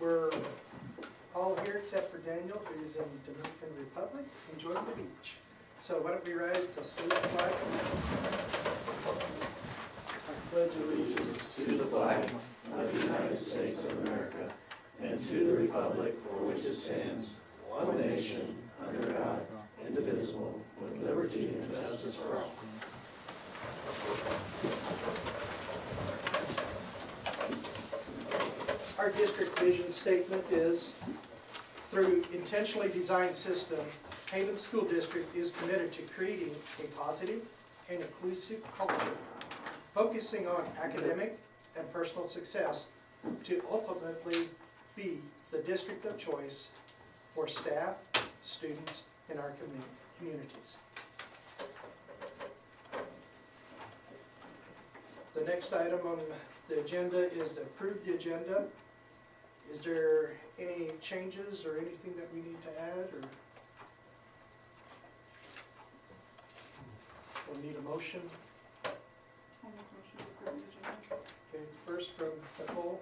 We're all here except for Daniel, who's in the Dominican Republic, enjoying the beach. So why don't we rise to salute the flag? I pledge allegiance To the flag of the United States of America and to the republic for which it stands, one nation, under God, indivisible, with liberty and justice for all. Our district vision statement is, through intentionally designed system, Haven School District is committed to creating a positive and inclusive culture, focusing on academic and personal success to ultimately be the district of choice for staff, students, and our communities. The next item on the agenda is to approve the agenda. Is there any changes or anything that we need to add, or we'll need a motion? I'll make a motion to approve the agenda. Okay, first from Nicole,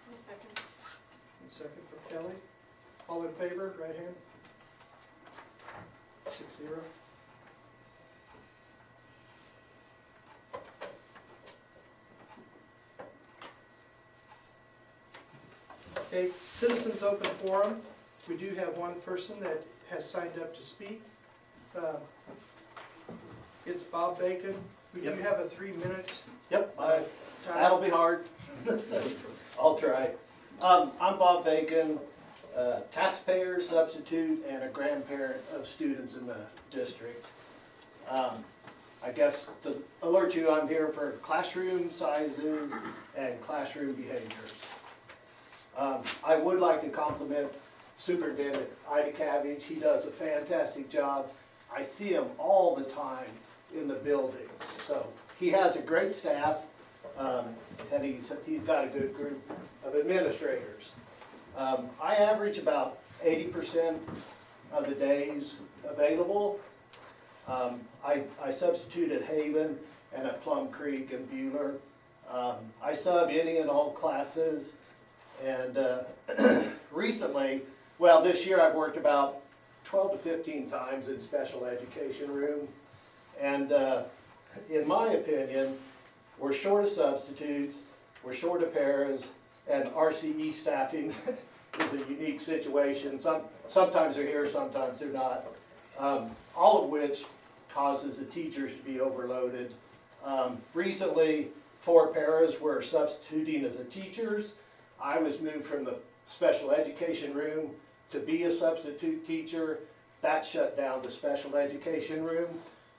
I'll second. and second from Kelly. All in favor, right hand? 6-0. Okay, citizens open forum. We do have one person that has signed up to speak. It's Bob Bacon. We do Yep. have a 3-minute Yep, time. that'll be hard. I'll try. I'm Bob Bacon, taxpayer, substitute, and a grandparent of students in the district. I guess to alert you, I'm here for classroom sizes and classroom behaviors. I would like to compliment Superintendent Ida Cabbage. He does a fantastic job. I see him all the time in the building. So he has a great staff, and he's got a good group of administrators. I average about 80% of the days available. I substitute at Haven and at Plum Creek and Bueller. I sub any and all classes. And recently, well, this year I've worked about 12 to 15 times in special education room. And in my opinion, we're short of substitutes, we're short of paras, and RCE staffing is a unique situation. Sometimes they're here, sometimes they're not. All of which causes the teachers to be overloaded. Recently, 4 paras were substituting as the teachers. I was moved from the special education room to be a substitute teacher. That shut down the special education room.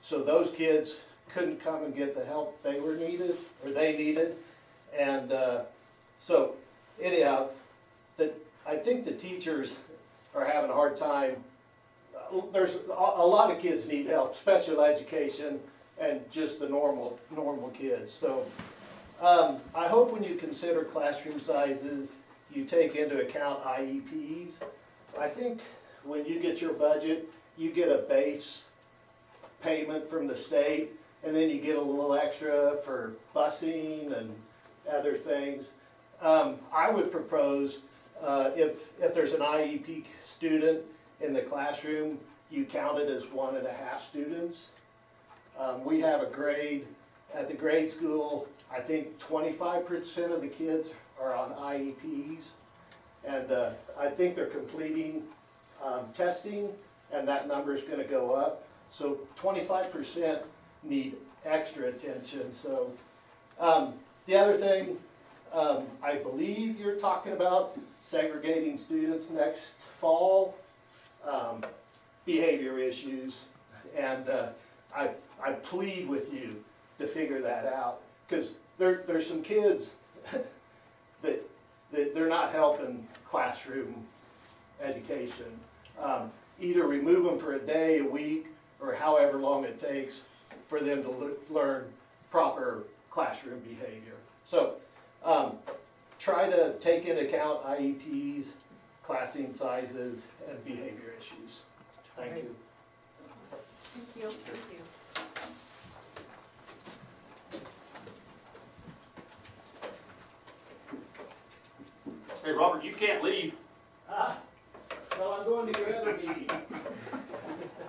So those kids couldn't come and get the help they needed. And so anyhow, I think the teachers are having a hard time. There's a lot of kids need help, special education and just the normal kids. So I hope when you consider classroom sizes, you take into account IEPs. I think when you get your budget, you get a base payment from the state, and then you get a little extra for busing and other things. I would propose if there's an IEP student in the classroom, you count it as 1.5 students. We have a grade at the grade school. I think 25% of the kids are on IEPs, and I think they're completing testing, and that number is going to go up. So 25% need extra attention. So the other thing, I believe you're talking about segregating students next fall, behavior issues, and I plead with you to figure that out, because there's some kids that they're not helping classroom education. Either remove them for a day, a week, or however long it takes for them to learn proper classroom behavior. So try to take into account IEPs, classing sizes, and behavior issues. Thank you. Thank you. Thank you. Hey, Robert, you can't leave. Well, I'm going to your other meeting.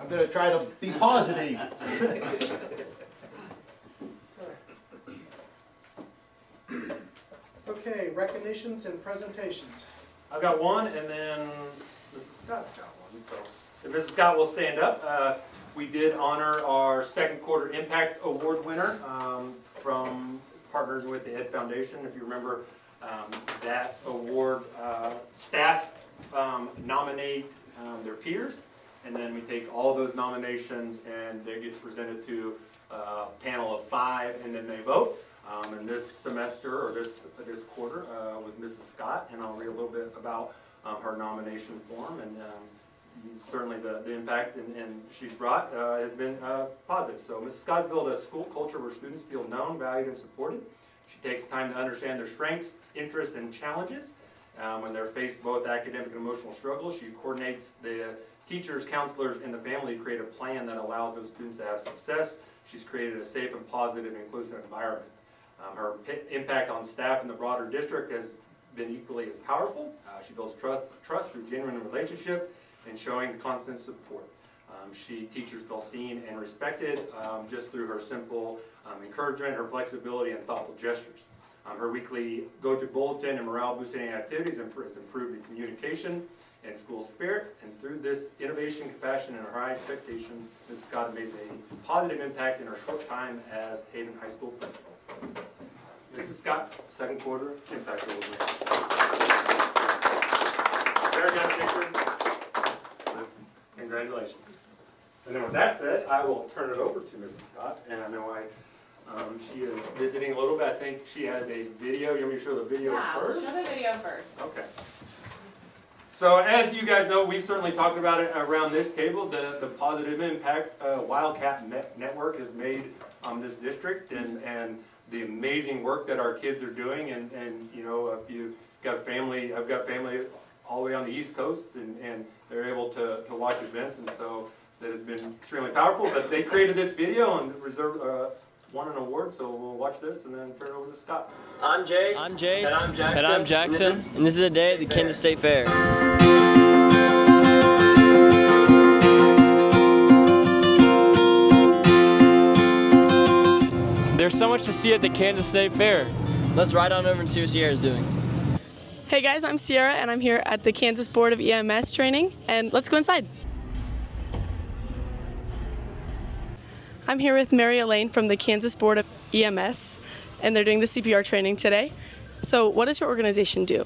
I'm gonna try to be positive. Okay, recognitions and presentations. I've got one, and then Mrs. Scott's got one. So if Mrs. Scott will stand up. We did honor our second quarter Impact Award winner from partnering with the Ed Foundation. If you remember, that award, staff nominate their peers, and then we take all those nominations and it gets presented to a panel of 5, and then they vote. And this semester, or this quarter, was Mrs. Scott, and I'll read a little bit about her nomination form, and certainly the impact and she's brought has been positive. So Mrs. Scott's built a school culture where students feel known, valued, and supported. She takes time to understand their strengths, interests, and challenges. When they're faced both academic and emotional struggles, she coordinates the teachers, counselors, and the family to create a plan that allows those students to have success. She's created a safe and positive and inclusive environment. Her impact on staff in the broader district has been equally as powerful. She builds trust through genuine relationship and showing constant support. Teachers feel seen and respected just through her simple encouragement, her flexibility, and thoughtful gestures. Her weekly go-to bulletin and morale-boosting activities has improved the communication and school spirit. And through this innovation, compassion, and her high expectations, Mrs. Scott has made a positive impact in her short time as Haven High School principal. Mrs. Scott, second quarter Impact Award winner. Very good, picture. Congratulations. And then with that said, I will turn it over to Mrs. Scott, and I know she is visiting a little bit. I think she has a video. You want me to show the video first? Show the video first. Okay. So as you guys know, we've certainly talked about it around this table, the positive impact Wildcat Network has made on this district, and the amazing work that our kids are doing. And you know, if you've got family, I've got family all the way on the East Coast, and they're able to watch events, and so that has been extremely powerful. But they created this video and won an award, so we'll watch this and then turn it over to Scott. I'm Jace. I'm Jace. And I'm Jackson. And I'm Jackson. And this is a day at the Kansas State Fair. There's so much to see at the Kansas State Fair. Let's ride on over and see what Sierra's doing. Hey guys, I'm Sierra and I'm here at the Kansas Board of EMS training, and let's go inside. I'm here with Mary Elaine from the Kansas Board of EMS, and they're doing the CPR training today. So what does your organization do?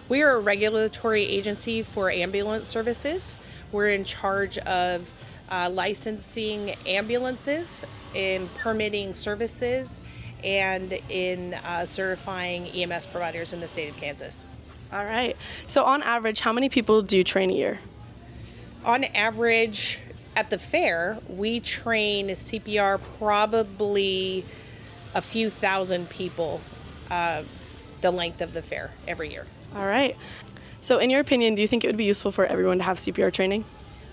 We are a regulatory agency for ambulance services. We're in charge of licensing ambulances, in permitting services, and in certifying EMS providers in the state of Kansas. All right. So on average, how many people do you train a year? On average, at the fair, we train CPR probably a few thousand people the length of the fair every year. All right. So in your opinion, do you think it would be useful for everyone to have CPR training?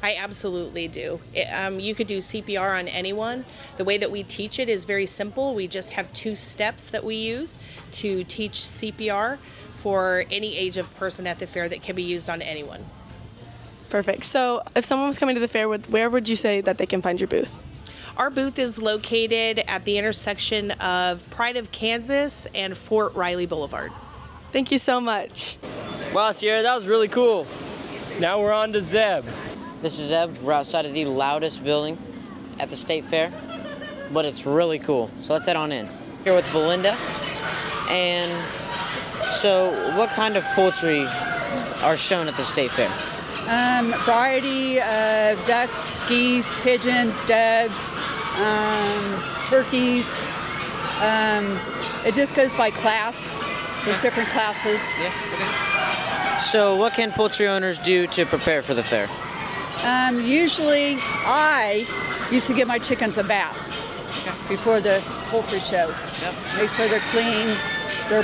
I absolutely do. You could do CPR on anyone. The way that we teach it is very simple. We just have 2 steps that we use to teach CPR for any age of person at the fair that can be used on anyone. Perfect. So if someone was coming to the fair, where would you say that they can find your booth? Our booth is located at the intersection of Pride of Kansas and Fort Riley Boulevard. Thank you so much. Wow, Sierra, that was really cool. Now we're on to Zeb. This is Zeb. We're outside of the loudest building at the State Fair, but it's really cool. So let's head on in. Here with Belinda. And so what kind of poultry are shown at the State Fair? Variety of ducks, geese, pigeons, doves, turkeys. It just goes by class. There's different classes. Yeah. Okay. So what can poultry owners do to prepare for the fair? Usually, I used to give my chickens a bath before the poultry show. Yep. Make sure they're clean, their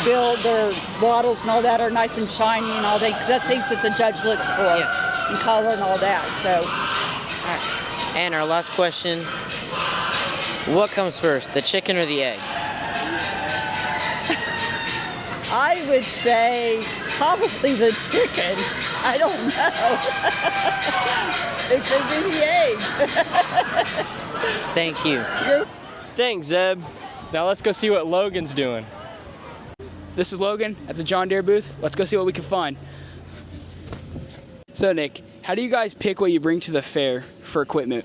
wattles and all that are nice and shiny and all that, because that's things that the judge looks for, and color and all that. So. All right. And our last question: what comes first, the chicken or the egg? I would say Probably the chicken. I don't know. It could be the egg. Thank you. Thanks, Zeb. Now let's go see what Logan's doing. This is Logan at the John Deere booth. Let's go see what we can find. So Nick, how do you guys pick what you bring to the fair for equipment?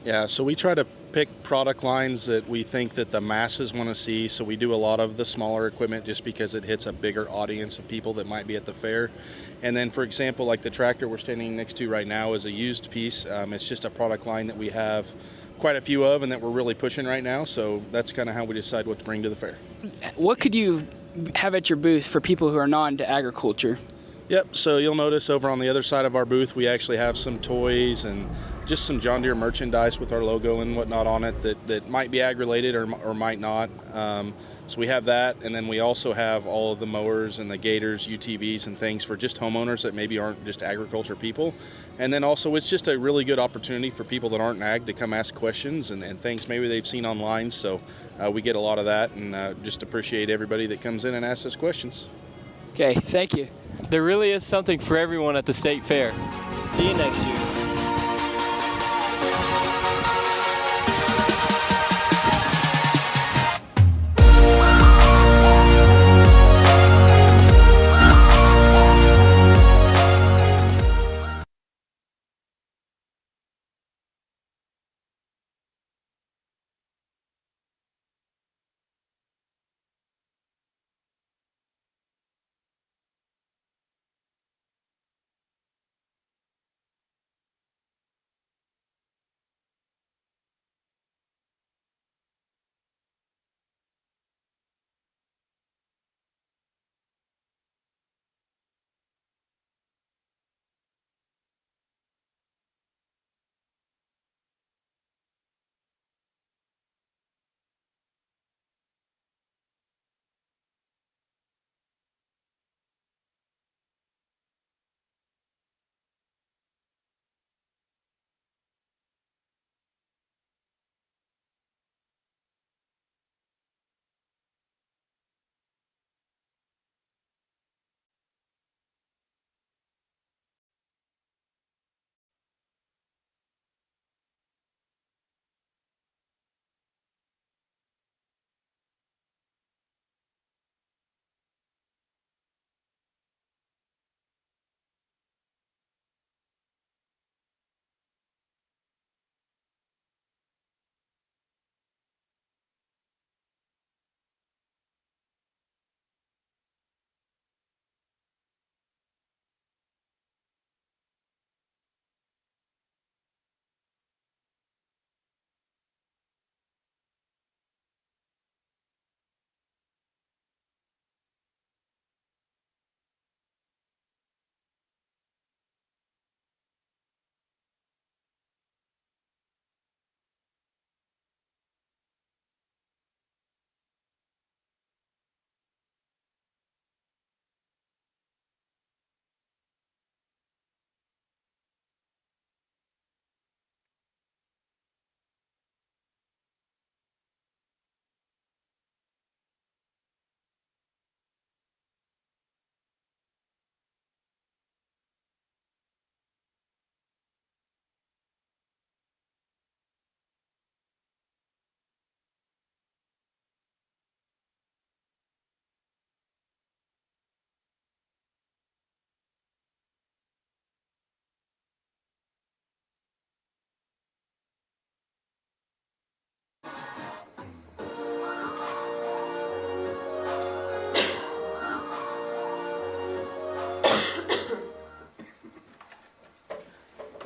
Yeah, so we try to pick product lines that we think that the masses want to see. So we do a lot of the smaller equipment just because it hits a bigger audience of people that might be at the fair. And then, for example, like the tractor we're standing next to right now is a used piece. It's just a product line that we have quite a few of and that we're really pushing right now. So that's kind of how we decide what to bring to the fair. What could you have at your booth for people who are not into agriculture? Yep, so you'll notice over on the other side of our booth we actually have some toys and just some John Deere merchandise with our logo and whatnot on it that might be ag-related or might not. So we have that, and then we also have all of the mowers and the gators, UTVs and things for just homeowners that maybe aren't just agriculture people. And then also it's just a really good opportunity for people that aren't in ag to come ask questions and things maybe they've seen online. So we get a lot of that, and just appreciate everybody that comes in and asks us questions. Okay, thank you. There really is something for everyone at the state fair. See you next year.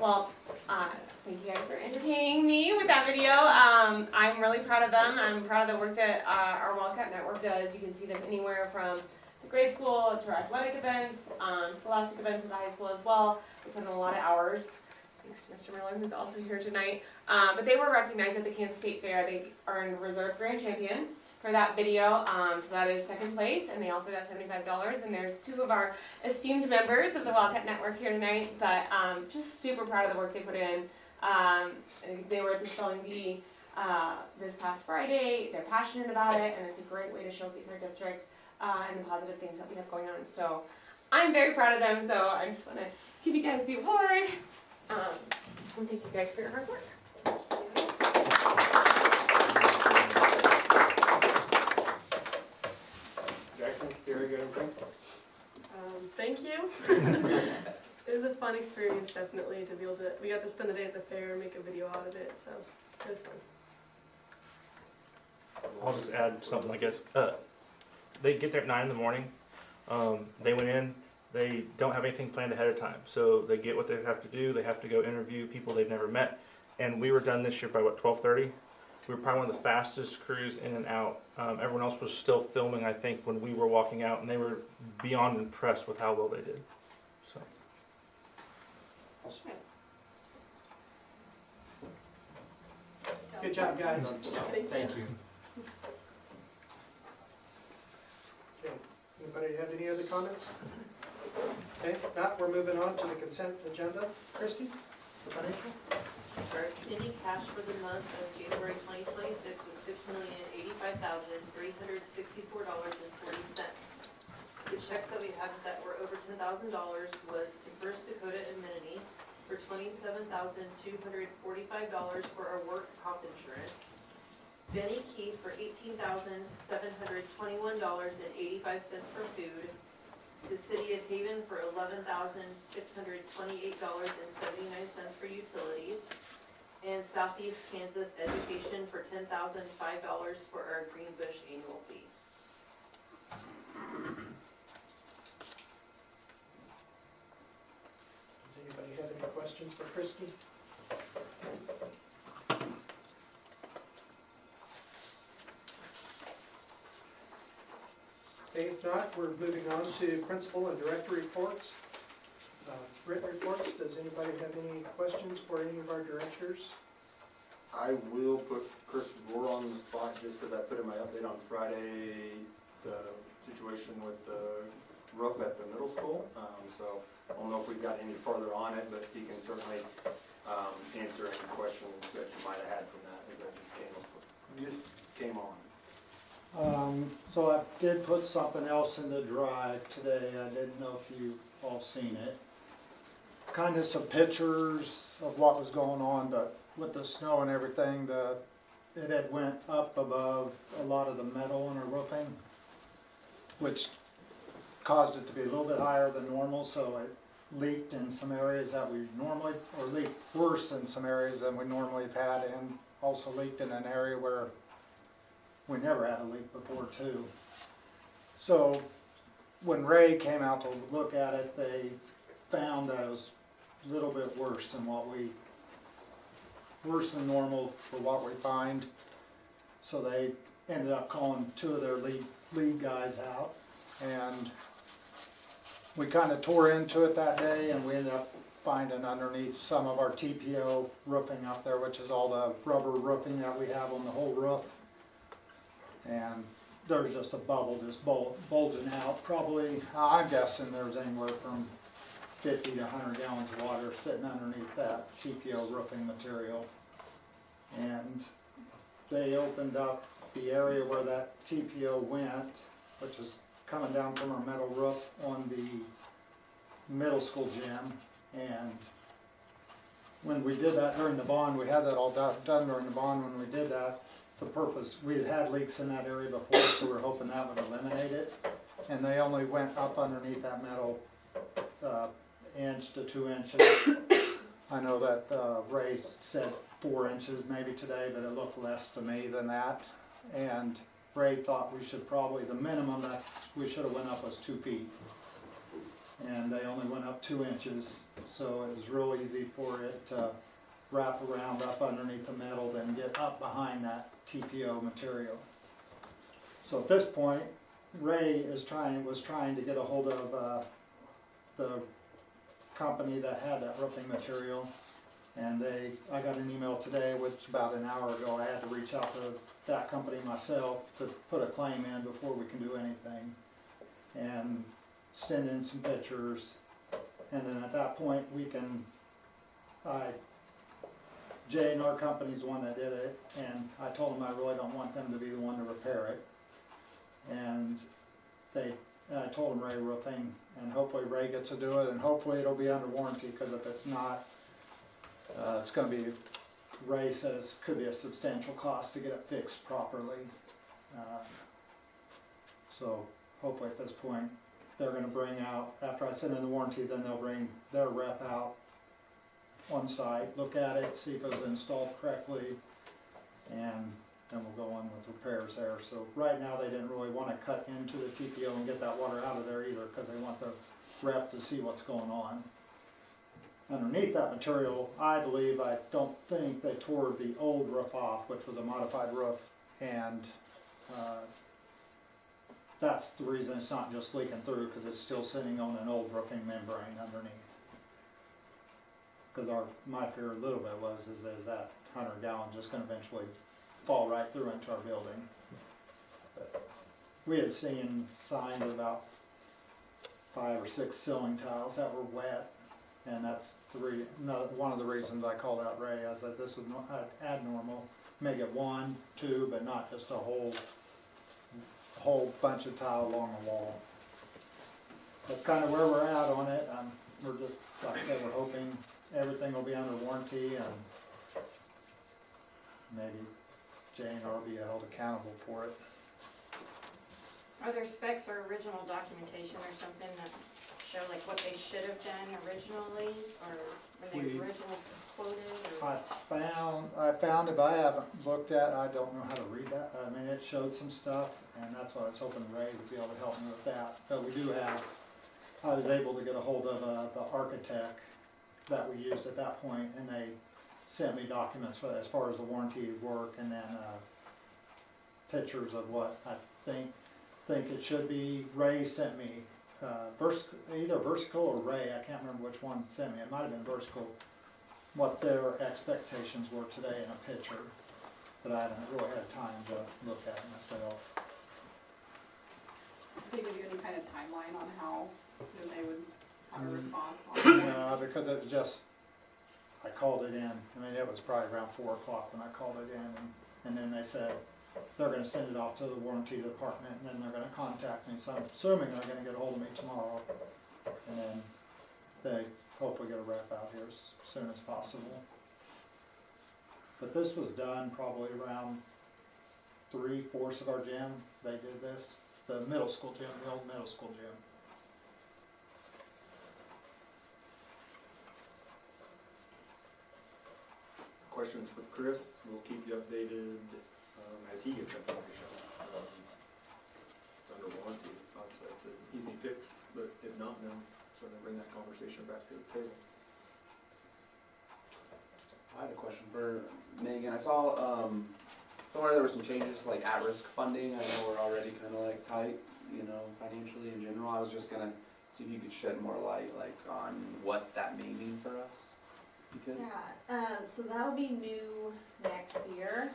Well, thank you guys for entertaining me with that video. I'm really proud of them. I'm proud of the work that our Wildcat Network does. You can see them anywhere from the grade school to athletic events, scholastic events at the high school as well. We put in a lot of hours. Thanks to Mr. Merlin, who's also here tonight. But they were recognized at the Kansas State Fair. They earned Reserve Grand Champion for that video, so that is second place, and they also got $75, and there's two of our esteemed members of the Wildcat Network here tonight, but just super proud of the work they put in. They were at the spelling bee this past Friday. They're passionate about it, and it's a great way to showcase our district and the positive things that we have going on. So I'm very proud of them, so I just want to give you guys the award. And thank you guys for your hard work. Jackson, Sarah, you got anything? Thank you. It was a fun experience, definitely, to be able to. We got to spend the day at the fair and make a video out of it, so it was fun. I'll just add something, I guess. They get there at 9 in the morning. They went in. They don't have anything planned ahead of time, so they get what they have to do. They have to go interview people they've never met. And we were done this year by what, 12:30? We were probably one of the fastest crews in and out. Everyone else was still filming, I think, when we were walking out, and they were beyond impressed with how well they did. So. Good job, guys. Thank you. Okay, anybody have any other comments? Okay, if not, we're moving on to the consent agenda. Christie, financial? Ending cash for the month of January 2026 was $6,085,364.40. The checks that we had that were over $10,000 was to First Dakota Amenity for $27,245 for our work comp insurance. Benny Keith for $18,721.85 for food. The City of Haven for $11,628.79 for utilities. And Southeast Kansas Education for $10,005 for our Greenbush annual fee. Does anybody have any questions for Christie? Okay, if not, we're moving on to principal and director reports. Written reports, does anybody have any questions for any of our directors? I will put Chris Brewer on the spot just because I put in my update on Friday, the situation with the roof at the middle school. So I don't know if we've got any further on it, but he can certainly answer any questions that you might have had from that as that just came on. So I did put something else in the drive today. I didn't know if you all seen it. Kind of some pictures of what was going on, but with the snow and everything, it had went up above a lot of the metal in our roofing, which caused it to be a little bit higher than normal, so it leaked in some areas that we normally, or leaked worse in some areas than we normally have had, and also leaked in an area where we never had a leak before too. So when Ray came out to look at it, they found that it was a little bit worse than normal for what we find. So they ended up calling two of their lead guys out, and we kind of tore into it that day, and we ended up finding underneath some of our TPO roofing up there, which is all the rubber roofing that we have on the whole roof. And there's just a bubble just bulging out. Probably, I'm guessing there's anywhere from 50 to 100 gallons of water sitting underneath that TPO roofing material. And they opened up the area where that TPO went, which is coming down from our metal roof on the middle school gym. And when we did that during the bond, we had that all done during the bond when we did that. The purpose, we had had leaks in that area before, so we were hoping that would eliminate it. And they only went up underneath that metal inch to 2 inches. I know that Ray said 4 inches maybe today, but it looked less to me than that. And Ray thought we should probably, the minimum that we should have went up was 2 feet. And they only went up 2 inches, so it was real easy for it to wrap around up underneath the metal, then get up behind that TPO material. So at this point, Ray was trying to get a hold of the company that had that roofing material, and I got an email today, which about an hour ago I had to reach out to that company myself to put a claim in before we can do anything, and send in some pictures, and then at that point we can, Jay and our company's the one that did it, and I told them I really don't want them to be the one to repair it. And they and I told him Ray Roofing, and hopefully Ray gets to do it, and hopefully it'll be under warranty, because if it's not, it's gonna be, Ray says, could be a substantial cost to get it fixed properly. So hopefully at this point, they're gonna bring out, after I send in the warranty, then they'll bring their rep out on site, look at it, see if it was installed correctly, and then we'll go on with repairs there. So right now, they didn't really wanna cut into the TPO and get that water out of there either, because they want the rep to see what's going on. Underneath that material, I don't think they tore the old roof off, which was a modified roof, and that's the reason it's not just leaking through, because it's still sitting on an old roofing membrane underneath. Because my fear a little bit is that 100 gallon just gonna eventually fall right through into our building. But we had seen signs of about 5 or 6 ceiling tiles that were wet, and that's one of the reasons I called out Ray. I said this is abnormal. Make it 1, 2, but not just a whole bunch of tile along the wall. That's kind of where we're at on it. We're just, like I said, we're hoping everything will be under warranty, and maybe Jane will be held accountable for it. Are there specs or original documentation or something that show like what they should have done originally, or when they originally quoted? Or? I found it, but I haven't looked at it. I don't know how to read that. I mean, it showed some stuff, and that's what I was hoping Ray would be able to help me with that. But we do have, I was able to get a hold of the architect that we used at that point, and they sent me documents for as far as the warranty work, and then pictures of what I think it should be. Ray sent me either Versical or Ray, I can't remember which one sent me. It might have been Versical, what their expectations were today in a picture, but I haven't really had time to look at it myself. Did they give you any kind of timeline on how soon they would have a response on it? No, because it was just, I called it in. I mean, it was probably around 4 o'clock when I called it in, and then they said they're going to send it off to the warranty department, and then they're going to contact me. So I'm assuming they're going to get a hold of me tomorrow, and then they hopefully get a rep out here as soon as possible. But this was done probably around 3/4 of our gym. They did this, the middle school gym, the old middle school gym. Questions for Chris? We'll keep you updated as he gets information. It's under warranty, so it's an easy fix, but if not, then certainly bring that conversation back to the table. I had a question for Megan. I saw somewhere there were some changes like at-risk funding. I know we're already kind of like tight, financially in general. I was just gonna see if you could shed more light on what that may mean for us. Yeah, so that'll be new next year,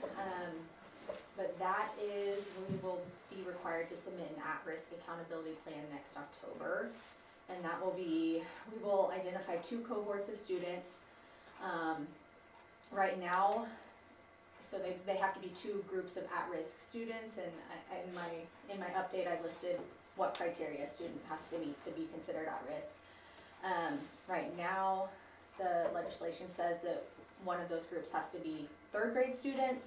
but that is, we will be required to submit an at-risk accountability plan next October, and that will be, we will identify 2 cohorts of students. Right now, so they have to be 2 groups of at-risk students, and in my update I listed what criteria a student has to meet to be considered at risk. Right now, the legislation says that one of those groups has to be 3rd grade students.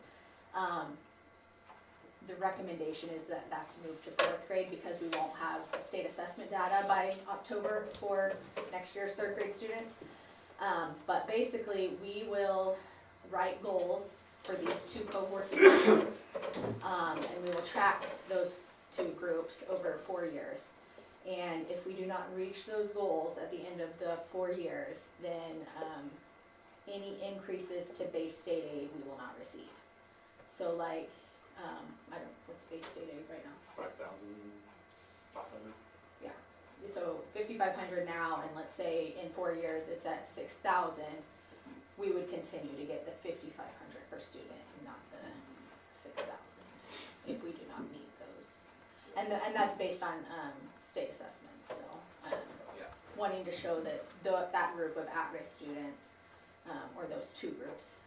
The recommendation is that that's moved to 4th grade because we won't have state assessment data by October for next year's 3rd grade students. But basically, we will write goals for these 2 cohorts of students, and we will track those 2 groups over 4 years. And if we do not reach those goals at the end of the 4 years, then any increases to base state aid we will not receive. So like, what's base state aid right now? 5,500. Yeah, so 5,500 now, and let's say in 4 years it's at 6,000, we would continue to get the 5,500 per student, not the 6,000, if we do not meet those. And that's based on state assessments, so wanting to show that that group of at-risk students, or those 2 groups,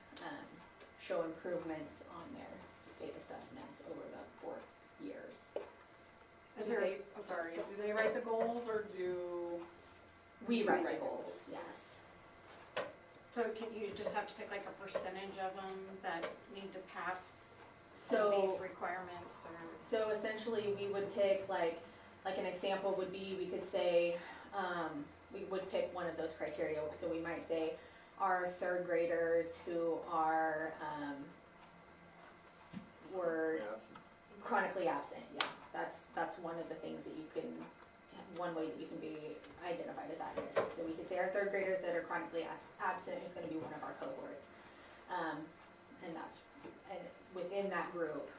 show improvements on their state assessments over the 4 years. Is Do there, they, oh, sorry, do they write the goals or do? We you write the goals, yes. so can you just have to pick like a percentage of them that need to pass So, these requirements or? so essentially we would pick like an example would be, we could say, we would pick one of those criteria. So we might say our third graders who are, were chronically absent, yeah. That's one of the things that you can, one way that you can be identified as at risk. So we could say our third graders that are chronically absent is gonna be one of our cohorts. And within that group,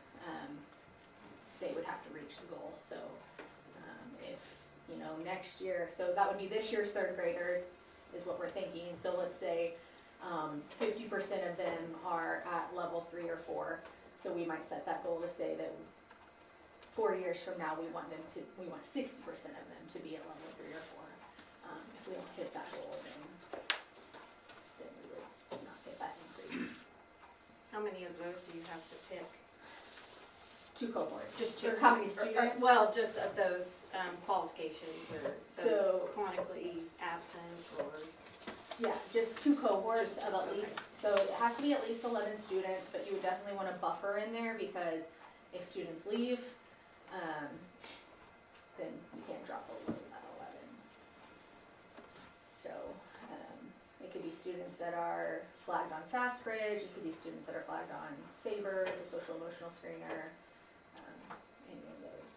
they would have to reach the goal. So if, next year, so that would be this year's third graders is what we're thinking. So let's say 50% of them are at level 3 or 4. So we might set that goal to say that 4 years from now, we want 60% of them to be at level 3 or 4. If we don't hit that goal, then we would not get that increase. How many of those do you have to pick? 2 cohorts. Just 2? Or how many students? Well, just of those qualifications or those So- chronically absent or? Yeah, just 2 cohorts of at least, so it has to be at least 11 students, but you would definitely want a buffer in there because if students leave, then you can't drop below that 11. So, it could be students that are flagged on FastBridge, it could be students that are flagged on Sabre, it's a social emotional screener, any of those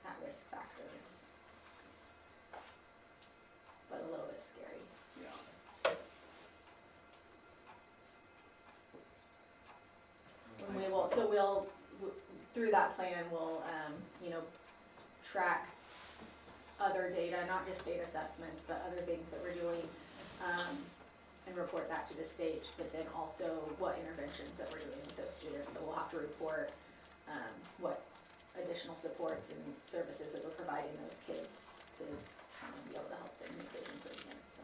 at-risk factors. But a little bit scary. And we'll, through that plan, we'll, track other data, not just state assessments, but other things that we're doing, and report that to the state, but then also what interventions that we're doing with those students. So we'll have to report, what additional supports and services that we're providing those kids to be able to help them make those improvements, so.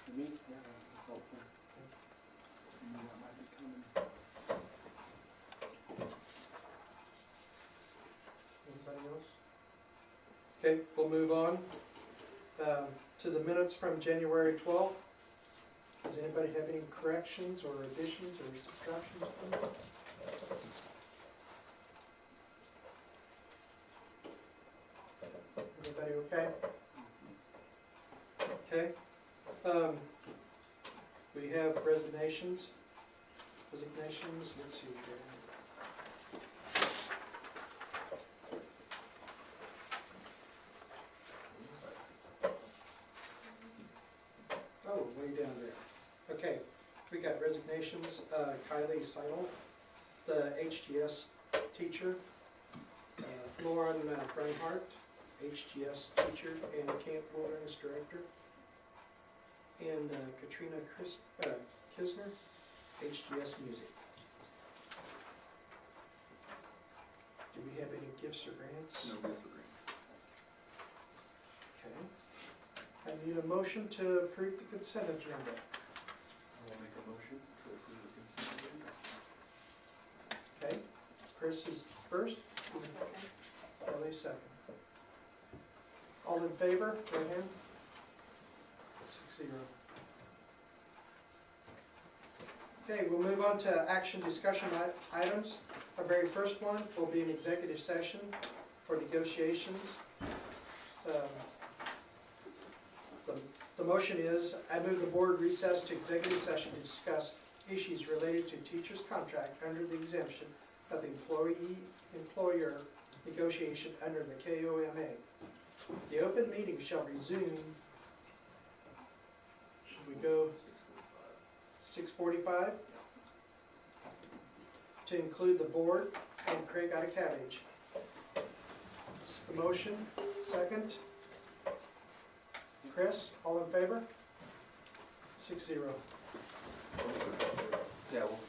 For me, yeah, that's helpful. That might be coming. Anybody else? Okay, we'll move on to the minutes from January 12th. Does anybody have any corrections or additions or subtractions from them? Everybody okay? Okay. We have resignations. Let's see here. Oh, way down there. Okay, we got resignations. Kylie Seidel, the HGS teacher. Lauren Reinhardt, HGS teacher and camp wilderness director. And Katrina Kisner, HGS music. Do we have any gifts or grants? No gifts or grants. Okay. I need a motion to approve the consent agenda. I will make a motion to approve the consent agenda. Okay, Chris is first, I'll second. Kelly second. All in favor, right hand? 6-0. Okay, we'll move on to action discussion items. Our very first one will be an executive session for negotiations. The motion is, I move the board recess to executive session to discuss issues related to teacher's contract under the exemption of employee-employer negotiation under the KOMA. The open meeting shall resume, should we go 6:45? To include the board and Craig Cabbage. The motion, second. Chris, all in favor? 6-0. Yeah, well,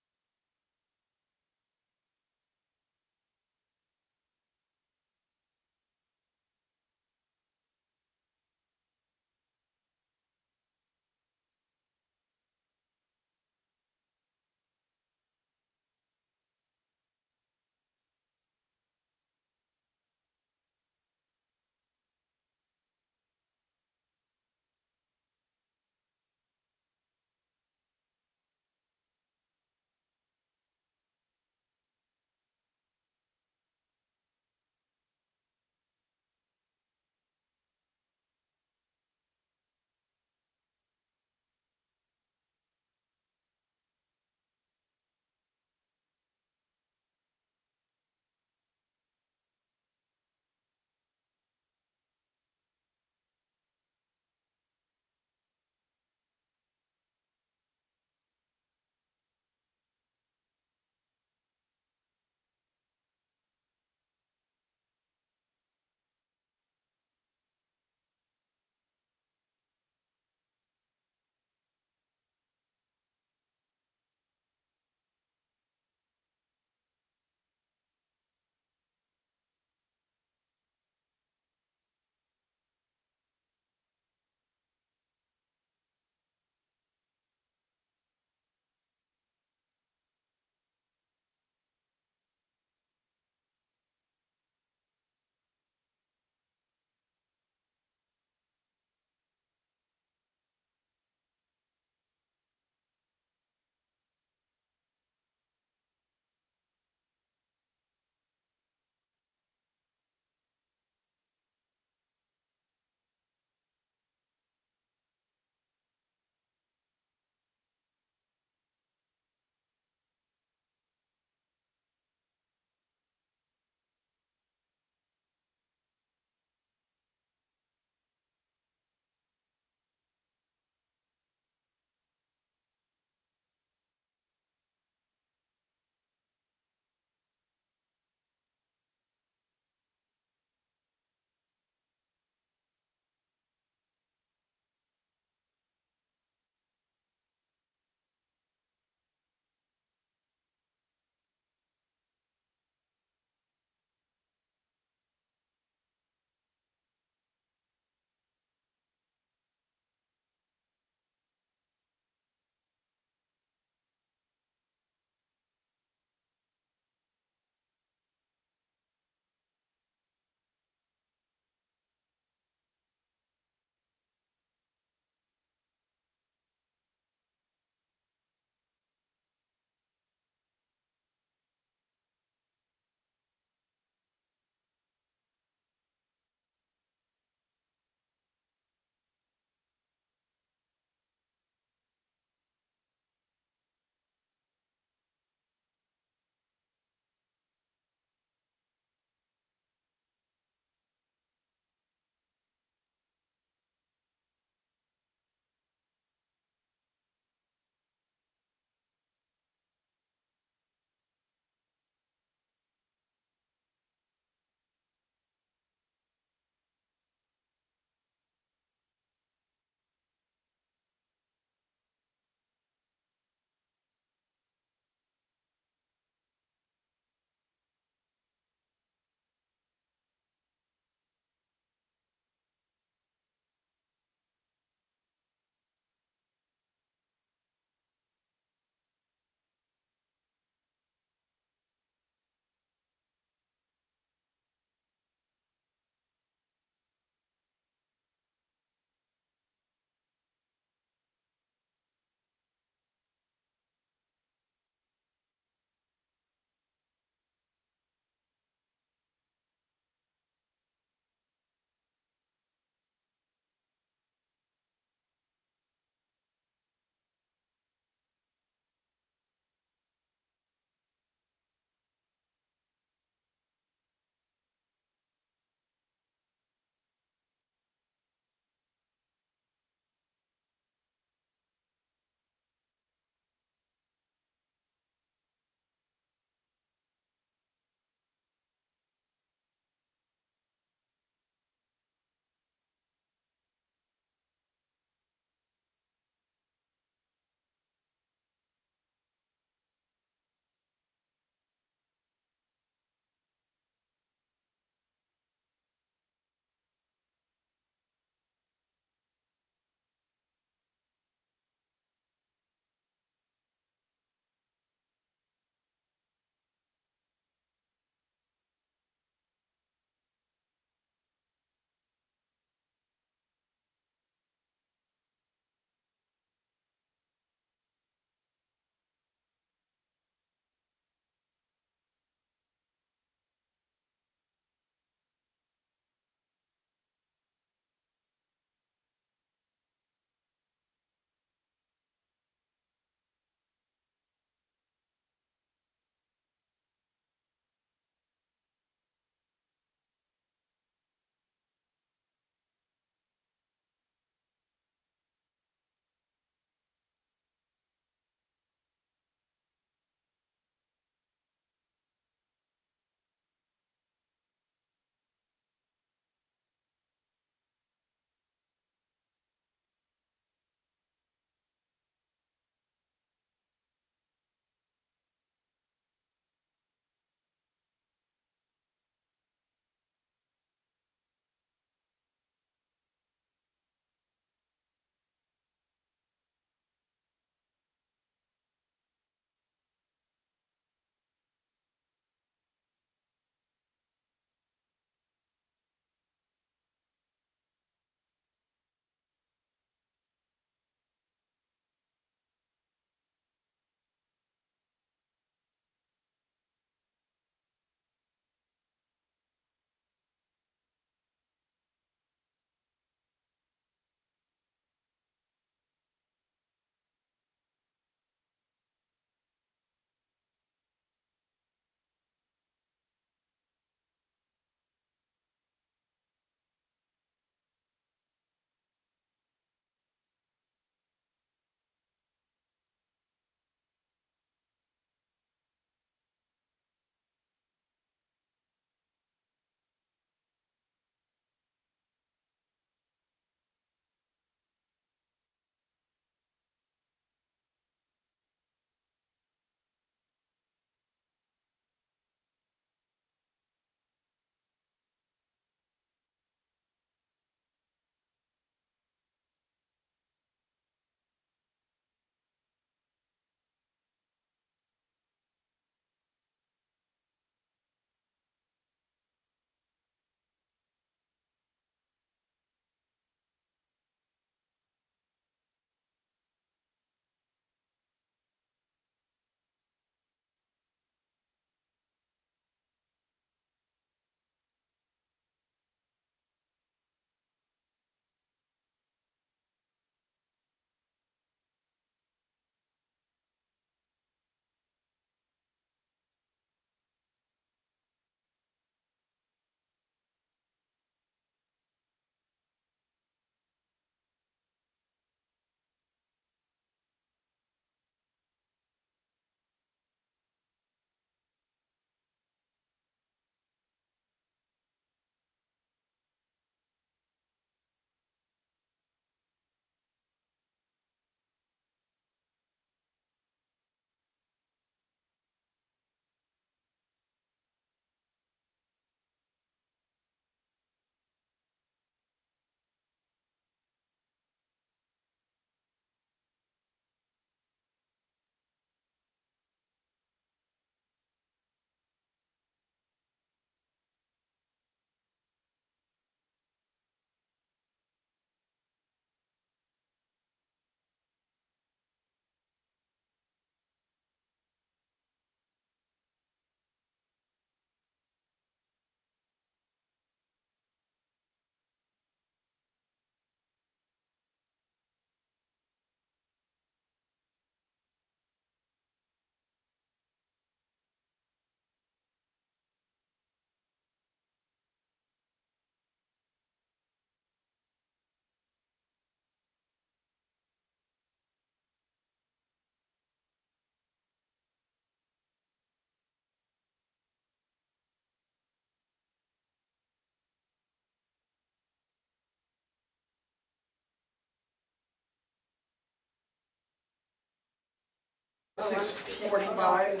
6:45.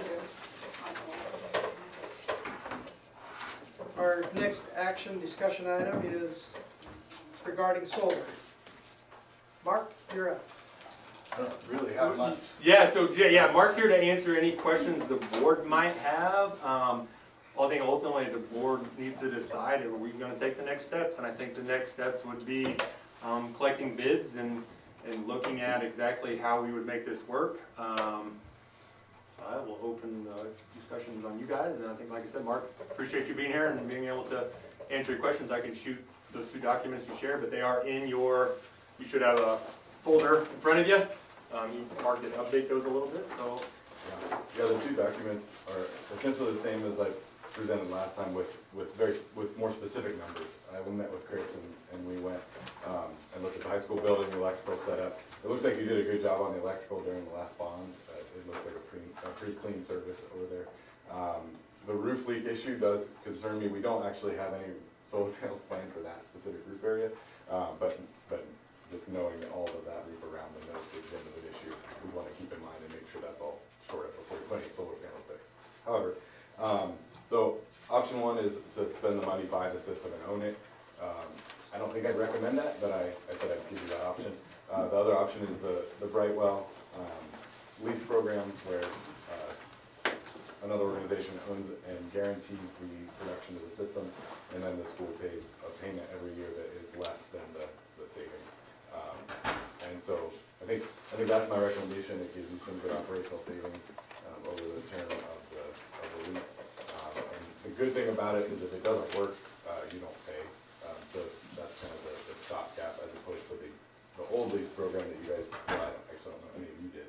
Our next action discussion item is regarding solar. Mark, you're up. I don't really have much. Yeah, so Mark's here to answer any questions the board might have. I think ultimately the board needs to decide if we're going to take the next steps, and I think the next steps would be collecting bids and looking at exactly how we would make this work. I will open discussions on you guys, and I think, like I said, Mark, appreciate you being here and being able to answer your questions. I can shoot those 2 documents you shared, but they are in your, you should have a folder in front of you. Mark did update those a little bit, so. Yeah, the 2 documents are essentially the same as I presented last time with more specific numbers. We met with Chris and we went and looked at the high school building, the electrical setup. It looks like you did a good job on the electrical during the last bond. It looks like a pretty clean service over there. The roof leak issue does concern me. We don't actually have any solar panels planned for that specific roof area, but just knowing all of that roof around the nose bridge is an issue, we want to keep in mind and make sure that's all shored up before we put any solar panels there. However, so option 1 is to spend the money, buy the system, and own it. I don't think I'd recommend that, but I said I'd give you that option. The other option is the Brightwell lease program, where another organization owns and guarantees the production of the system, and then the school pays a payment every year that is less than the savings. And so I think that's my recommendation. It gives you some good operational savings over the term of the lease. And the good thing about it is if it doesn't work, you don't pay. So that's kind of the stopgap, as opposed to the old lease program that you guys, well, I actually don't know if any of you did,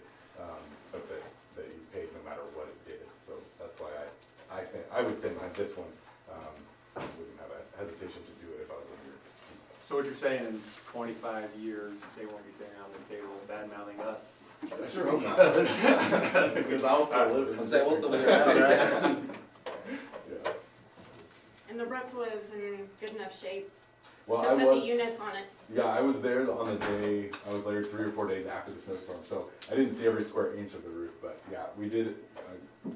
but that you paid no matter what it did. So that's why I would stand behind this one. Wouldn't have a hesitation to do it if I was in your seat. So what you're saying, in 25 years, they won't be sitting around this table bad-mouthing us? I sure hope not. Because I'll still live in this district. We'll still live around, right? Yeah. And the roof was in good enough shape Well, to put the units on it? Yeah, I was there on the day, I was there 3 or 4 days after the snowstorm, so I didn't see every square inch of the roof, but yeah, we did,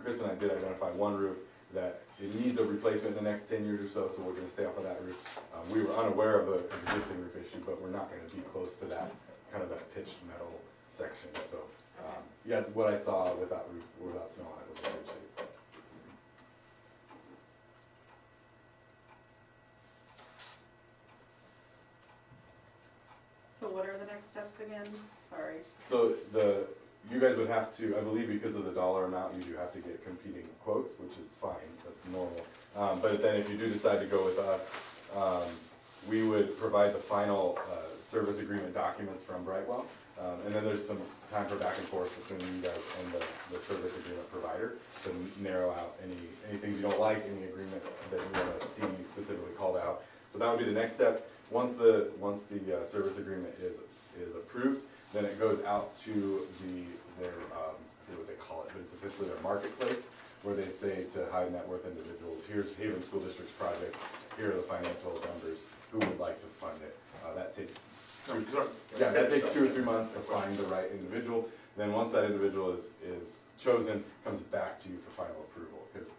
Chris and I did identify one roof that it needs a replacement in the next 10 years or so, so we're gonna stay off of that roof. We were unaware of the existing roof issue, but we're not gonna be close to that, kind of that pitched metal section, so, yeah, what I saw with that roof, without snow on it, was in good shape. So what are the next steps again? Sorry. So you guys would have to, I believe because of the dollar amount, you do have to get competing quotes, which is fine, that's normal. But then if you do decide to go with us, we would provide the final service agreement documents from Brightwell. And then there's some time for back and forth between you guys and the service agreement provider to narrow out any things you don't like, any agreement that you want to see specifically called out. So that would be the next step. Once the service agreement is approved, then it goes out to their I forget what they call it, but it's essentially their marketplace, where they say to high net worth individuals, here's Haven School District's projects, here are the financial numbers, who would like to fund it. That takes 2 or 3 months to find the right individual. Then once that individual is chosen, comes back to you for final approval. Because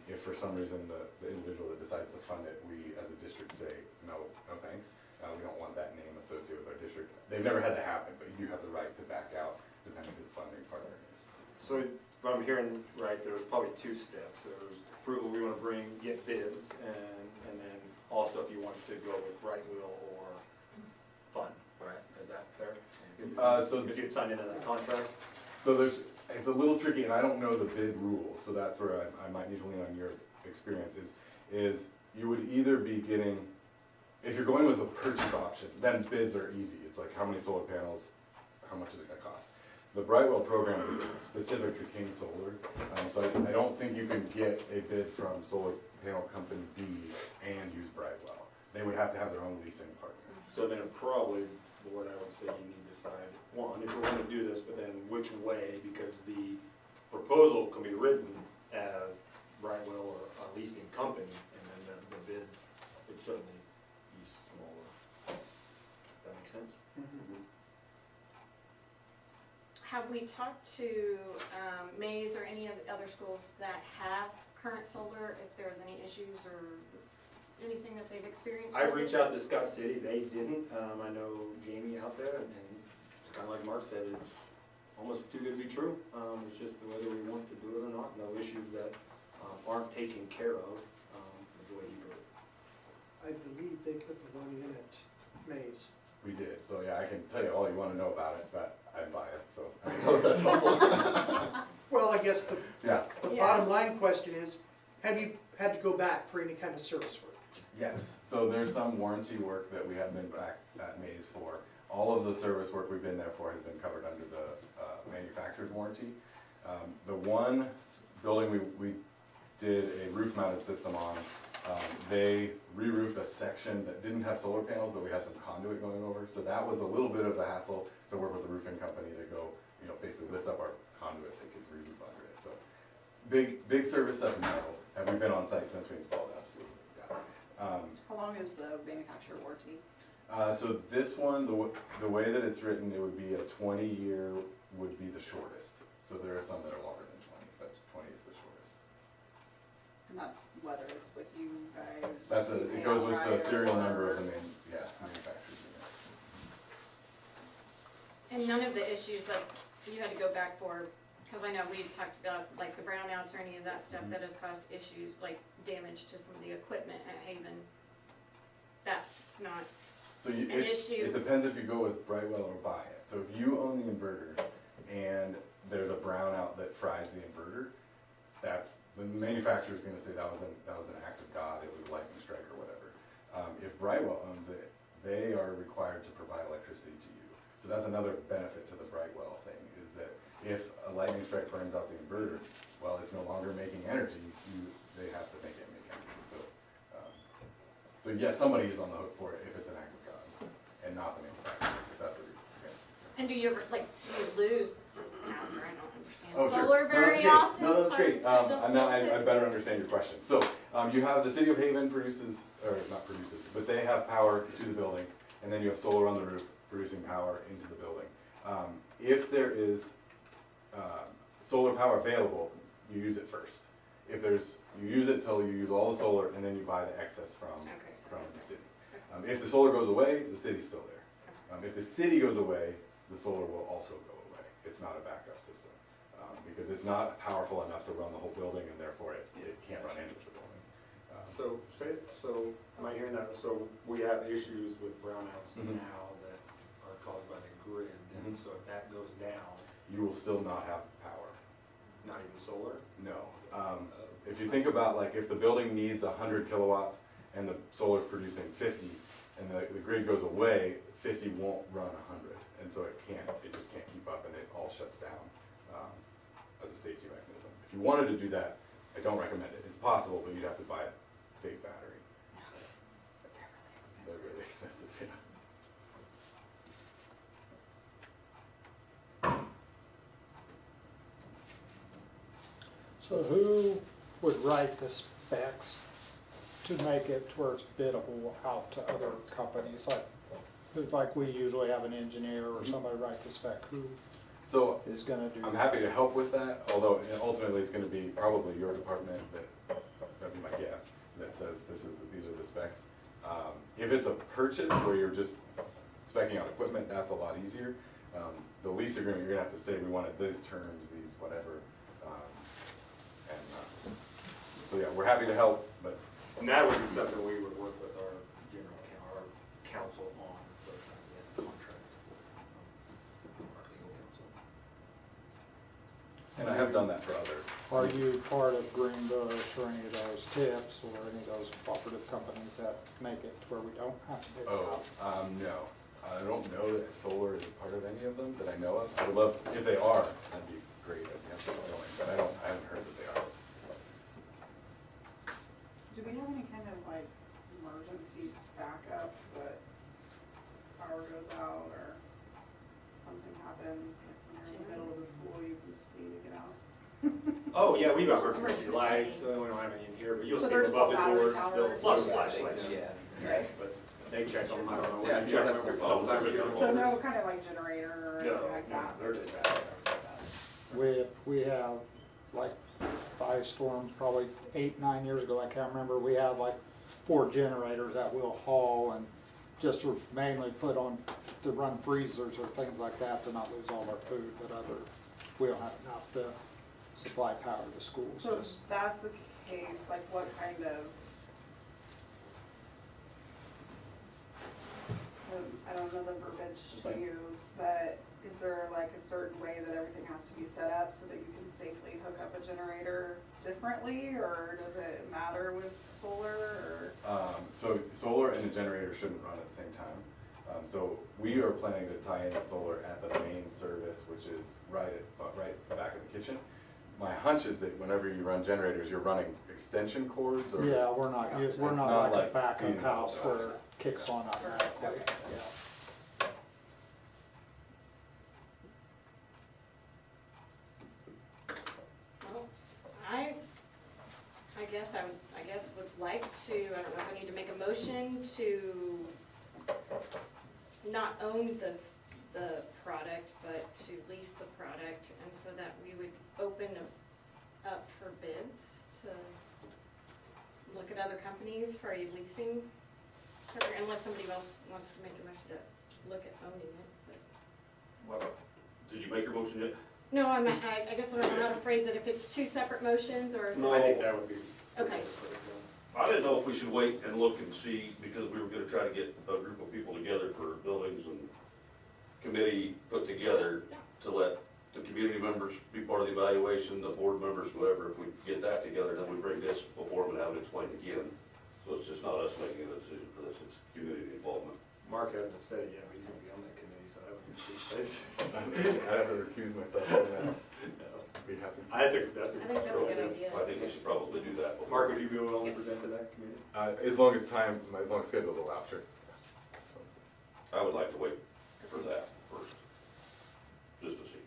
if for some reason the individual that decides to fund it, we as a district say, no thanks, we don't want that name associated with our district. They've never had that happen, but you do have the right to back out depending on who the funding partner is. So if I'm hearing right, there's probably 2 steps. There's approval, we want to get bids, and then also if you want to go with Brightwell or fund, right? Is that fair? So if you had signed into that contract? So it's a little tricky, and I don't know the bid rules, so that's where I might need to lean on your experience, is you would either be getting, if you're going with a purchase option, then bids are easy. It's like how many solar panels, how much is it gonna cost? The Brightwell program is specific to King Solar, so I don't think you can get a bid from solar panel company B and use Brightwell. They would have to have their own leasing partner. So then probably, what I would say, you need to decide, one, if we're going to do this, but then which way, because the proposal can be written as Brightwell or a leasing company, and then the bids would certainly be smaller. That makes sense? have we talked to Mays or any of the other schools that have current solar, if there's any issues or anything that they've experienced? I with reached it? out to Scott City, they didn't. I know Jamie out there, and it's kind of like Mark said, it's almost too good to be true. It's just whether we want to do it or not. No issues that aren't taken care of, is the way he put it. I believe they put the one in at Mays. We did, so yeah, I can tell you all you want to know about it, but I'm biased, so I don't know if that's helpful. Well, I guess the Yeah. bottom line question is, have you had to go back for any kind of service work? Yes, so there's some warranty work that we have been back at Mays for. All of the service work we've been there for has been covered under the manufacturer's warranty. The one building we did a roof-mounted system on, they re-roofed a section that didn't have solar panels, but we had some conduit going over. So that was a little bit of a hassle to work with the roofing company to go, basically lift up our conduit, they could re-roof under it. So big service stuff, no. Have we been on site since we installed? Absolutely, yeah. How long is the manufacturer warranty? So this one, the way that it's written, it would be a 20-year would be the shortest. So there are some that are longer than 20, but 20 is the shortest. And that's whether it's with you guys? It goes with the serial number of the manufacturer's unit. And none of the issues like you had to go back for, because I know we talked about like the brownouts or any of that stuff that has caused issues, like damage to some of the equipment at Haven. That's not So an issue. it depends if you go with Brightwell or buy it. So if you own the inverter and there's a brownout that fries the inverter, the manufacturer's going to say that was an act of God, it was a lightning strike or whatever. If Brightwell owns it, they are required to provide electricity to you. So that's another benefit to the Brightwell thing, is that if a lightning strike burns out the inverter, well, it's no longer making energy, they have to make it make energy. So yes, somebody is on the hook for it if it's an act of God, and not the manufacturer, if that's what you're. And do you ever you lose power? I don't understand Oh, sure. solar very often. No, that's Sorry, great. I don't know. I better understand your question. So you have the city of Haven produces, or not produces, but they have power to the building, and then you have solar on the roof producing power into the building. If there is solar power available, you use it first. You use it till you use all the solar, and then you buy the excess from the city. If the solar goes away, the city's still there. If the city goes away, the solar will also go away. It's not a backup system, because it's not powerful enough to run the whole building, and therefore it can't run into the building. So am I hearing that? So we have issues with brownouts Mhm. now that are caused by the grid, and so if that goes down, You will still not have power. not even solar? No. If you think about, like, if the building needs 100 kilowatts and the solar's producing 50, and the grid goes away, 50 won't run 100, and so it just can't keep up, and it all shuts down as a safety mechanism. If you wanted to do that, I don't recommend it. It's possible, but you'd have to buy a big battery. They're really expensive, yeah. So who would write the specs to make it to where it's biddable out to other companies? Like we usually have an engineer or somebody write the spec. Who is going to do I'm that? happy to help with that, although ultimately it's going to be probably your department that'd be my guess, that says these are the specs. If it's a purchase where you're just speccing out equipment, that's a lot easier. The lease agreement, you're gonna have to say we wanted these terms, these whatever. So yeah, we're happy to help, but. And that would be something we would work with our our counsel on, those kinds of things, contract, our legal counsel. And I have done that for other. Are you part of Greenbush or any of those tips or any of those cooperative companies that make it to where we don't have to bid it out? No. I don't know that solar is a part of any of them that I know of. I would love, if they are, that'd be great, I'd be absolutely willing, but I haven't heard that they are. Do we have any kind of like emergency backup that power goes out or something happens, like when you're in the middle of the school, you can see to get out? Oh, yeah, we've got emergency lights, we don't have any in here, but you'll see them above the doors, they'll flash flashlights. Yeah. Right. But they check them, I don't know, Yeah, you check them that's every their couple times. So no kind of like generator or No, anything like that? they're just bad. We have, like, ice storm probably 8-9 years ago, I can't remember, we had like 4 generators that we'll haul and just to mainly put on to run freezers or things like that to not lose all of our food, but we don't have enough to supply power to schools. So if that's the case, like what kind of, I don't know the verbiage to use, but is there like a certain way that everything has to be set up so that you can safely hook up a generator differently, or does it matter with solar, or? So solar and the generator shouldn't run at the same time. So we are planning to tie in the solar at the main service, which is right back of the kitchen. My hunch is that whenever you run generators, you're running extension cords, or Yeah, we're not like a backup house where it kicks on automatically. Yeah. Well, I guess would like to, I don't know if I need to make a motion to not own the product, but to lease the product, and so that we would open up for bids to look at other companies for a leasing program, unless somebody else wants to make a motion to look at owning it, but. Well, did you make your motion yet? No, I guess I don't know how to phrase it, if it's two separate motions, or if No, it's. I think that would be. Okay. I didn't know if we should wait and look and see, because we were gonna try to get a group of people together for buildings and committee put together to let the community members be part of the evaluation, the board members, whoever. If we get that together, then we bring this before them and have it explained again. So it's just not us making a decision for this, it's community involvement. Mark hasn't said it yet, but he's gonna be on that committee, so I would be pleased. I have to recuse myself from that. Be happy. That's a I think that's a good idea. I think we should probably do that. before. Mark, would you be willing to present to that committee? As long as schedules allow, sure. I would like to wait for that first, just to see.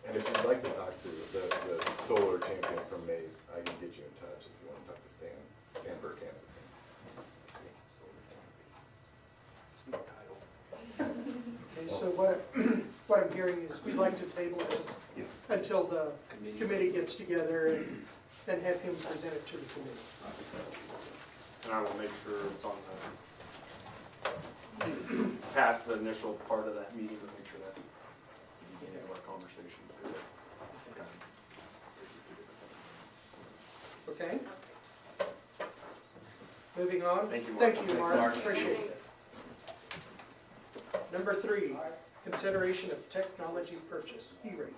And if you'd like to talk to the solar champion from Maze, I can get you in touch if you want to talk to Stan Burkamp. Okay, so what I'm hearing is we'd like to table this until the committee gets together and then have him present it to the committee. And I will make sure it's on past the initial part of that meeting, to make sure that's the beginning of our conversation. Okay? Moving on. Thank you, Mark. Thank you, Thanks, Mark. Mark. Appreciate it. Number 3, consideration of technology purchase, E-rate.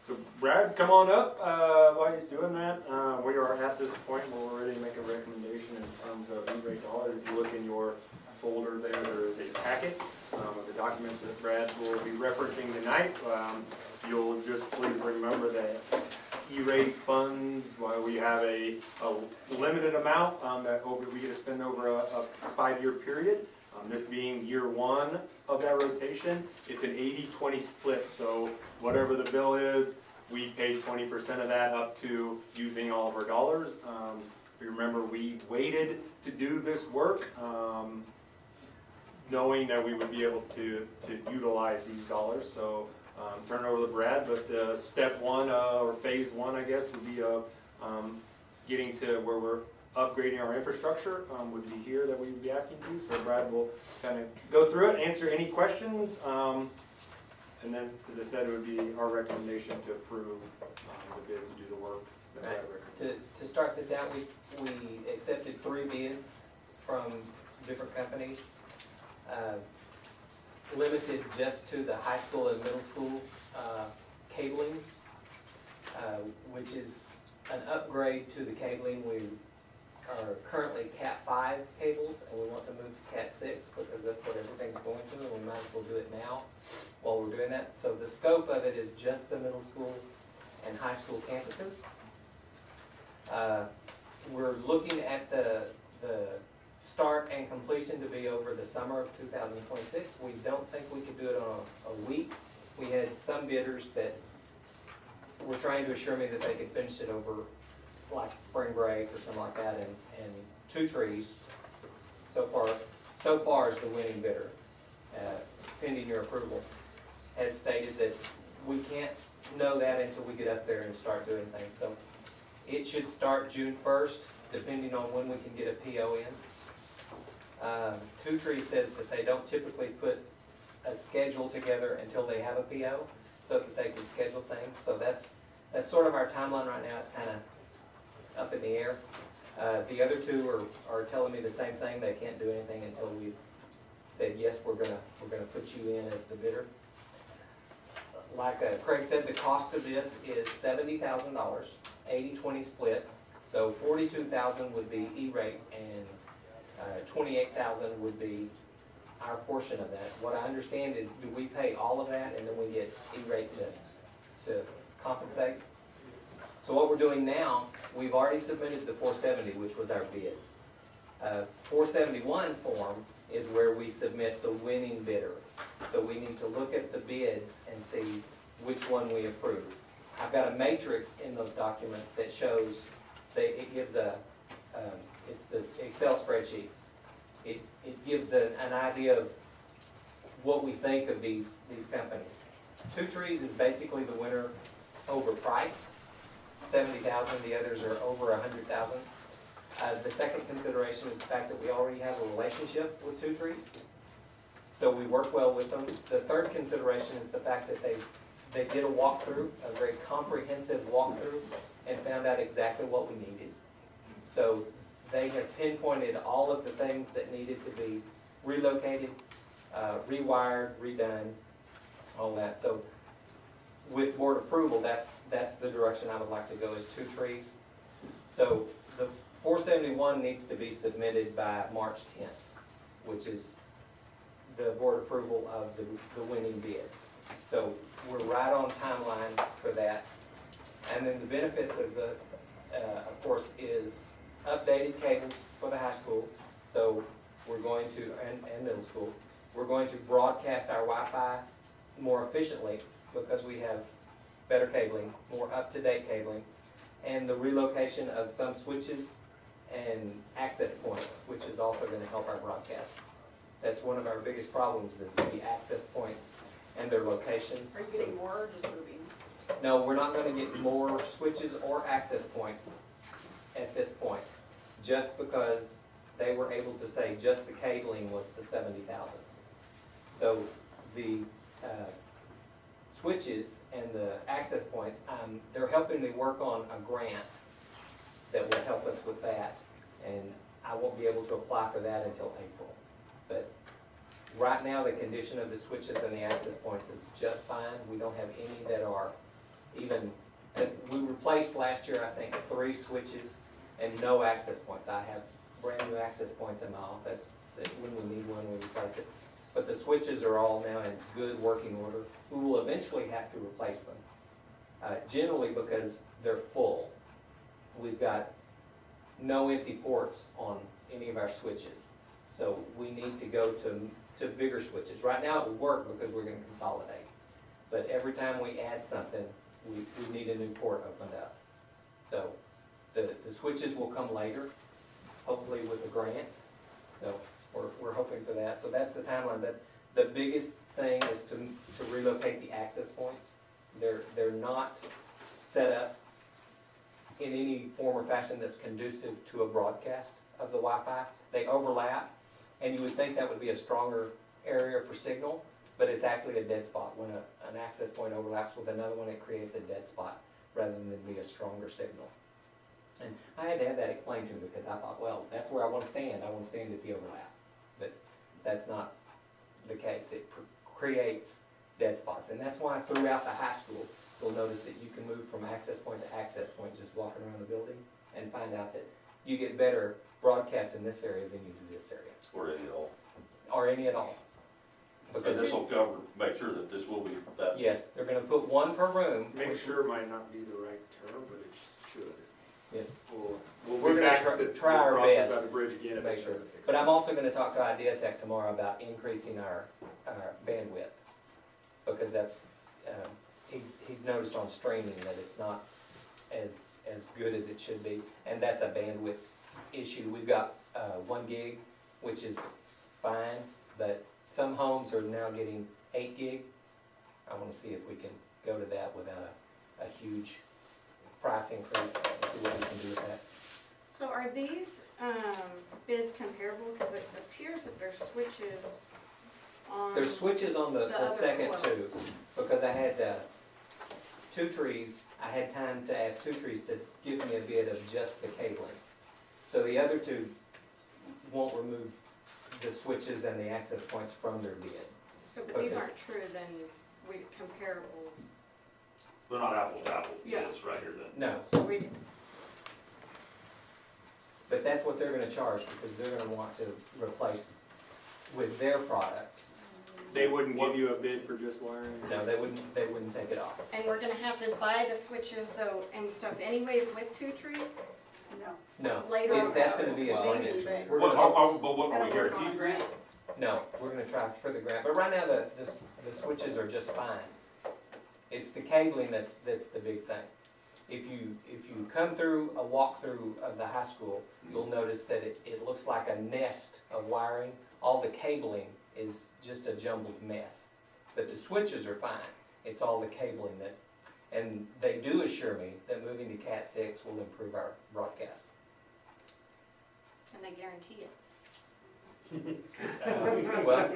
So Brad, come on up while he's doing that. We are at this point where we're ready to make a recommendation in terms of E-rate dollars. If you look in your folder there is a packet of the documents that Brad will be referencing tonight. You'll just please remember that E-rate funds, while we have a limited amount that we get to spend over a 5-year period. This being year 1 of that rotation, it's an 80-20 split, so whatever the bill is, we pay 20% of that up to using all of our dollars. If you remember, we waited to do this work, knowing that we would be able to utilize these dollars. So turn it over to Brad, but step 1, or phase 1, I guess, would be getting to where we're upgrading our infrastructure would be here that we would be asking to. So Brad will kind of go through it, answer any questions, and then, as I said, it would be our recommendation to approve the bid to do the work that Brad recommends. To start this out, we accepted 3 bids from different companies, limited just to the high school and middle school cabling, which is an upgrade to the cabling. We are currently Cat 5 cables, and we want to move to Cat 6 because that's what everything's going to, and we might as well do it now while we're doing that. So the scope of it is just the middle school and high school campuses. We're looking at the start and completion to be over the summer of 2026. We don't think we could do it on a week. We had some bidders that were trying to assure me that they could finish it over like spring break or something like that, and 2 trees so far is the winning bidder, pending your approval. has stated that we can't know that until we get up there and start doing things. So it should start June 1st, depending on when we can get a PO in. Two Trees says that they don't typically put a schedule together until they have a PO, so that they can schedule things. So that's sort of our timeline right now. It's kind of up in the air. The other two are telling me the same thing. They can't do anything until we've said, yes, we're gonna put you in as the bidder. Like Craig said, the cost of this is $70,000, 80-20 split. So $42,000 would be E-rate and $28,000 would be our portion of that. What I understand is, do we pay all of that and then we get E-rate to compensate? So what we're doing now, we've already submitted the 470, which was our bids. 471 form is where we submit the winning bidder. So we need to look at the bids and see which one we approve. I've got a matrix in those documents that shows that it gives it's the Excel spreadsheet. It gives an idea of what we think of these companies. Two Trees is basically the winner over price, 70,000. The others are over 100,000. The second consideration is the fact that we already have a relationship with Two Trees, so we work well with them. The third consideration is the fact that they did a walkthrough, a very comprehensive walkthrough, and found out exactly what we needed. So they have pinpointed all of the things that needed to be relocated, rewired, redone, all that. So with board approval, that's the direction I would like to go, is Two Trees. So the 471 needs to be submitted by March 10th, which is the board approval of the winning bid. So we're right on timeline for that. And then the benefits of this, of course, is updated cables for the high school. So we're going to, and middle school, we're going to broadcast our Wi-Fi more efficiently because we have better cabling, more up-to-date cabling, and the relocation of some switches and access points, which is also going to help our broadcast. That's one of our biggest problems, is the access points and their locations. Are you getting more or just moving? No, we're not going to get more switches or access points at this point, just because they were able to say just the cabling was the 70,000. So the switches and the access points, they're helping me work on a grant that will help us with that, and I won't be able to apply for that until April. But right now, the condition of the switches and the access points is just fine. We don't have any that are even, we replaced last year, I think, 3 switches and no access points. I have brand new access points in my office that when we need one, we replace it. But the switches are all now in good working order. We will eventually have to replace them, generally because they're full. We've got no empty ports on any of our switches. So we need to go to bigger switches. Right now it would work because we're going to consolidate. But every time we add something, we need a new port opened up. So the switches will come later, hopefully with a grant. So we're hoping for that. So that's the timeline. But the biggest thing is to relocate the access points. They're not set up in any form or fashion that's conducive to a broadcast of the Wi-Fi. They overlap, and you would think that would be a stronger area for signal, but it's actually a dead spot. When an access point overlaps with another one, it creates a dead spot rather than be a stronger signal. And I had to have that explained to me because I thought, well, that's where I want to stand. I want to stand at the overlap. But that's not the case. It creates dead spots. And that's why throughout the high school, you'll notice that you can move from access point to access point just walking around the building and find out that you get better broadcast in this area than you do this area. Or any at all. Or any at all. So this will cover, make sure that this will be that. Yes, they're going to put one per room. Make sure might not be the right term, but it should. Yes. We'll We're be going back to to try our process best at the bridge again to if make it sure. doesn't fix But it. I'm also going to talk to Idea Tech tomorrow about increasing our bandwidth, because that's he's noticed on streaming that it's not as good as it should be, and that's a bandwidth issue. We've got 1 gig, which is fine, but some homes are now getting 8 gig I wanna see if we can go to that without a huge price increase, and see what we can do with that. So are these, bids comparable? Cause it appears that there's switches on. There's switches on the other second two, quotes. because I had, Two Trees, I had time to ask Two Trees to give me a bid of just the cabling. So the other two won't remove the switches and the access points from their bid. So, but these Okay. aren't true, then we comparable. They're not apples to apples, Yeah. it's right here then. No, So we, but that's what they're gonna charge, because they're gonna want to replace with their product. They wouldn't give you a bid for just wiring? No, they wouldn't take it off. and we're gonna have to buy the switches though and stuff anyways with Two Trees? No, Later on. that's gonna be a Well, grant. maybe. We're But gonna- what are we guaranteed? No, we're gonna try for the grant, but right now the switches are just fine. It's the cabling that's the big thing. If you come through a walkthrough of the high school, you'll notice that it looks like a nest of wiring. All the cabling is just a jumbled mess. But the switches are fine. It's all the cabling that, and they do assure me that moving to Cat 6 will improve our broadcast. Can they guarantee it? Well,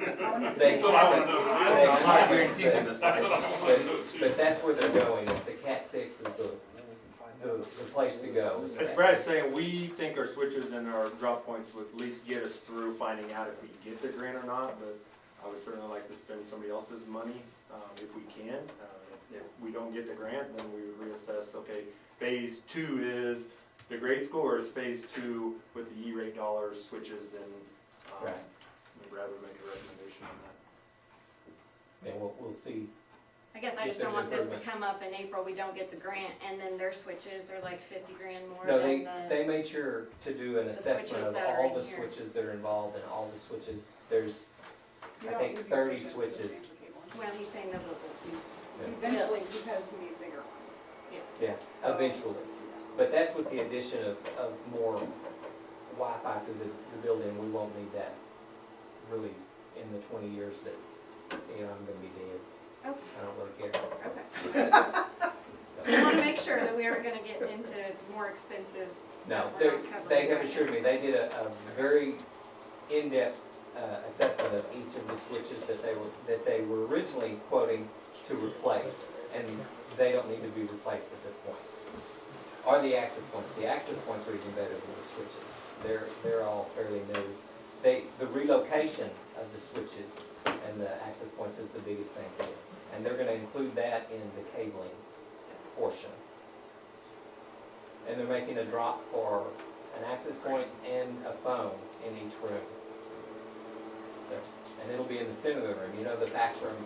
they So I haven't, wanna know. they I'm not haven't, guaranteeing but- this. That's what I wanna know too. But that's where they're going, is the Cat 6 is the place to go. is As Cat Brad's 6. saying, we think our switches and our drop points would at least get us through finding out if we get the grant or not, but I would certainly like to spend somebody else's money, if we can. If we don't get the grant, then we would reassess, okay, phase 2 is the grade school, or is phase 2 with the E-rate dollars, switches, and, Right. I'd rather make a recommendation on that. And we'll see. I guess I If just don't there's want this to improvement. come up in April, we don't get the grant, and then their switches are like 50 grand more No, than they made sure to do an the assessment switches of that are all in the here. switches that are involved and all the switches. There's, You I don't think, need these 30 switches to switches. change the cable. Well, he's saying that Eventually, because we need bigger ones. Yeah, eventually. But that's with the addition of more Wi-Fi to the building. We won't need that really in the 20 years that, I'm gonna be dead. Okay. I don't really care. Okay. Just wanna make sure that we aren't gonna get into more expenses. No, that we're not covering they have right assured now. me, they did a very in-depth assessment of each of the switches that they were originally quoting to replace, and they don't need to be replaced at this point. Or the access points. The access points are even better than the switches. They're all fairly new. The relocation of the switches and the access points is the biggest thing to it. And they're gonna include that in the cabling portion. And they're making a drop for an access point and a phone in each room. So, and it'll be in the center of the room. You know, the fax room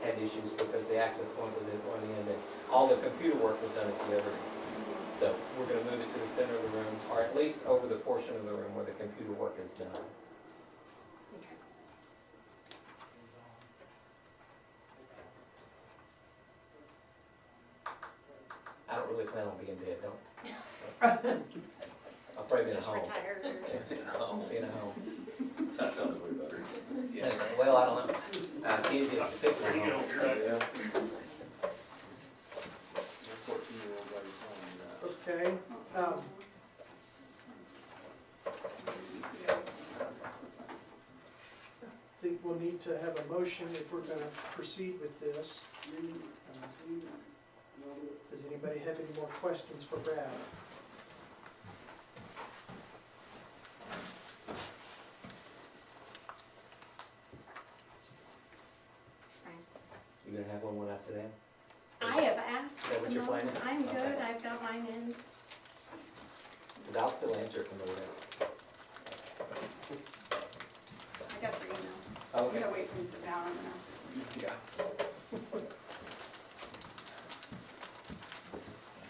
had issues because the access point was at one end and all the computer work was done at the other end. So we're gonna move it to the center of the room, or at least over the portion of the room where the computer work is done. Okay. I don't really plan on being dead, don't. I'll probably be in a Just home. retired or Yeah, be in a home. That sounds way better. Yeah, well, I don't know. Kids get to pick one home. Okay, I think we'll need to have a motion if we're gonna proceed with this. Does anybody have any more questions for Brad? You gonna have one when I sit down? I have asked Is that what the you're most. planning? I'm good, Okay. I've got mine in. But I'll still answer it from over there. I got your email. Oh, I'm okay. gonna wait till you sit down, I'm gonna. Yeah.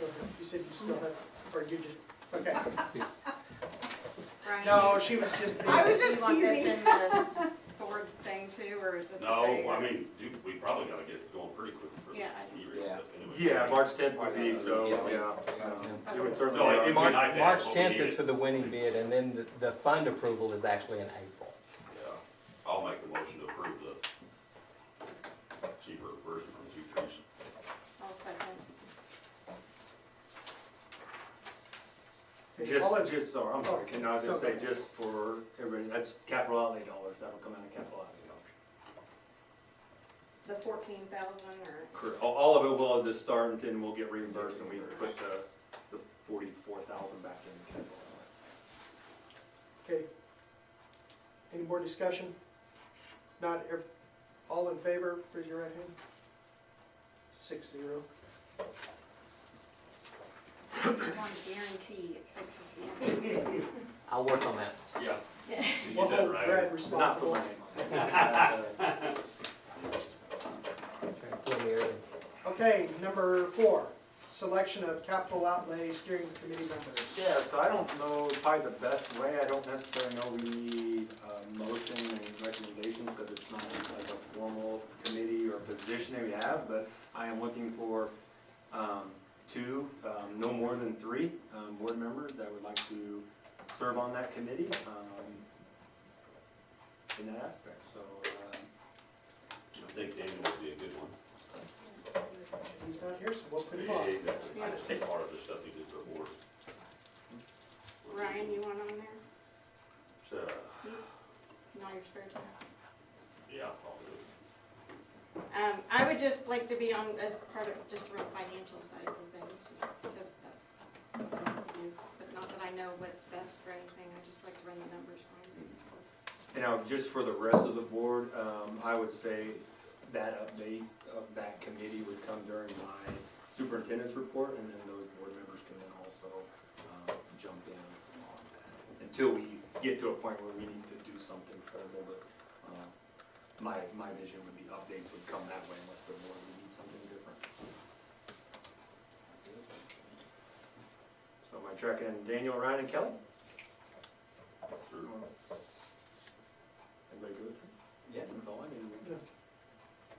Go ahead. You said you still have, or you just, okay. Brian, No, she was just. I was do you just want this teasing. in the board thing too, or is this okay? No, I mean, we probably gotta get going pretty quick for Yeah. E-rate, Yeah. but anyway. Yeah, March 10th would be, so, Yeah. yeah. It would certainly. No, it'd be March, nice to have March what we 10th needed. is for the winning bid, and then the fund approval is actually in April. Yeah, I'll make the motion to approve the cheaper version from Two Okay, all in- Just, sorry, I'm sorry, Ken, I was gonna say, Okay. just for everybody, that's capital outlay dollars, that'll come out of capital outlay dollars. The 14,000 or? Correct. All of it will just start and then we'll get reimbursed and we put the 44,000 back in the capital outlay. Okay. Any more discussion? Not, all in favor, raise your right hand. 6-0. I want to guarantee it fixes the end. I'll work on that. Yeah. We'll hold Brad responsible. Okay, number 4, selection of capital outlay steering committee members. Yeah, so I don't know probably the best way, I don't necessarily know we need a motion and recommendations because it's not like a formal committee or position that we have, but I am looking for 2, no more than 3 board members that would like to serve on that committee in that aspect, so. I think Daniel would be a good one. He's not here, so we'll put him Yeah, on. that's part of the stuff he did before. Ryan, you want on there? So, Not your spare time? yeah, I'll do it. I would just like to be on as part of just real financial sides of things, just because that's what I have to do. But not that I know what's best for anything, I just like to run the numbers for things. You know, just for the rest of the board, I would say that update of that committee would come during my superintendent's report, and then those board members can then also jump in on that. Until we get to a point where we need to do something formal, but my vision would be updates would come that way unless the board would need something different. So am I tracking Daniel, Ryan, and Kelly? Sure. Everybody good? Yeah. That's all I need. Yeah.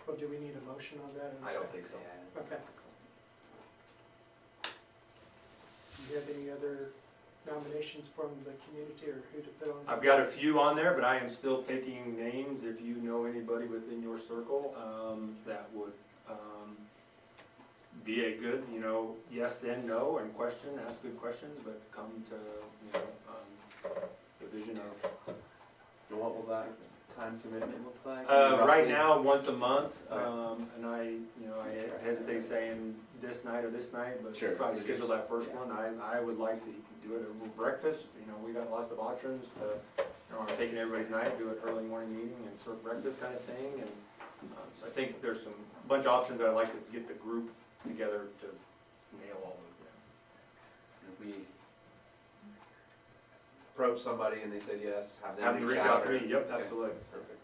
Well, do we need a motion on that? I don't think so. Okay. Do you have any other nominations from the community or who to put on? I've got a few on there, but I am still taking names. If you know anybody within your circle that would be a good, yes and no, and ask good questions, but come to, the vision of. And what will that time commitment look like? Right now, once a month, and I hesitate saying this night or this night, but Sure. if I schedule that first one, I would like to do it over breakfast. We got lots of options to, I'm taking everybody's night, do an early morning meeting and serve breakfast kind of thing, and so I think there's a bunch of options that I'd like to get the group together to nail all those down. If we approach somebody and they said yes, have Have them them reach out to me, yep, Okay. absolutely. Perfect.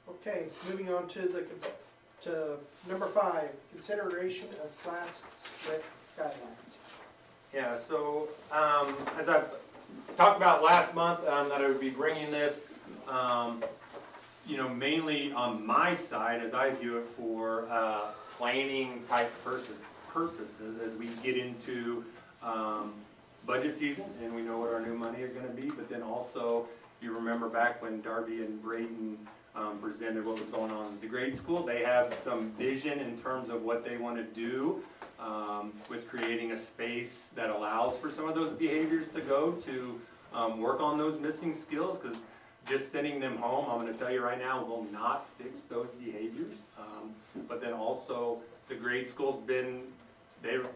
Okay, moving on to number 5, consideration of class split guidelines. Yeah, so as I talked about last month, that I would be bringing this, mainly on my side as I view it for planning type purposes as we get into budget season and we know what our new money is going to be. But then also, if you remember back when Darby and Braden presented what was going on in the grade school, they have some vision in terms of what they want to do with creating a space that allows for some of those behaviors to go to work on those missing skills, because just sending them home, I'm going to tell you right now, will not fix those behaviors. But then also, the grade school's been,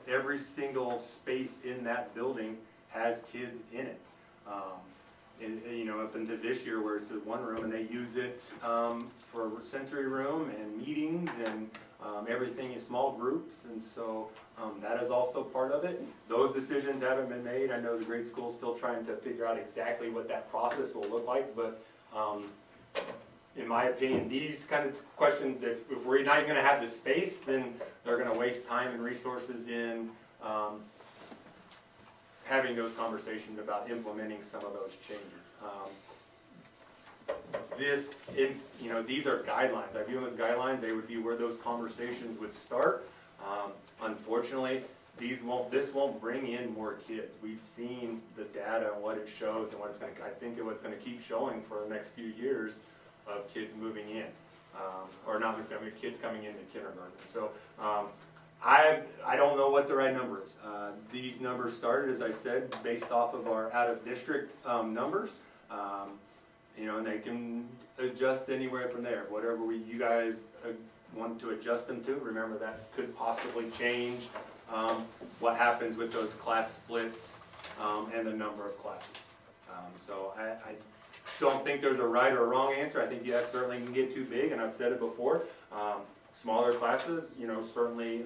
every single space in that building has kids in it. Up into this year where it's one room and they use it for a sensory room and meetings and everything in small groups, and so that is also part of it. Those decisions haven't been made. I know the grade school is still trying to figure out exactly what that process will look like, but in my opinion, these kind of questions, if we're not even going to have the space, then they're going to waste time and resources in having those conversations about implementing some of those changes. These are guidelines. I view them as guidelines. They would be where those conversations would start. Unfortunately, this won't bring in more kids. We've seen the data and what it shows and what's going to keep showing for the next few years of kids moving in, or not necessarily kids coming into kindergarten. So I don't know what the right number is. These numbers started, as I said, based off of our out-of-district numbers. You know, and they can adjust anywhere from there, whatever you guys want to adjust them to. Remember, that could possibly change what happens with those class splits and the number of classes. So I don't think there's a right or a wrong answer. I think yes, certainly can get too big, and I've said it before. Smaller classes, you know, certainly you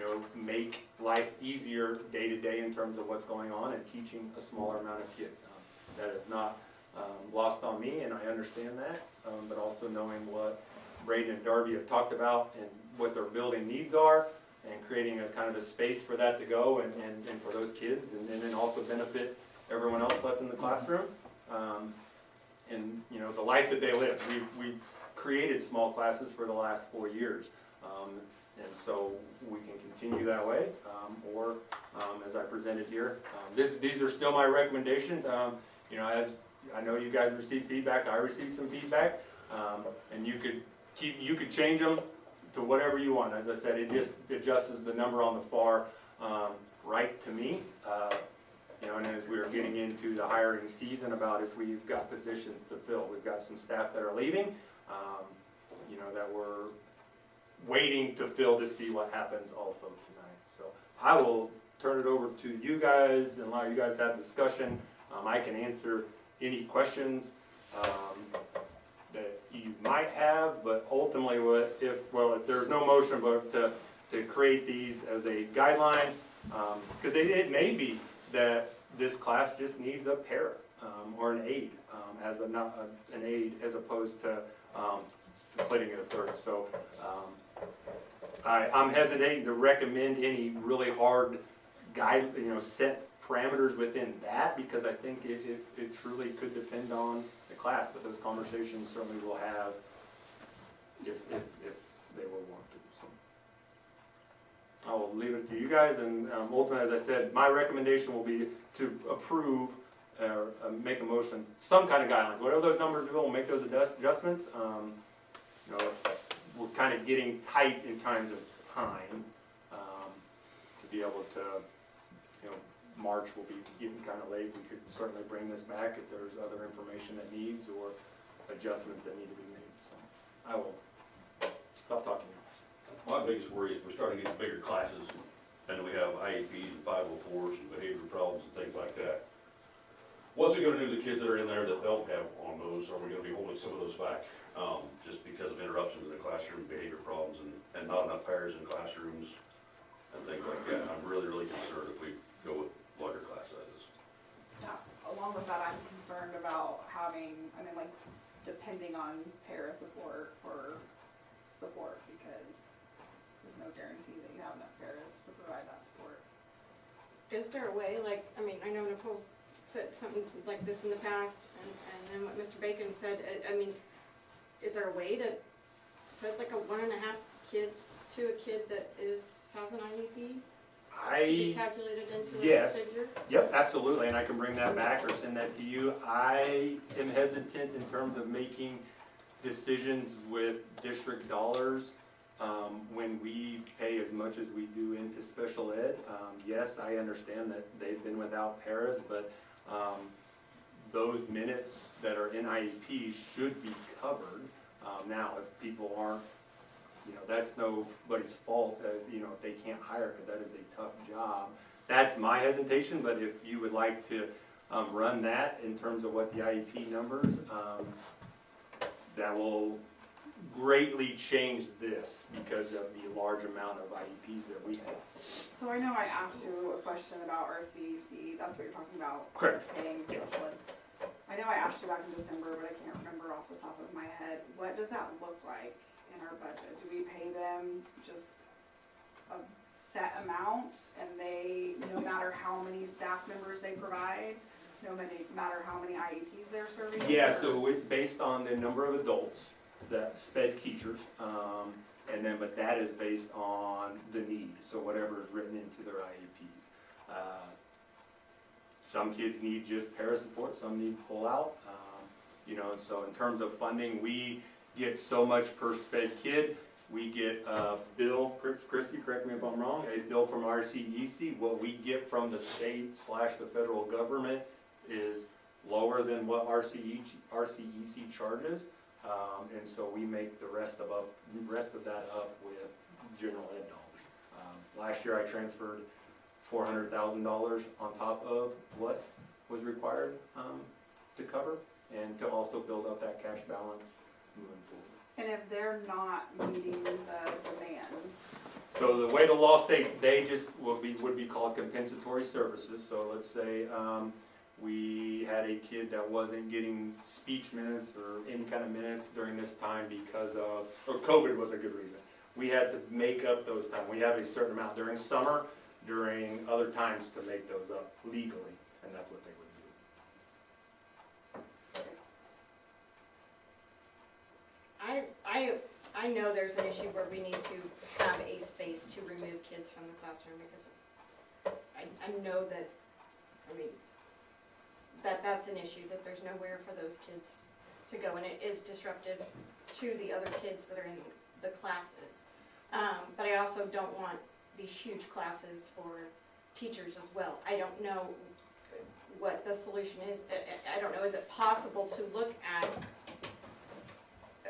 know, make life easier day to day in terms of what's going on and teaching a smaller amount of kids. That is not lost on me, and I understand that, but also knowing what Braden and Darby have talked about and what their building needs are, and creating a kind of a space for that to go and for those kids, and then also benefit everyone else left in the classroom, and you know, the life that they live. We've created small classes for the last 4 years, and so we can continue that way, or as I presented here. These are still my recommendations. You know, I know you guys received feedback. I received some feedback, and you could change them to whatever you want. As I said, it just adjusts the number on the far right to me. You know, and as we are getting into the hiring season, about if we've got positions to fill, we've got some staff that are leaving. You know, that we're waiting to fill to see what happens also tonight. So I will turn it over to you guys and allow you guys to have discussion. I can answer any questions that you might have, but ultimately, if there's no motion, but to create these as a guideline, because it may be that this class just needs a para or an aide as an aide as opposed to splitting it a third. So I'm hesitating to recommend any really hard set parameters within that, because I think it truly could depend on the class, but those conversations certainly will have if they will want to. So I will leave it to you guys, and ultimately, as I said, my recommendation will be to approve or make a motion, some kind of guidelines, whatever those numbers will, we'll make those adjustments. You know, we're kind of getting tight in terms of time to be able to, you know, March will be getting kind of late. We could certainly bring this back if there's other information that needs or adjustments that need to be made. So I will stop talking now. My biggest worry is we're starting to get bigger classes, and we have IEPs and 504s and behavior problems and things like that. What's it going to do to the kids that are in there that don't have on those? Are we going to be holding some of those back just because of interruptions in the classroom, behavior problems, and not enough pairs in classrooms and things like that? I'm really, really concerned if we go with larger class sizes. Yeah, along with that, I'm concerned about having, depending on para support for support, because there's no guarantee that you have enough paras to provide that support. Is there a way, I know Nicole's said something like this in the past, and then what Mr. Bacon said, is there a way to put like a 1.5 kids to a kid that has an IEP? To be calculated into a figure? Yep, absolutely, and I can bring that back or send that to you. I am hesitant in terms of making decisions with district dollars when we pay as much as we do into special ed. Yes, I understand that they've been without paras, but those minutes that are in IEP should be covered. Now, if people aren't, that's nobody's fault, if they can't hire, because that is a tough job. That's my hesitation, but if you would like to run that in terms of what the IEP numbers, that will greatly change this because of the large amount of IEPs that we have. So I know I asked you a question about RCEC, that's what you're talking about. Correct. Paying special ed. I know I asked you back in December, but I can't remember off the top of my head. What does that look like in our budget? Do we pay them just a set amount, and they, no matter how many staff members they provide, no matter how many IEPs they're serving? Yeah, so it's based on the number of adults, the SPED teachers, but that is based on the need, so whatever is written into their IEPs. Some kids need just para support, some need pull out, so in terms of funding, we get so much per SPED kid. We get a bill, Christie, correct me if I'm wrong, a bill from RCEC. What we get from the state / the federal government is lower than what RCEC charges. And so we make the rest of that up with general ed dollars. Last year I transferred $400,000 on top of what was required to cover, and to also build up that cash balance moving forward. And if they're not meeting the demand? So the way the law states, they just would be called compensatory services. So let's say we had a kid that wasn't getting speech minutes or any kind of minutes during this time because of, or COVID was a good reason. We had to make up those times. We have a certain amount during summer, during other times to make those up legally, and that's what they would do. I know there's an issue where we need to have a space to remove kids from the classroom, because I know that, I mean, that's an issue, that there's nowhere for those kids to go, and it is disruptive to the other kids that are in the classes. But I also don't want these huge classes for teachers as well. I don't know what the solution is. I don't know, is it possible to look at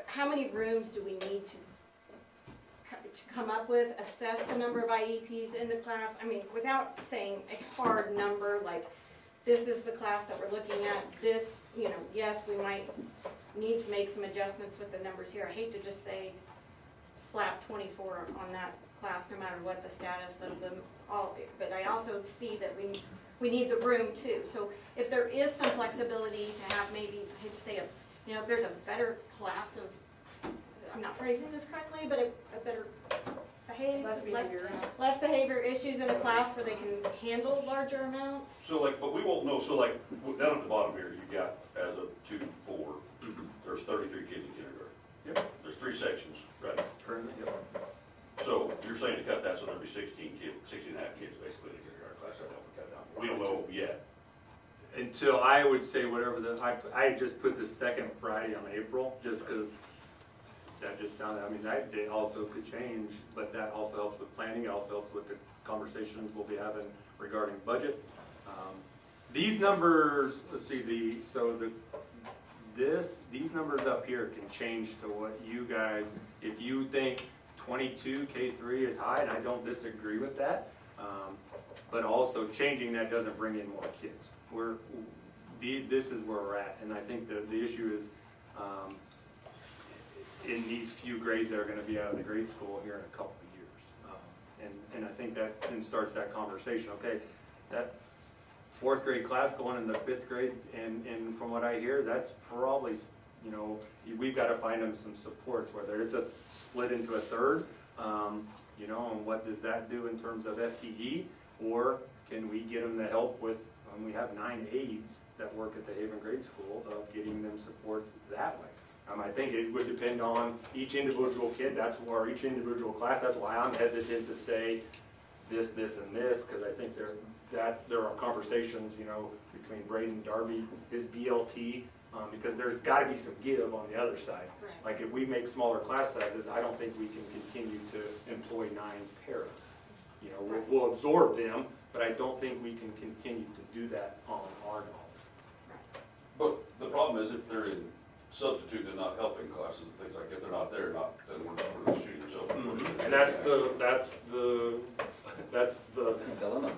how many rooms do we need to come up with, assess the number of IEPs in the class? I mean, without saying a hard number, like this is the class that we're looking at, this, you know, yes, we might need to make some adjustments with the numbers here. I hate to just say slap 24 on that class no matter what the status of them all, but I also see that we need the room too. So if there is some flexibility to have maybe, I hate to say you know, if there's a better class of, I'm not phrasing this correctly, but a better less behavior issues in a class where they can handle larger amounts. So like, but we won't know, so like, down at the bottom here, you've got, as of 2-4, there's 33 kids in kindergarten. Yep. There's 3 sections, right? Currently, yep. So you're saying to cut that so there'll be 16 and a half kids basically in the kindergarten class, right now, we cut it down. We don't know yet. Until I would say whatever I just put the second Friday on April, just because that just sounded, I mean, that day also could change, but that also helps with planning, it also helps with the conversations we'll be having regarding budget. These numbers, let's see, these numbers up here can change to what you guys, if you think 22 K3 is high, and I don't disagree with that, but also changing that doesn't bring in more kids. This is where we're at, and I think the issue is in these few grades that are going to be out of the grade school here in a couple of years. And I think that then starts that conversation. Okay, that 4th grade class going in the 5th grade, and from what I hear, that's probably, you know, we've got to find them some supports, whether it's a split into a third, you know, and what does that do in terms of FTE, or can we get them the help with, we have 9 aides that work at the Haven Grade School, of getting them supports that way. I think it would depend on each individual kid, or each individual class. That's why I'm hesitant to say this, and this, because I think there are conversations, you know, between Braden, Darby, his BLT, because there's got to be some give on the other side. Right. Like if we make smaller class sizes, I don't think we can continue to employ 9 paras. You know, we'll absorb them, but I don't think we can continue to do that on our dollars. But the problem is if they're in substitute and not helping classes and things like, if they're not there, then we're shooting ourselves. And that's the dilemma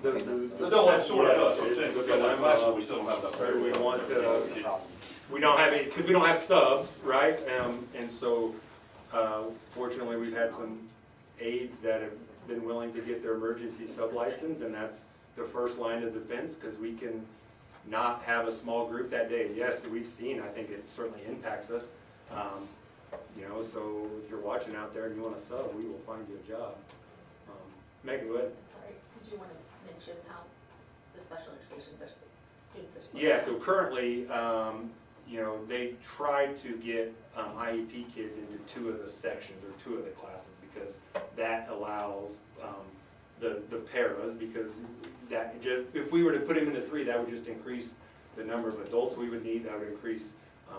sort of us. It's the We've got that class, but we still don't have that. where we want we don't have any, because we don't have subs, right? And so fortunately we've had some aides that have been willing to get their emergency sub license, and that's the first line of defense, because we can not have a small group that day. Yes, we've seen, I think it certainly impacts us. You know, so if you're watching out there and you want a sub, we will find you a job. Megan, go ahead. Sorry, did you want to mention how the special education students are split? Yeah, so currently, you know, they try to get IEP kids into 2 of the sections or 2 of the classes, because that allows the paras, because that just, if we were to put them into 3, that would just increase the number of adults we would need, that would increase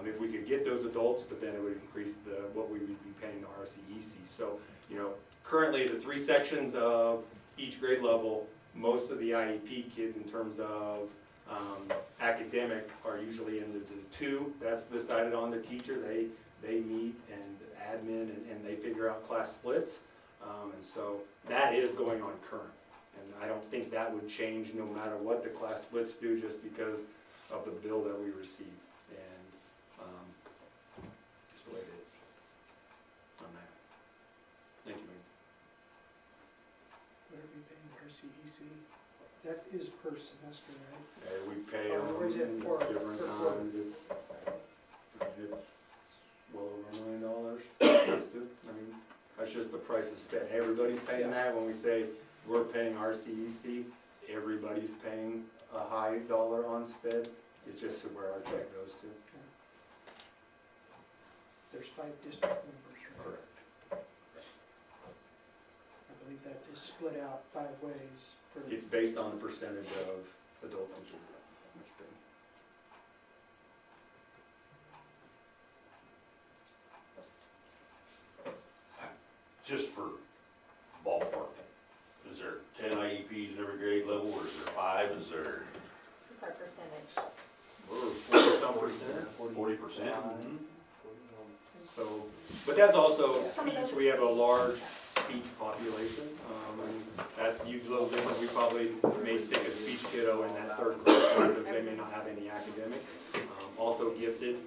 If we could get those adults, but then it would increase what we would be paying the RCEC. So, you know, currently the 3 sections of each grade level, most of the IEP kids in terms of academic are usually in the 2. That's decided on the teacher. They meet and admin and they figure out class splits. And so that is going on current. And I don't think that would change no matter what the class splits do, just because of the bill that we receive. And just the way it is on that. Thank you, Wayne. What are we paying RCEC? That is per semester, right? We pay them Or is it per different quarter? times. It's well over $1 million. Close to. I mean, that's just the price of sped. Everybody's paying that. When we say we're paying RCEC, everybody's paying a high dollar on sped. It's just where our check goes to. There's 5 district members, right? Correct. I believe that is split out 5 ways. It's based on the percentage of adults and kids. Much bigger. Just for ballpark, is there 10 IEPs in every grade level, or is there 5, is there? What's our percentage? We're 40-some percent. 40%? So, but that's also speech. We have a large speech population, and that's usually a little different. We probably may stick a speech kiddo in that 3rd grade because they may not have any academic. Also gifted.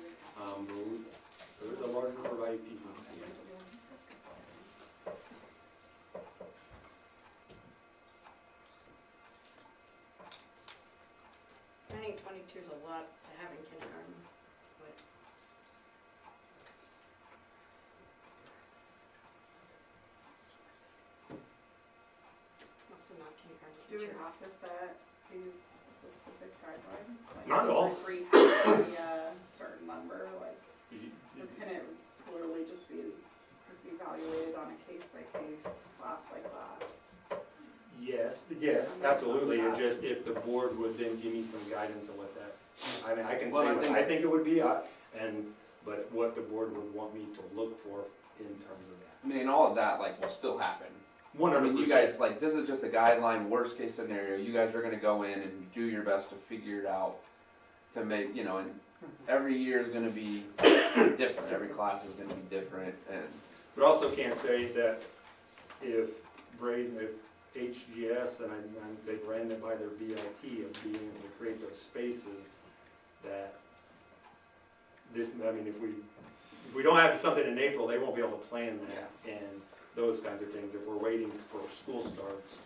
There's a large number of IEPs in this area. I think 22 is a lot to have in kindergarten, but also not kindergarten Do we teacher. have to set these specific guidelines? Like, Not at all. Every has to be a certain number, like, or can it literally just be evaluated on a case-by-case, class-by-class? Yes, absolutely. It just, if the board would then give me some guidance on what that, I mean, I can say what I think it would be, but what the board would want me to look for in terms of that. I mean, and all of that, like, will still happen. 100%. I mean, you guys, like, this is just a guideline, worst case scenario. You guys are gonna go in and do your best to figure it out, to make, you know, and every year is gonna be different. Every class is gonna be different, and. But also can't say that if HGS, and they've ran it by their BLT of being able to create those spaces, that this, I mean, if we don't have something in April, they won't be able to plan that and those kinds of things. If we're waiting for school starts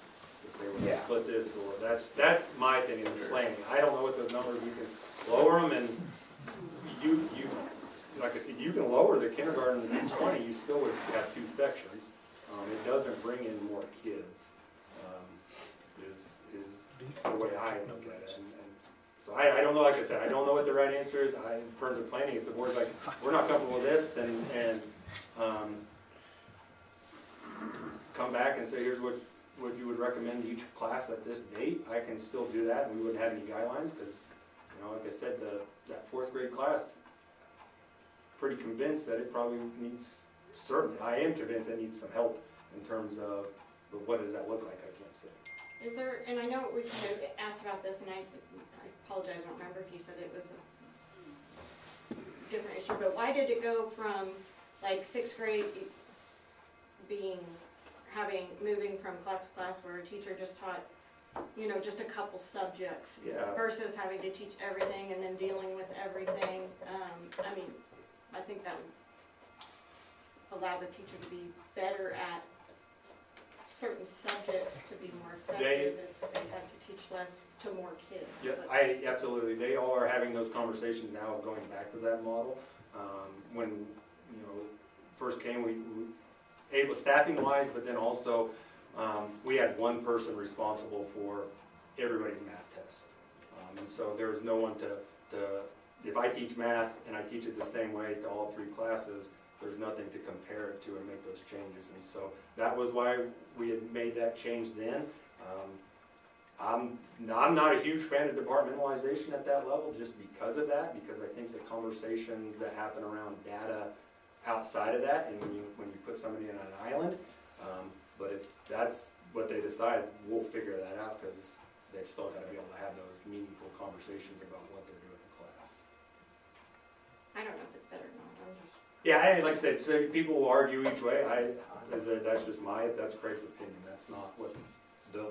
to say we're gonna split this, or that's my thing in the planning. I don't know what those numbers, you can lower them, and you like I said, you can lower the kindergarten to 20, you still would have 2 sections. It doesn't bring in more kids, is the way I look at it. And so I don't know, like I said, I don't know what the right answer is. In terms of planning, if the board's like, we're not comfortable with this, and come back and say, here's what you would recommend to each class at this date, I can still do that, and we wouldn't have any guidelines, because, you know, like I said, that 4th grade class, pretty convinced that it probably needs, certainly, I am convinced it needs some help in terms of, but what does that look like, I can't say. Is there, and I know we kind of asked about this, and I apologize, I don't remember if you said it was a different issue, but why did it go from like 6th grade moving from class to class where a teacher just taught, you know, just a couple subjects versus having to teach everything and then dealing with everything? I mean, I think that would allow the teacher to be better at certain subjects, to be more effective if they had to teach less to more kids. Yeah, absolutely. They are having those conversations now, going back to that model. When, you know, first came, we able staffing wise, but then also we had one person responsible for everybody's math test. And so there's no one to if I teach math and I teach it the same way to all 3 classes, there's nothing to compare it to and make those changes. And so that was why we had made that change then. I'm not a huge fan of departmentalization at that level just because of that, because I think the conversations that happen around data outside of that, and when you put somebody in an island, but if that's what they decide, we'll figure that out, because they've still got to be able to have those meaningful conversations about what they're doing in class. I don't know if it's better or not, I'm just. Yeah, like I said, so people will argue each way. That's just that's Craig's opinion. That's not what the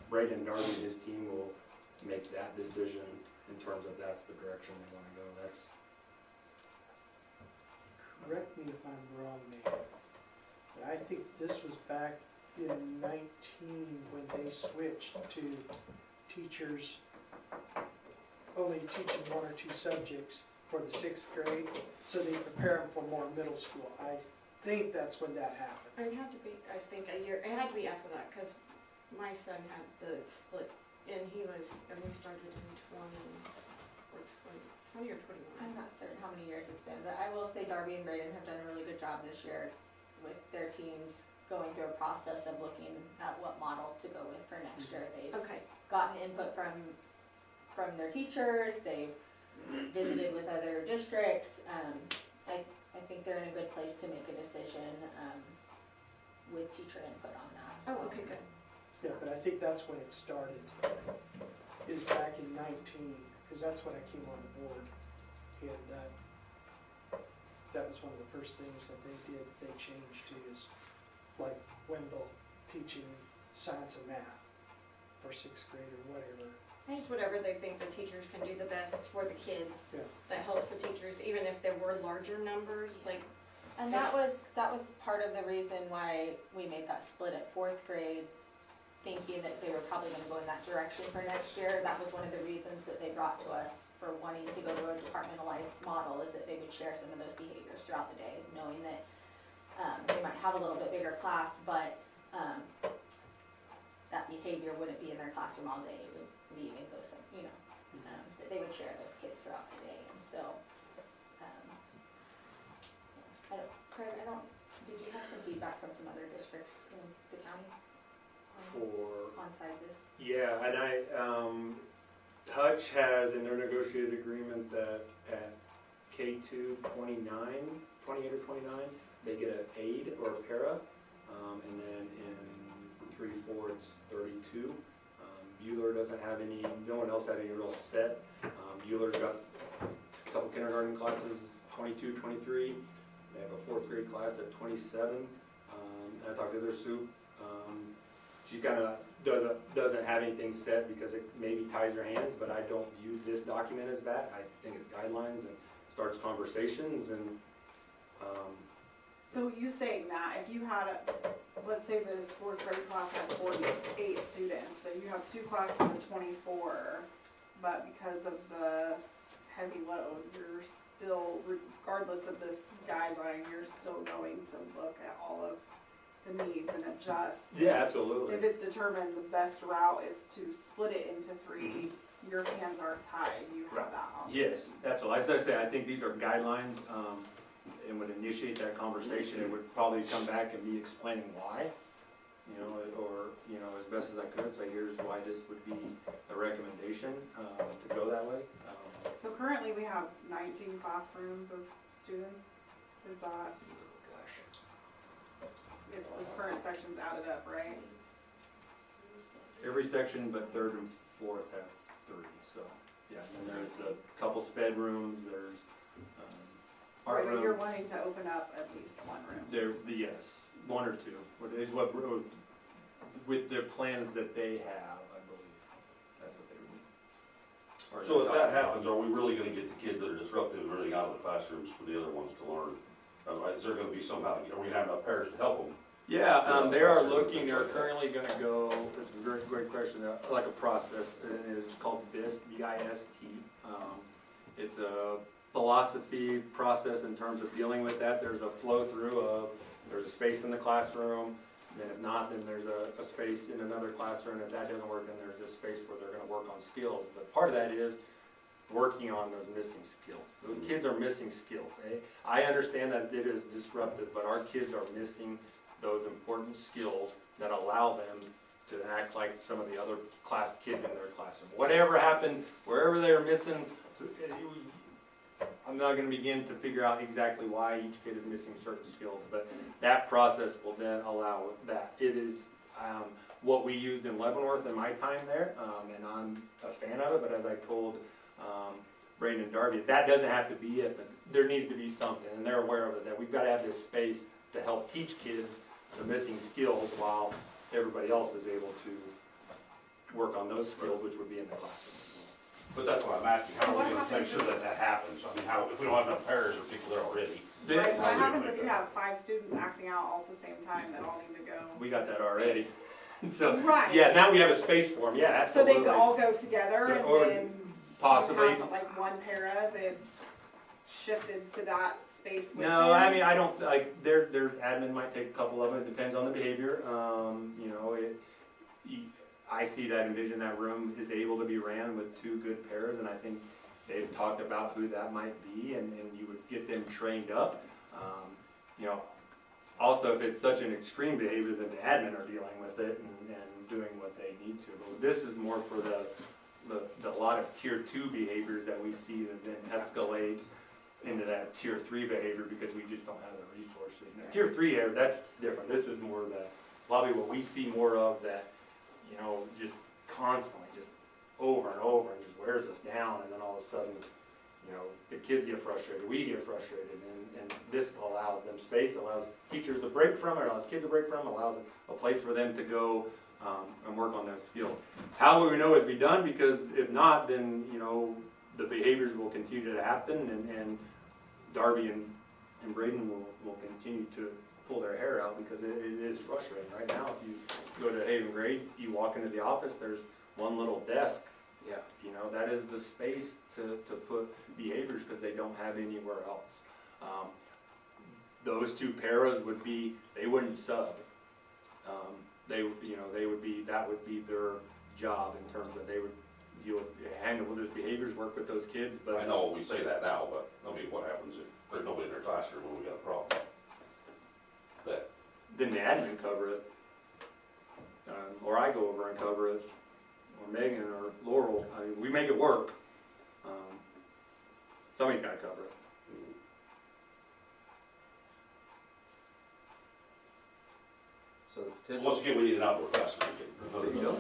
Braden Darby and his team will make that decision in terms of that's the direction they want to go. That's. Correct me if I'm wrong, Megan, but I think this was back in 19 when they switched to teachers only teaching 1 or 2 subjects for the 6th grade, so they prepare them for more middle school. I think that's when that happened. It had to be, I think, a year, it had to be after that, because my son had the split, and we started in 20 or 21. I'm not certain how many years it's been, but I will say Darby and Braden have done a really good job this year with their teams going through a process of looking at what model to go with for next year. They've gotten input from their teachers, they've visited with other districts. I think they're in a good place to make a decision with teacher input on that. So. Oh, okay, good. Yeah, but I think that's when it started, is back in 19, because that's when I came on board. And that was one of the first things that they did, they changed to is like Wendell teaching science and math for 6th grade or whatever. I just whatever they think the teachers can do the best for the kids. Yeah. That helps the teachers, even if there were larger numbers, like. And that was part of the reason why we made that split at 4th grade, thinking that they were probably going to go in that direction for next year. That was one of the reasons that they brought to us for wanting to go to a departmentalized model, is that they would share some of those behaviors throughout the day, knowing that they might have a little bit bigger class, but that behavior wouldn't be in their classroom all day. It would leave and go that they would share those kids throughout the day. And so, Craig, did you have some feedback from some other districts in the county on sizes? Yeah, and Hutch has in their negotiated agreement that at K2 28 or 29, they get an aide or a para, and then in 3-4 it's 32. Bueller doesn't have any, no one else had any real set. Bueller's got a couple kindergarten classes, 22, 23. They have a 4th grade class at 27. And I talked to their soup. She kind of doesn't have anything set because it maybe ties her hands, but I don't view this document as that. I think it's guidelines and starts conversations. And so you saying that if you had let's say this 4th grade class had 48 students, so you have 2 classes of 24, but because of the heavy load, you're still, regardless of this guideline, you're still going to look at all of the needs and adjust. Yeah, absolutely. If it's determined the best route is to split it into 3, your hands aren't tied, you have that option. Yes, absolutely. As I say, I think these are guidelines, and would initiate that conversation. It would probably come back and be explaining why, or as best as I could say, here's why this would be a recommendation to go that way. So currently we have 19 classrooms of students. Is that? If the current section's added up, right? Every section but 3rd and 4th have 3, so yeah. And then there's the couple sped rooms. There's art Right, room. you're wanting to open up at least 1 room. Yes, 1 or 2. Is what with the plans that they have, I believe. That's what they would need. So if that happens, are we really gonna get the kids that are disruptive and running out of the classrooms for the other ones to learn? Is there gonna be somehow, are we gonna have enough parents to help them? Yeah, they are looking, they're currently gonna go, that's a very great question, like a process, and it's called BIST, B-I-S-T. It's a philosophy process in terms of dealing with that. There's a flow through of, there's a space in the classroom, and then if not, then there's a space in another classroom. If that doesn't work, then there's this space where they're gonna work on skills. But part of that is working on those missing skills. Those kids are missing skills. I understand that it is disruptive, but our kids are missing those important skills that allow them to act like some of the other kids in their classroom. Whatever happened, wherever they're missing, I'm not gonna begin to figure out exactly why each kid is missing certain skills, but that process will then allow that. It is what we used in Leavenworth in my time there, and I'm a fan of it, but as I told Braden and Darby, that doesn't have to be it, but there needs to be something, and they're aware of it, that we've gotta have this space to help teach kids the missing skills while everybody else is able to work on those skills, which would be in the classroom as well. But that's why I'm asking, how are we gonna make sure that that happens? I mean, how, if we don't have enough pairs or people there already? Right, what happens if you have 5 students acting out all at the same time that all need to go? We got that already. So, Right. yeah, now we have a space for them, yeah, So absolutely. they could all go together and Or then possibly. have like one para that's shifted to that space with No, them? I mean, I don't, like, there's admin might take a couple of them, it depends on the behavior, you know, I see that, envision that room is able to be ran with 2 good pairs, and I think they've talked about who that might be, and you would get them trained up. You know, also, if it's such an extreme behavior, then the admin are dealing with it and doing what they need to. But this is more for the lot of tier 2 behaviors that we see that then escalate into that tier 3 behavior because we just don't have the resources. Now, tier 3, that's different. This is more probably what we see more of, that, you know, just constantly, just over and over, and just wears us down, and then all of a sudden, you know, the kids get frustrated, we get frustrated, and this allows them space, allows teachers a break from it, allows kids a break from it, allows a place for them to go and work on those skills. How will we know it's be done? Because if not, then, you know, the behaviors will continue to happen, and Darby and Braden will continue to pull their hair out because it is frustrating. Right now, if you go to Haven Grade, you walk into the office, there's one little desk. Yeah. You know, that is the space to put behaviors because they don't have anywhere else. Those 2 paras would be, they wouldn't sub. They would be, that would be their job in terms of they would handle those behaviors, work with those kids, but. I know we say that now, but I mean, what happens if there's nobody in their classroom when we got a problem? Then the admin cover it, or I go over and cover it, or Megan or Laurel. I mean, we make it work. Somebody's got to cover it. So the potential. Once again, we need an outdoor classroom again. There you go.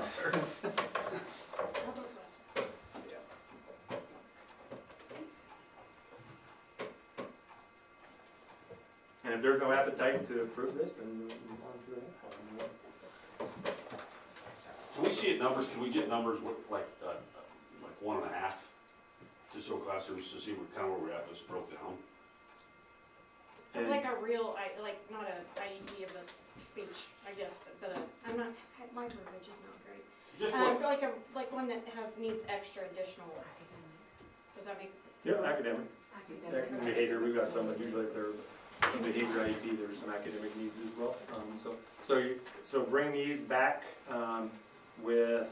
And if there's no appetite to approve this, then we'll move on to the next one. Can we see it numbers? Can we get numbers with like 1.5, just so classrooms to see kind of where we're at, just broke down? I'd like a real, like, not a IEP of a speech, I guess, but I'm not, my verbiage is not great. Just like one that needs extra additional. Does that make? Yeah, academic. Behavior, we've got some, but usually if they're in behavior IEP, there's some academic needs as well. So bring these back with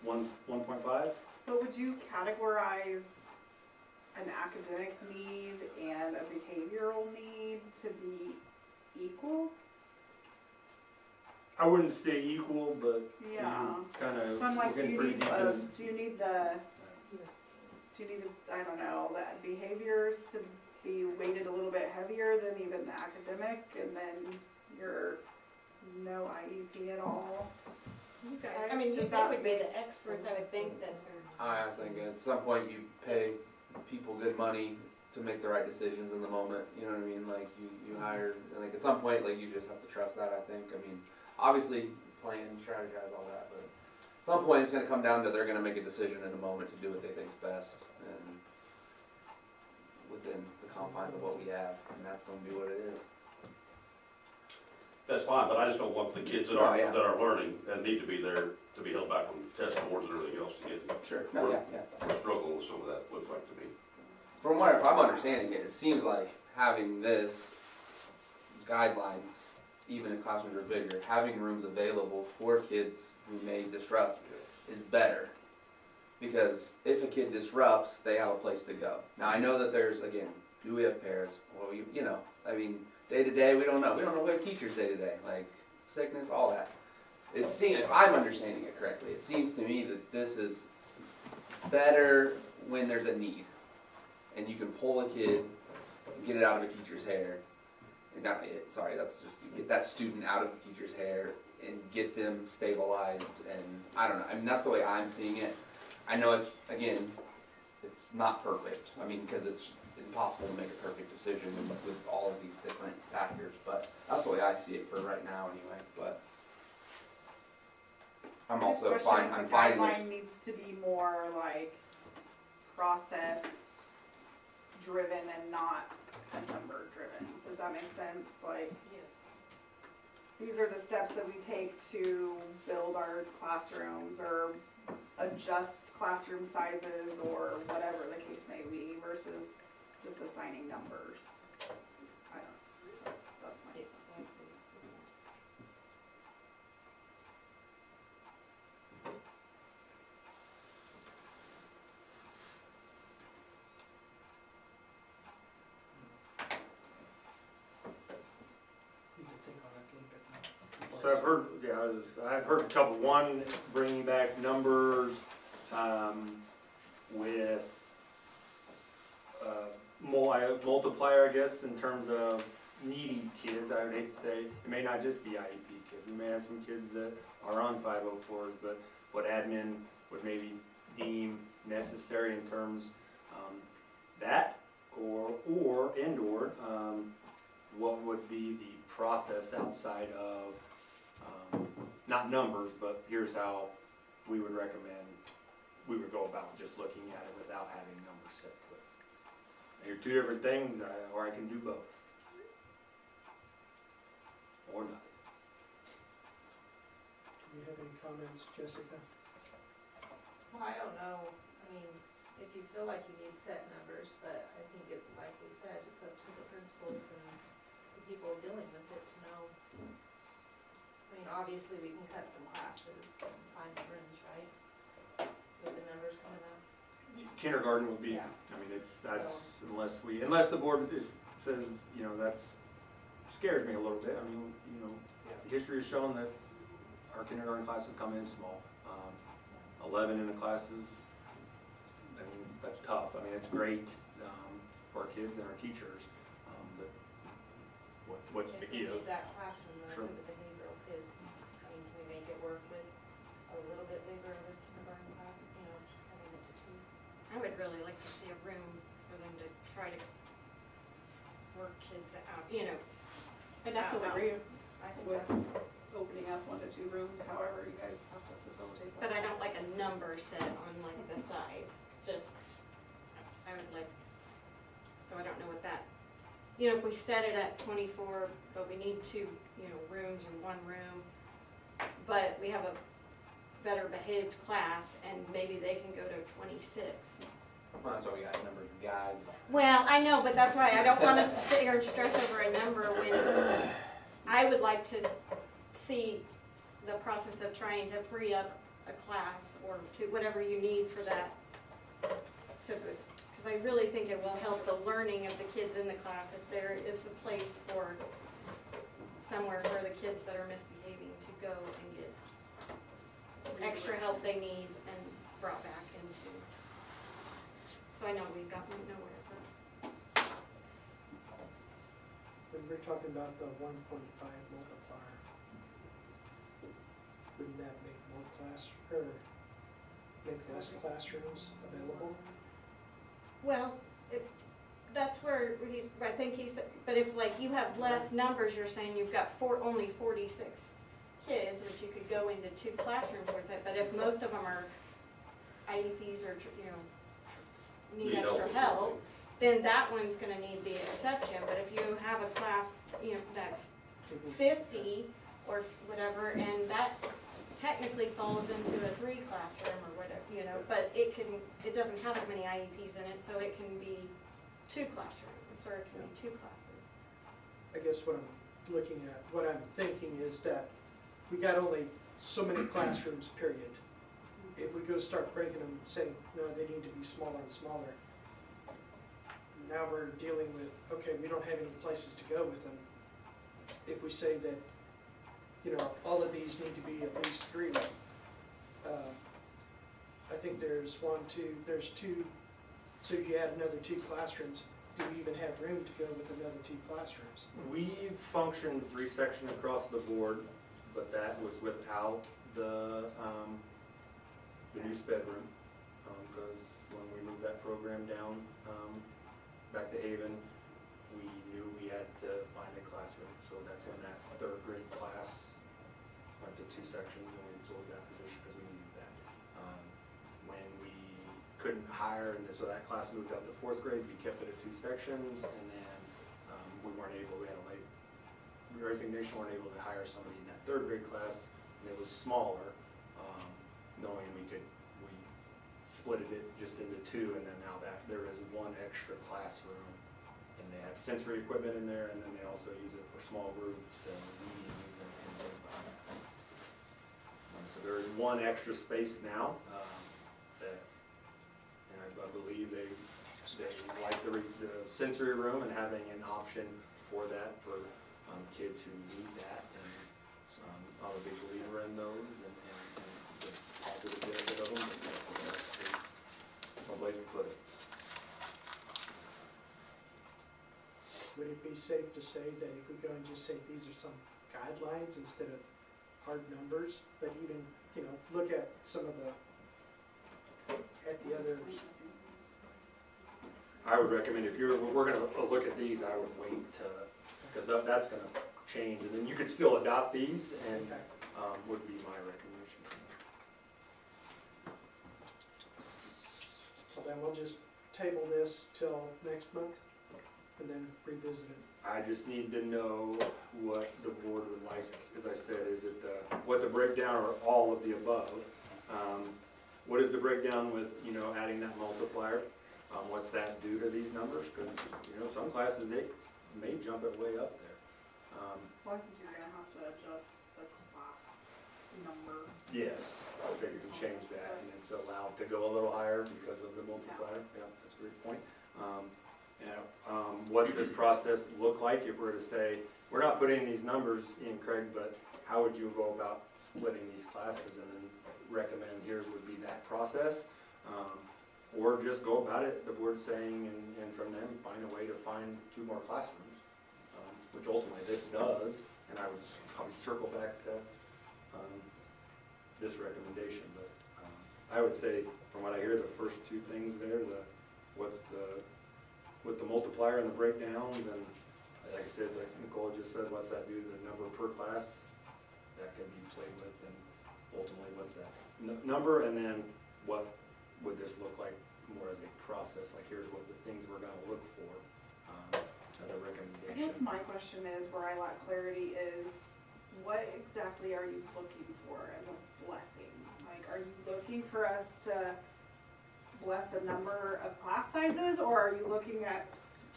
1.5. But would you categorize an academic need and a behavioral need to be equal? I wouldn't say equal, but Yeah. kind of. So I'm like, do you need the, I don't know, the behaviors to be weighted a little bit heavier than even the academic, and then your no IEP at all? You guys, I mean, they would be the experts, I would think, that are. I think at some point you pay people good money to make the right decisions in the moment. You know what I mean? Like you hire, like at some point, like you just have to trust that. I think. I mean, obviously plan, strategize, all that, but at some point it's going to come down to they're going to make a decision in the moment to do what they think's best, and within the confines of what we have, and that's going to be what it is. That's fine, but I just don't want the kids that are learning and need to be there to be held back on test scores and everything else to get. Sure. We're struggling with some of that, looks like to me. From what if I'm understanding it, it seems like having these guidelines, even if classrooms are bigger, having rooms available for kids who may disrupt is better. Because if a kid disrupts, they have a place to go. Now I know that there's, again, do we have pairs? Well, you know, I mean, day to day, we don't know. We don't know if we have teachers day to day, like sickness, all that. it seems, if I'm understanding it correctly, it seems to me that this is better when there's a need. And you can pull a kid and get it out of a teacher's hair. Not it, sorry, that's just, get that student out of the teacher's hair and get them stabilized, and I don't know, I mean, that's the way I'm seeing it. I know it's, again, it's not perfect, I mean, because it's impossible to make a perfect decision with all of these different factors, but that's the way I see it for right now anyway, but I'm also fine, I'm fine with. The guideline needs to be more like process driven and not a number driven. Does that make sense? Like, these are the steps that we take to build our classrooms or adjust classroom sizes or whatever the case may be versus just assigning numbers. I don't know. That's my You can think on it a little bit more. So I've heard, I've heard a couple, one, bringing back numbers, with, multiplier, I guess, in terms of needy kids. I would hate to say, it may not just be IEP kids, we may have some kids that are on 504s, but what admin would maybe deem necessary in terms, that, or what would be the process outside of, not numbers, but here's how we would recommend we would go about just looking at it without having numbers set to it. They're two different things, or I can do both. Or not. Do you have any comments, Jessica? Well, I don't know, I mean, if you feel like you need set numbers, but I think it, like we said, it's up to the principals and the people dealing with it to know. I mean, obviously, we can cut some classes and find the rooms, right? With the numbers coming up. Kindergarten would be, I mean, that's, unless the board says, you know, that's, scares me a little bit. I mean, you know, history has shown that our kindergarten classes come in small. 11 in the classes, I mean, that's tough. I mean, it's great for our kids and our teachers, but what's the give? If we need that classroom though, Sure. for the behavioral kids, I mean, can we make it work with a little bit bigger of a kindergarten class, you know, just cutting it to two? I would really like to see a room for them to try to work kids out, you know. I definitely agree I think with that's, opening up 1 to 2 rooms, however you guys have to facilitate that. But I don't like a number set on like the size, just, I would like, so I don't know what that, you know, if we set it at 24, but we need 2, you know, rooms in 1 room, but we have a better behaved class and maybe they can go to 26. Well, that's why we got a number of guide. Well, I know, but that's why I don't want us to sit here and stress over a number when I would like to see the process of trying to free up a class or to whatever you need for that to, because I really think it will help the learning of the kids in the class if there is a place for somewhere for the kids that are misbehaving to go and get extra help they need and brought back into. So I know we've gotten nowhere, but When we're talking about the 1.5 multiplier, wouldn't that make more make less classrooms available? well, that's where I think he said, but if like you have less numbers, you're saying you've got only 46 kids, which you could go into 2 classrooms with it, but if most of them are IEPs or, you know, need extra help, then that one's gonna need the exception, but if you have a class, you know, that's 50 or whatever, and that technically falls into a 3 classroom or whatever, you know, but it doesn't have as many IEPs in it, so it can be 2 classrooms, or it can be 2 classes. I guess what I'm looking at, what I'm thinking is that we got only so many classrooms, period. If we go start breaking them, saying, no, they need to be smaller and smaller, now we're dealing with, okay, we don't have any places to go with them. If we say that you know, all of these need to be at least 3. I think there's 2, so if you add another 2 classrooms, do we even have room to go with another 2 classrooms? We functioned 3 section across the board, but that was without the new sped room. Because when we moved that program down back to Haven, we knew we had to find a classroom. So that's when that 3rd grade class went to 2 sections, and we absorbed that position because we needed that. When we couldn't hire, and so that class moved up to 4th grade, we kept it at 2 sections, and then we weren't able, we had a late resignation, weren't able to hire somebody in that 3rd grade class, and it was smaller, knowing we splitted it just into 2, and then now that there is 1 extra classroom, and they have sensory equipment in there, and then they also use it for small groups and meetings and things like that. So there is 1 extra space now that, and I believe they like the sensory room and having an option for that for kids who need that, and I'm a big believer in those and the positive benefit of them, but that's one place to put it. Would it be safe to say that if we go and just say these are some guidelines instead of hard numbers, but even, you know, look at some of the others? I would recommend if we're going to look at these, I would wait because that's going to change, and then you could still adopt these, and would be my recommendation. Well, then we'll just table this till next month and then revisit it. I just need to know what the board would like. As I said, is it what the breakdown or all of the above? What is the breakdown with, you know, adding that multiplier? What's that do to these numbers? Because, you know, some classes, it may jump it way up there. Well, I think you're gonna have to adjust the class number. Yes, I figured you change that, and it's allowed to go a little higher because of the multiplier. Yeah, that's a great point. What's this process look like if we're to say, we're not putting these numbers in, Craig, but how would you go about splitting these classes, and then recommend here's would be that process? Or just go about it, the board's saying, and from them, find a way to find 2 more classrooms, which ultimately this does, and I would probably circle back to this recommendation, but I would say, from what I hear, the first 2 things there, with the multiplier and the breakdowns, and like I said, like Nicole just said, what's that do to the number per class? That can be played with, and ultimately, what's that number, and then what would this look like more as a process? Like, here's what the things we're going to look for as a recommendation. I guess my question is, where I lack clarity is, what exactly are you looking for as a blessing? Like, are you looking for us to bless a number of class sizes, or are you looking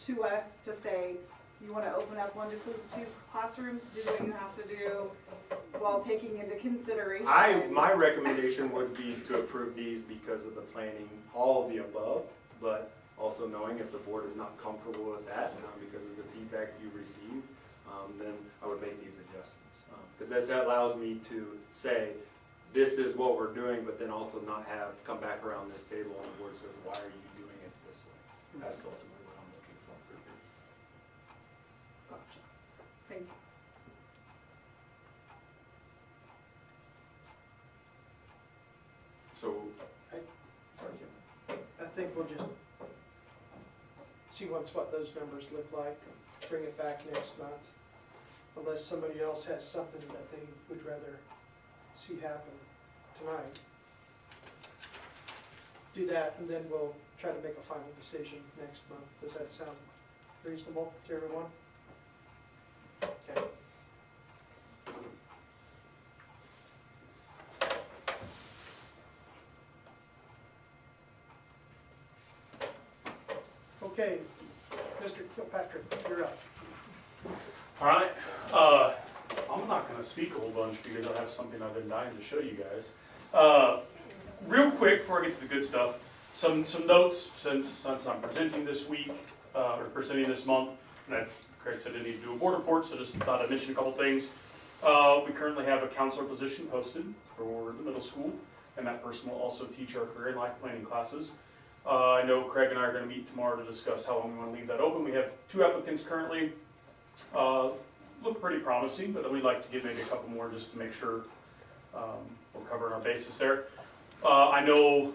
to us to say, you want to open up 1 to 2 classrooms, do what you have to do while taking into consideration? My recommendation would be to approve these because of the planning, all of the above, but also knowing if the board is not comfortable with that, because of the feedback you received, then I would make these adjustments. Because this allows me to say, this is what we're doing, but then also not have come back around this table and the board says, why are you doing it this way? That's ultimately what I'm looking for. Gotcha. Thank you. So, I think we'll just see what those numbers look like, bring it back next month, unless somebody else has something that they would rather see happen tonight. Do that, and then we'll try to make a final decision next month. Does that sound reasonable to everyone? Okay. Okay, Mr. Kilpatrick, you're up. All right, I'm not going to speak a whole bunch because I have something I've been dying to show you guys. Real quick, before I get to the good stuff, some notes since I'm presenting this week, or presenting this month, and Craig said I didn't need to do a board report, so just thought I'd mention a couple things. We currently have a counselor position posted for the middle school, and that person will also teach our career and life planning classes. I know Craig and I are going to meet tomorrow to discuss how long we want to leave that open. We have 2 applicants currently. Look pretty promising, but then we'd like to get maybe a couple more just to make sure we're covering our bases there. I know,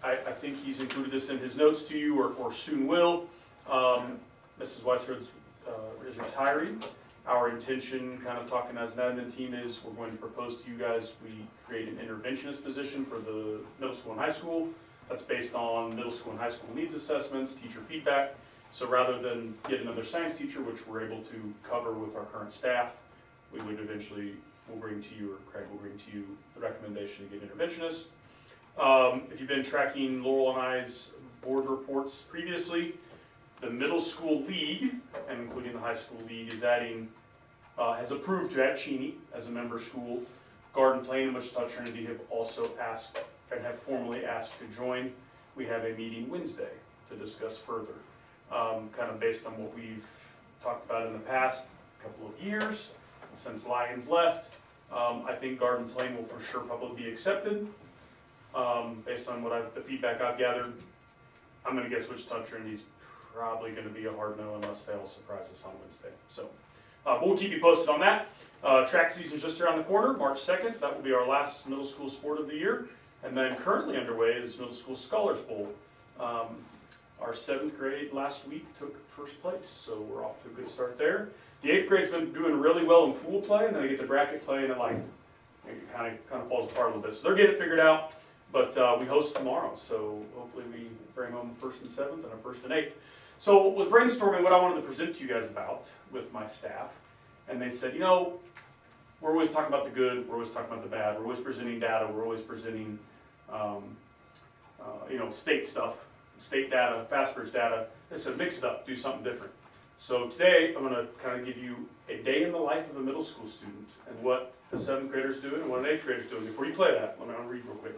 I think he's included this in his notes to you, or soon will. Mrs. Weisrod is retiring. Our intention, kind of talking as an admin team, is we're going to propose to you guys, we create an interventionist position for the middle school and high school. That's based on middle school and high school needs assessments, teacher feedback. So rather than get another science teacher, which we're able to cover with our current staff, we would eventually, we'll bring to you, or Craig will bring to you, the recommendation to get interventionists. If you've been tracking Laurel and I's board reports previously, the middle school league, and including the high school league, is adding, has approved to add Cheney as a member school. Garden Plain and Wichita Trinity have also asked, and have formally asked to join. We have a meeting Wednesday to discuss further, kind of based on what we've talked about in the past couple of years since Lyons left. I think Garden Plain will for sure probably be accepted, based on the feedback I've gathered. I'm going to guess Wichita Trinity's probably going to be a hard no unless they'll surprise us on Wednesday. So we'll keep you posted on that. Track season's just around the corner, March 2nd. That will be our last middle school sport of the year. And then currently underway is Middle School Scholars Bowl. Our 7th grade last week took first place, so we're off to a good start there. The 8th grade's been doing really well in pool play, and then they get the bracket play, and it kind of falls apart a little bit. So they're getting it figured out, but we host tomorrow, so hopefully we bring home 1st and 7th and our 1st and 8th. So was brainstorming what I wanted to present to you guys about with my staff, and they said, you know, we're always talking about the good, we're always talking about the bad, we're always presenting data, we're always presenting, state stuff, state data, FASPERS data. They said, mix it up, do something different. So today, I'm going to kind of give you a day in the life of a middle school student and what the 7th graders doing and what an 8th grader's doing. Before you play that, let me read real quick.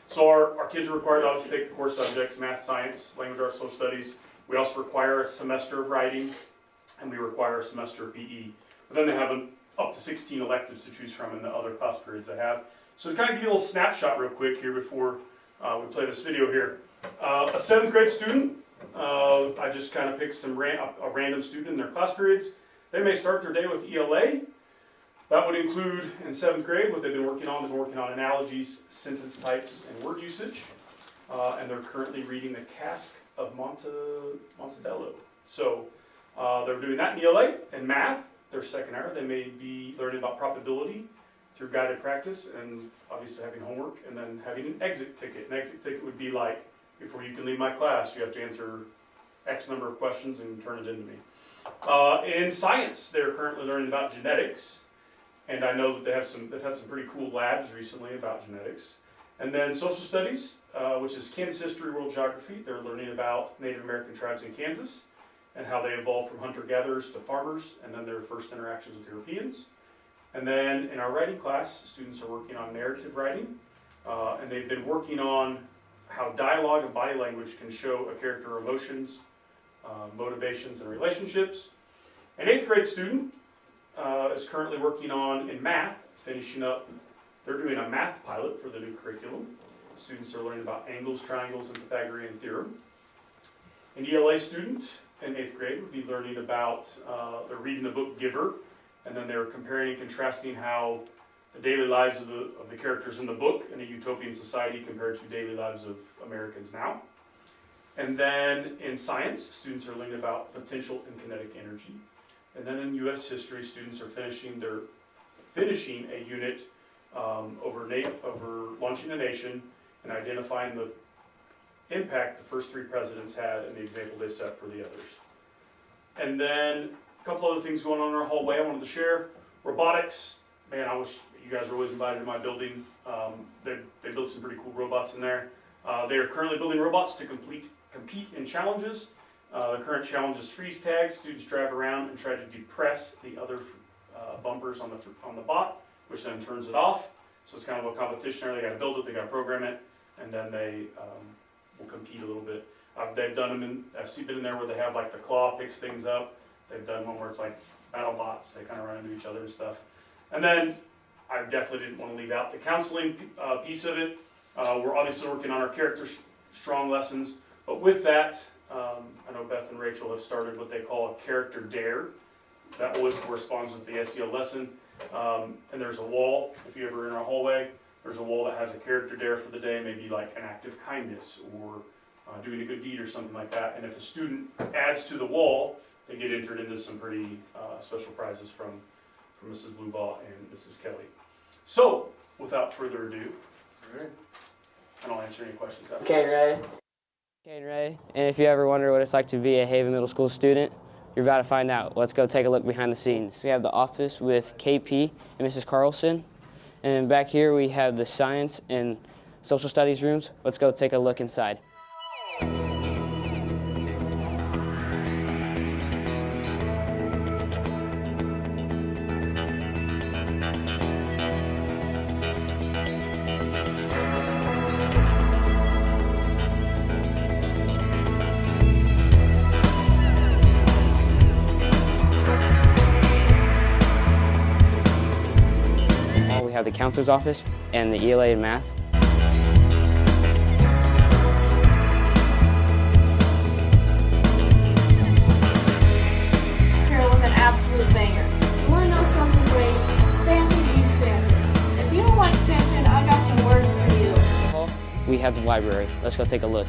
So our kids are required to obviously take the core subjects, math, science, language arts, social studies. We also require a semester of writing, and we require a semester of PE. But then they have up to 16 electives to choose from in the other class periods they have. So to kind of give you a little snapshot real quick here before we play this video here. A 7th grade student, I just kind of picked a random student in their class periods. They may start their day with ELA. That would include, in 7th grade, what they've been working on. They've been working on analogies, sentence types, and word usage. And they're currently reading the Cask of Montebello. So they're doing that in ELA. And math, their second hour, they may be learning about probability through guided practice and obviously having homework and then having an exit ticket. An exit ticket would be like, before you can leave my class, you have to answer X number of questions and turn it into me. In science, they're currently learning about genetics. And I know that they've had some pretty cool labs recently about genetics. And then social studies, which is Kansas history, world geography. They're learning about Native American tribes in Kansas and how they evolved from hunter-gatherers to farmers, and then their first interactions with Europeans. And then in our writing class, students are working on narrative writing, and they've been working on how dialogue and body language can show a character emotions, motivations, and relationships. An 8th grade student is currently working on, in math, finishing up, they're doing a math pilot for the new curriculum. Students are learning about angles, triangles, and Pythagorean theorem. An ELA student in 8th grade would be learning about, they're reading the book Giver, and then they're comparing and contrasting how the daily lives of the characters in the book in a utopian society compared to daily lives of Americans now. And then in science, students are learning about potential and kinetic energy. And then in U.S. history, students are finishing a unit over launching a nation and identifying the impact the first 3 presidents had and the example they set for the others. And then a couple other things going on in our hallway I wanted to share. Robotics, man, I wish you guys were always invited to my building. They built some pretty cool robots in there. They are currently building robots to compete in challenges. The current challenge is freeze tag. Students drive around and try to depress the other bumpers on the bot, which then turns it off. So it's kind of a competition there. They got to build it, they got to program it, and then they will compete a little bit. They've done them I've been in there where they have like the claw picks things up. They've done one where it's like battle bots. They kind of run into each other and stuff. And then I definitely didn't want to leave out the counseling piece of it. We're obviously working on our character strong lessons, but with that, I know Beth and Rachel have started what they call a character dare. That always corresponds with the SEL lesson. And there's a wall, if you ever in our hallway, there's a wall that has a character dare for the day, maybe like an act of kindness or doing a good deed or something like that. And if a student adds to the wall, they get entered into some pretty special prizes from Mrs. Bluebaugh and Mrs. Kelly. So, without further ado, and I'll answer any questions after Kane Ray, and if you ever wonder what it's like to be a Haven Middle School student, you're about to find out. Let's go take a look behind the scenes. We have the office with KP and Mrs. Carlson, and then back here we have the science and social studies rooms. Let's go take a look inside. We have the counselor's office and the ELA and math. Here with an absolute banger. You want to know something great? Stanford, use Stanford. If you don't like Stanford, I got some words for you. We have the library. Let's go take a look.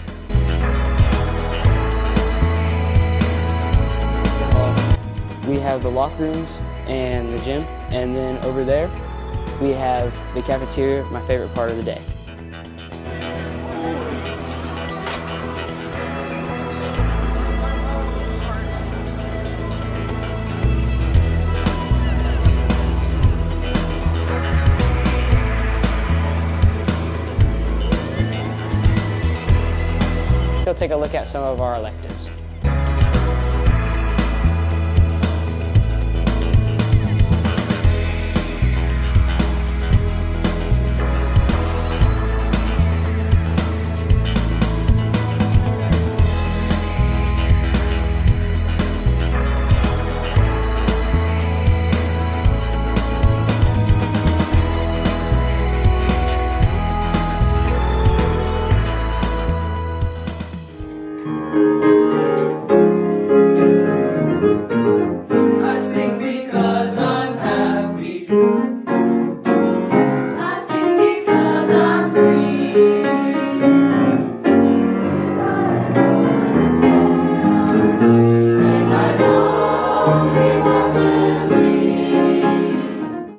We have the locker rooms and the gym, and then over there we have the cafeteria, my favorite part of the day. Go take a look at some of our electives.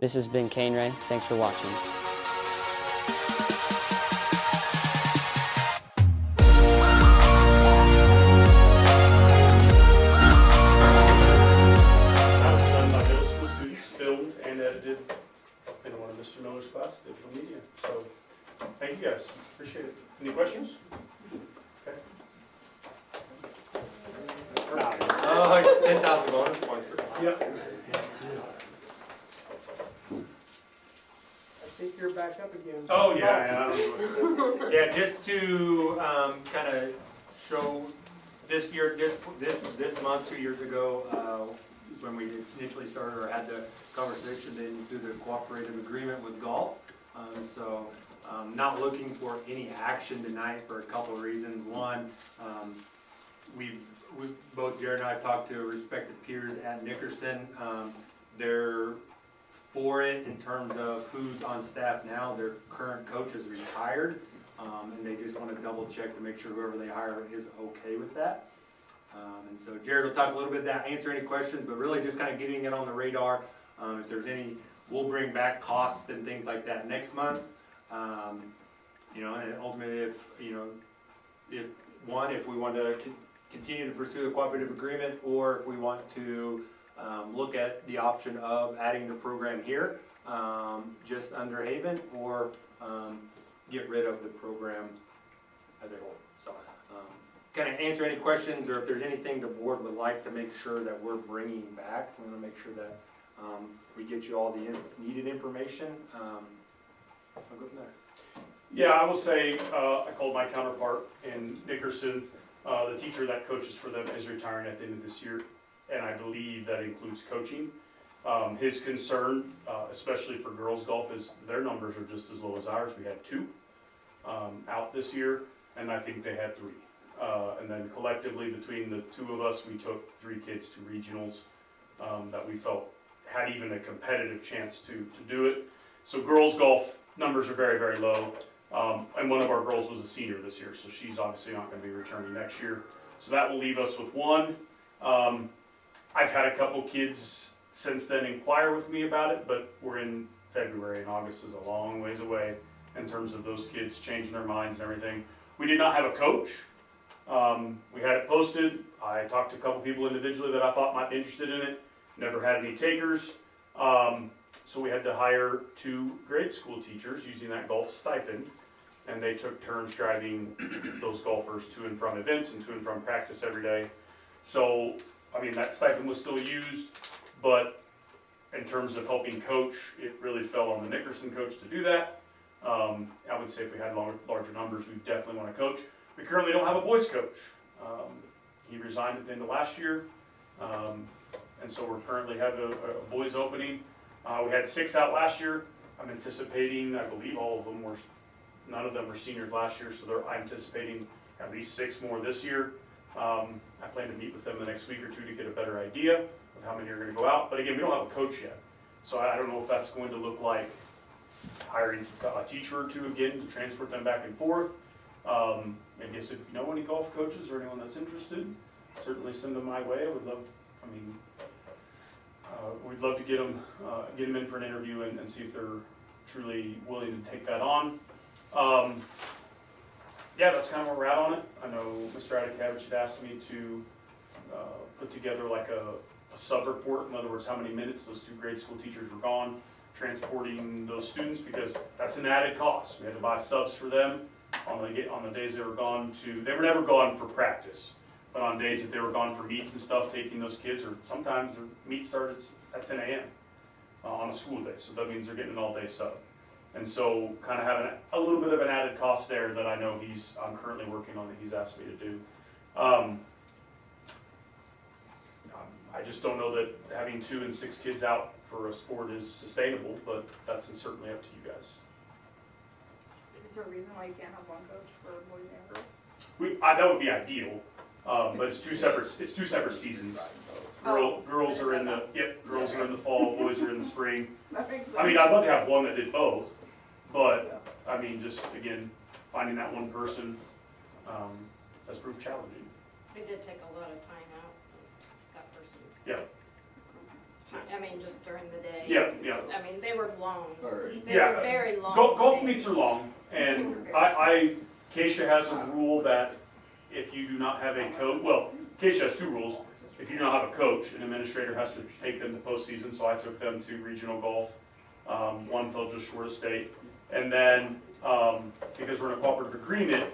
This has been Kane Ray. Thanks for watching. That was done by middle school students, filmed and edited in one of Mr. Miller's class, digital media. So, thank you guys. Appreciate it. Any questions? Okay. 10,000 bonus points for Yep. I think you're back up again. Oh, yeah. Yeah, just to kind of show this year, this month, 2 years ago, is when we initially started or had the conversation to do the cooperative agreement with golf. So not looking for any action tonight for a couple of reasons. One, we've both Jared and I have talked to respective peers at Nickerson. They're for it in terms of who's on staff now. Their current coach is retired, and they just want to double check to make sure whoever they hire is okay with that. And so Jared will talk a little bit about that, answer any questions, but really just kind of getting it on the radar. If there's any, we'll bring back costs and things like that next month. You know, and ultimately, if we want to continue to pursue a cooperative agreement, or if we want to look at the option of adding the program here, just under Haven, or get rid of the program as a whole. So, kind of answer any questions, or if there's anything the board would like to make sure that we're bringing back, we want to make sure that we get you all the needed information. I'll go from there. Yeah, I will say, I called my counterpart in Nickerson. The teacher that coaches for them is retiring at the end of this year, and I believe that includes coaching. His concern, especially for girls golf, is their numbers are just as low as ours. We had 2 out this year, and I think they had 3. And then collectively, between the 2 of us, we took 3 kids to regionals that we felt had even a competitive chance to do it. So girls golf numbers are very, very low. And one of our girls was a senior this year, so she's obviously not going to be returning next year. So that will leave us with 1. I've had a couple kids since then inquire with me about it, but we're in February and August is a long ways away in terms of those kids changing their minds and everything. We did not have a coach. We had it posted. I talked to a couple people individually that I thought might be interested in it. Never had any takers. So we had to hire 2 grade school teachers using that golf stipend, and they took turns driving those golfers to and from events and to and from practice every day. So, I mean, that stipend was still used, but in terms of helping coach, it really fell on the Nickerson coach to do that. I would say if we had larger numbers, we definitely want to coach. We currently don't have a boys coach. He resigned at the end of last year, and so we're currently have a boys opening. We had 6 out last year. I'm anticipating, I believe all of them were, none of them were seniors last year, so I'm anticipating at least 6 more this year. I plan to meet with them the next week or 2 to get a better idea of how many are going to go out. But again, we don't have a coach yet, so I don't know if that's going to look like hiring a teacher or 2 again to transport them back and forth. I guess if you know any golf coaches or anyone that's interested, certainly send them my way. I would love, we'd love to get them in for an interview and see if they're truly willing to take that on. Yeah, that's kind of where we're at on it. I know Mr. Adikavich had asked me to put together like a sub-report. In other words, how many minutes those 2 grade school teachers were gone transporting those students, because that's an added cost. We had to buy subs for them on the days they were gone they were never gone for practice, but on days that they were gone for meets and stuff, taking those kids, or sometimes their meet started at 10 a.m. On a school day, so that means they're getting an all-day sub. And so kind of having a little bit of an added cost there that I know I'm currently working on that he's asked me to do. I just don't know that having 2 and 6 kids out for a sport is sustainable, but that's certainly up to you guys. Is there a reason why you can't have 1 coach for boys and girls? That would be ideal, but it's two separate seasons. Girls are in girls are in the fall, boys are in the spring. That makes sense. I mean, I'd love to have one that did both, but I mean, just again, finding that one person has proved challenging. It did take a lot of time out, that person's. Yeah. I mean, just during the day. Yeah. I mean, they were long. They Yeah. were very long. Golf days. meets are long, and Keisha has a rule that if you do not have a coach, well, Keisha has 2 rules. If you don't have a coach, an administrator has to take them to postseason, so I took them to regional golf. 1 fell just short of state. And then, because we're in a cooperative agreement,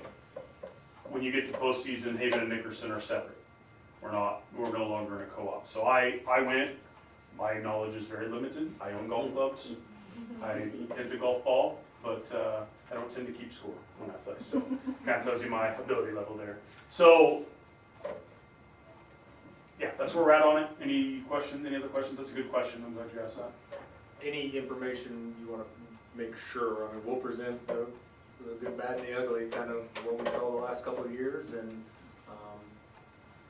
when you get to postseason, Haven and Nickerson are separate. We're no longer in a co-op. So I went, my knowledge is very limited. I own golf clubs. I hit the golf ball, but I don't tend to keep score when I play. So kind of tells you my ability level there. So yeah, that's where we're at on it. Any other questions? That's a good question. I'm glad you asked that. Any information you want to make sure? I mean, we'll present the good, bad, and the ugly, kind of what we saw the last couple of years, and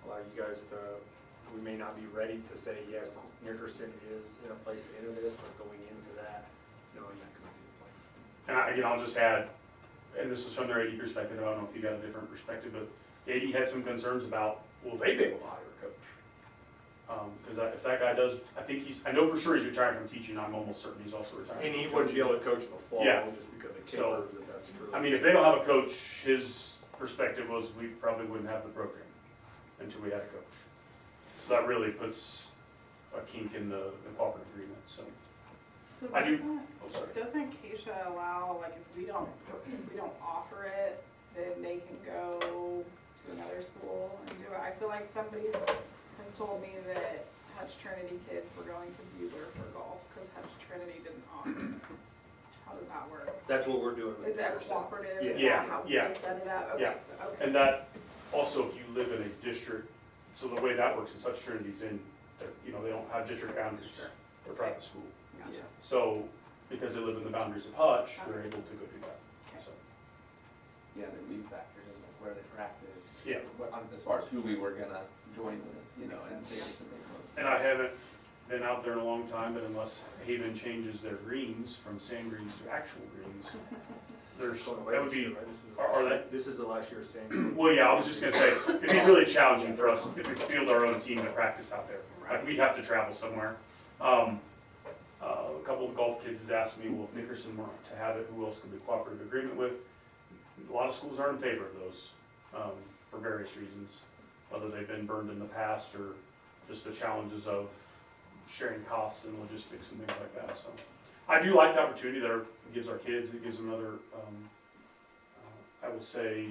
allow you guys to. We may not be ready to say yes, Nickerson is in a place to enter this, but going into that, knowing that could be the plan. And again, I'll just add, and this was from their AD perspective. I don't know if you got a different perspective, but the AD had some concerns about, will they be able to hire a coach? Because if that guy does, I know for sure he's retiring from teaching. I'm almost certain he's also retiring. And he wouldn't be able to coach in the fall, just because of capers, if that's true. I mean, if they don't have a coach, his perspective was we probably wouldn't have the program until we had a coach. So that really puts a kink in the cooperative agreement. So I do. Oh, sorry. Doesn't Keisha allow, like, if we don't offer it, then they can go to another school and do it? I feel like somebody has told me that Hutch Trinity kids were going to Bueller for golf because Hutch Trinity didn't offer it. How does that work? That's what we're doing. Is that cooperative? Yeah. Is that how Yeah. they set it up? Okay, Yeah. so, okay. And that also, if you live in a district, so the way that works is Hutch Trinity's in, they don't have district boundaries. They're part of the school. Yeah. So, because they live in the boundaries of Hutch, they're able to go do that. So, Yeah, then we factored in like where they practice. Yeah. As far as who we were gonna join with, you know, and figure to make most and I haven't been out there in a long time, but unless Haven changes their greens from sand greens to actual greens, there's, that would be, are they? This is the last year's same. Well, yeah, I was just gonna say, it'd be really challenging for us if we field our own team to practice out there. Like, we'd have to travel somewhere. A couple of the golf kids has asked me, well, if Nickerson were to have it, who else could we cooperative agreement with? A lot of schools aren't in favor of those, for various reasons, whether they've been burned in the past or just the challenges of sharing costs and logistics and things like that, so. I do like the opportunity that it gives our kids, it gives them another, I will say,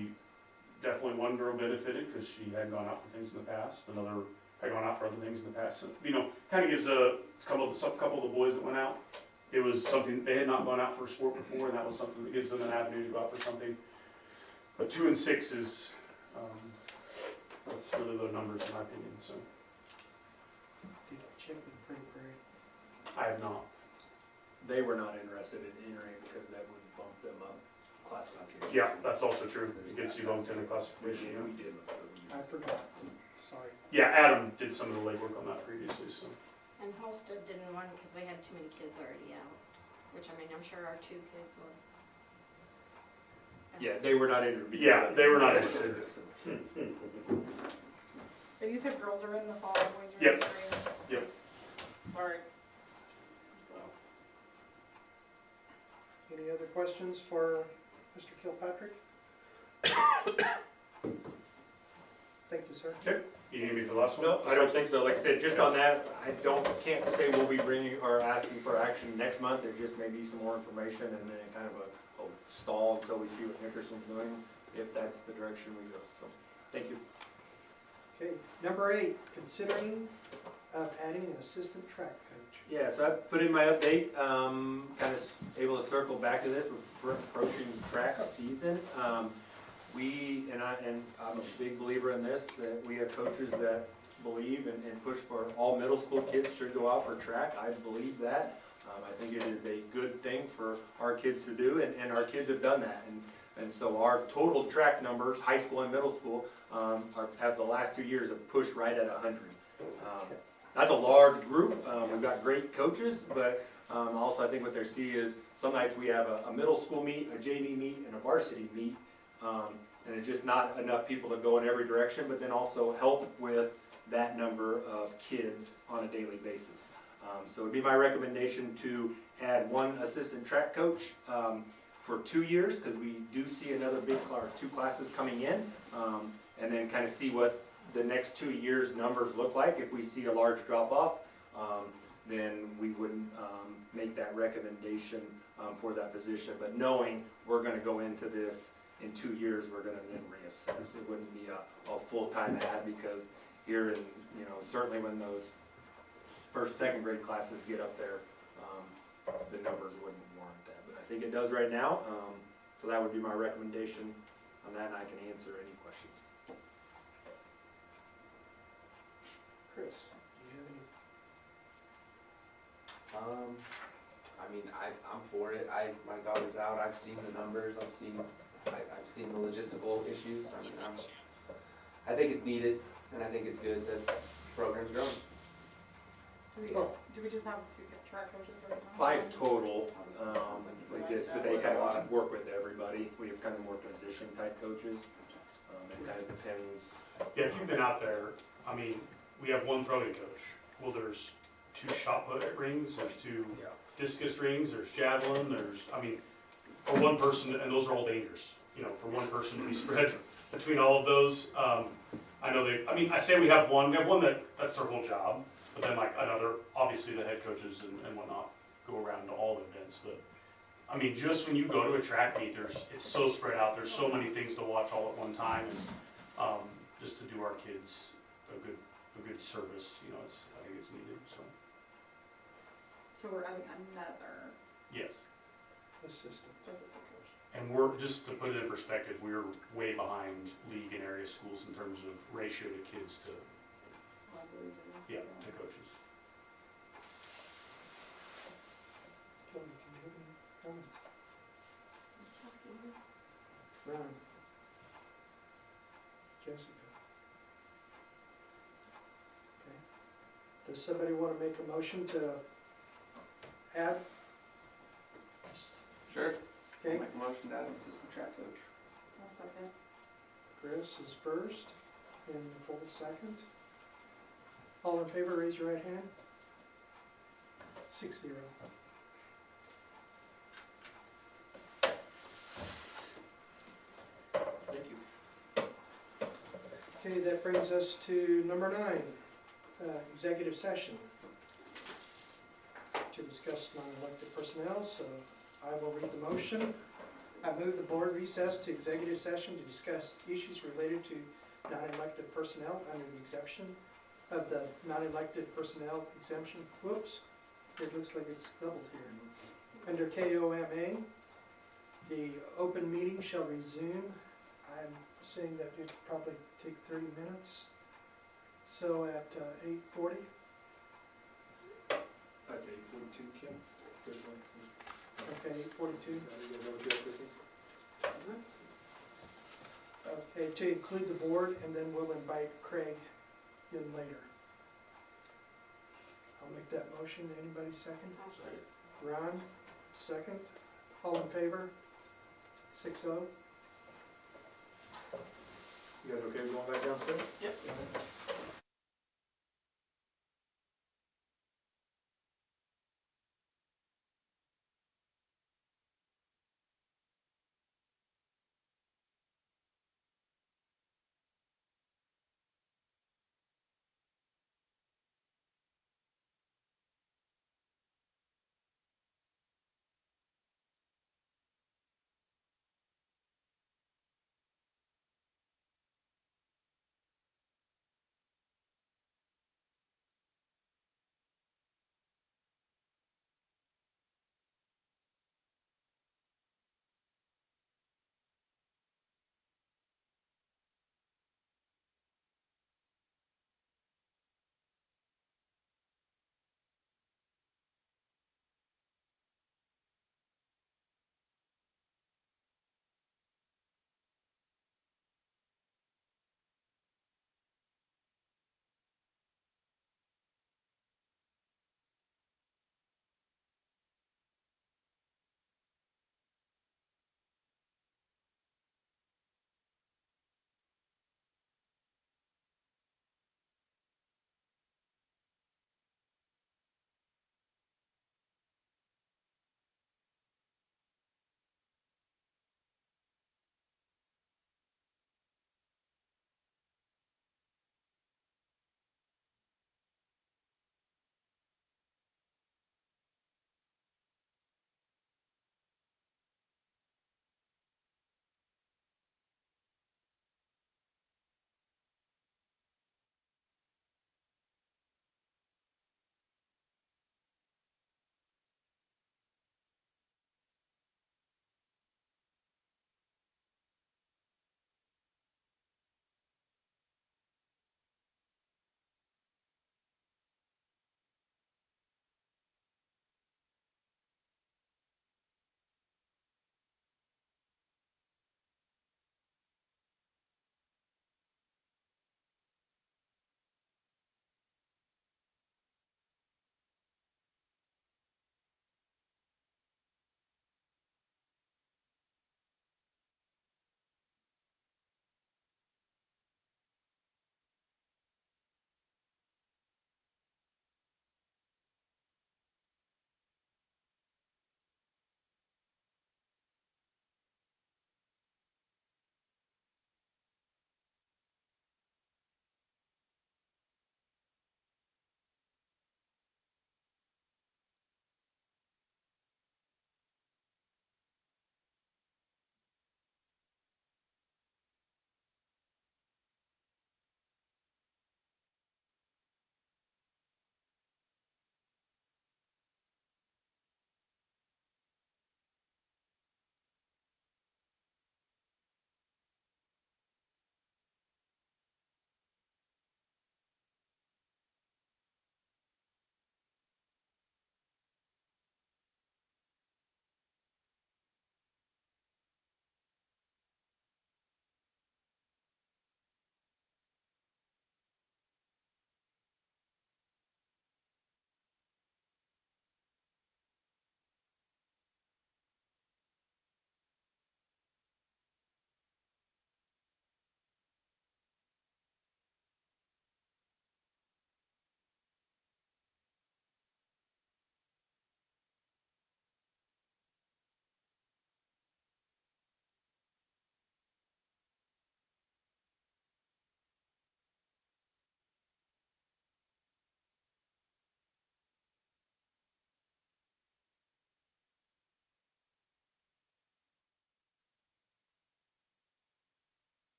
definitely one girl benefited because she had gone out for things in the past, another had gone out for other things in the past. So, you know, kind of gives a couple of the boys that went out, it was something, they had not gone out for a sport before, and that was something that gives them an avenue to go out for something. But 2 and 6 is, that's really the numbers in my opinion, so. Did you check with Pretty Prairie? I have not. They were not interested in entering because that would bump them up classification. Yeah, that's also true. It gets you bumped in the classification. We did. I forgot, sorry. Yeah, Adam did some of the legwork on that previously, so. And Holsted didn't want because they had too many kids already out, which I mean, I'm sure our 2 kids will. Yeah, they were not interested. Yeah, they were not interested. But you said girls are in the fall, boys are in the Yep. spring. Yep. Sorry. Any other questions for Mr. Kilpatrick? Thank you, sir. Okay, you need me for the last one? No, I don't think so. Like I said, just on that, can't say we'll be bringing or asking for action next month. There just may be some more information and then kind of a stall until we see what Nickerson's doing, if that's the direction we go. So, thank you. Okay, number 8, considering of adding an assistant track coach. Yeah, so I put in my update, kind of able to circle back to this. We're approaching track season. And I'm a big believer in this, that we have coaches that believe and push for all middle school kids should go out for track. I believe that. I think it is a good thing for our kids to do, and our kids have done that. And so our total track numbers, high school and middle school, have the last 2 years have pushed right at 100. That's a large group. We've got great coaches, but also I think what they see is some nights we have a middle school meet, a JV meet, and a varsity meet. And it's just not enough people to go in every direction, but then also help with that number of kids on a daily basis. So it'd be my recommendation to add 1 assistant track coach for 2 years, because we do see another big 2 classes coming in, and then kind of see what the next 2 years numbers look like. If we see a large drop off, then we wouldn't make that recommendation for that position. But knowing we're going to go into this in 2 years, we're going to then reassess. It wouldn't be a full-time ad, because here in, certainly when those first, second grade classes get up there, the numbers wouldn't warrant that. But I think it does right now, so that would be my recommendation on that, and I can answer any questions. Chris, do you have any? I mean, I'm for it. My daughter's out. I've seen the numbers. I've seen the logistical issues. I mean, I think it's needed, and I think it's good that the program's growing. Do we just have 2 track coaches right now? 5 total, like this, but they kind of work with everybody. We have kind of more position type coaches. It kind of depends. Yeah, if you've been out there, I mean, we have 1 throwing coach. Well, there's 2 shot put rings, there's 2 discus rings, there's javelin, for 1 person, and those are all dangerous. For 1 person to be spread between all of those. I say we have 1. We have 1 that's their whole job, but then like another, obviously the head coaches and whatnot go around to all the events. But I mean, just when you go to a track meet, it's so spread out. There's so many things to watch all at one time, and just to do our kids a good service, I think it's needed. So we're adding another Yes. Assistant coach. And we're, just to put it in perspective, we're way behind league and area schools in terms of ratio to kids to coaches. Ron? Jessica? Okay. Does somebody want to make a motion to add? Sure. Okay, I'll make a motion to add an assistant track coach. I'll second. Chris is first, and Nicole second. All in favor, raise your right hand. 6-0. Thank you. Okay, that brings us to number 9, executive session to discuss non-elected personnel, so I will read the motion. I move the board recess to executive session to discuss issues related to non-elected personnel under the exemption of the non-elected personnel exemption. Whoops, it looks like it's doubled here. Under KOMA, the open meeting shall resume. I'm saying that it'd probably take 30 minutes. So at 8:40. That's 8:42, Kim. Good one. Okay, 8:42. You guys know what you have, Christie? Okay, to include the board, and then we'll invite Craig in later. I'll make that motion. Anybody second? Ron, second. All in favor? 6-0. You guys okay with going back downstairs? Yep.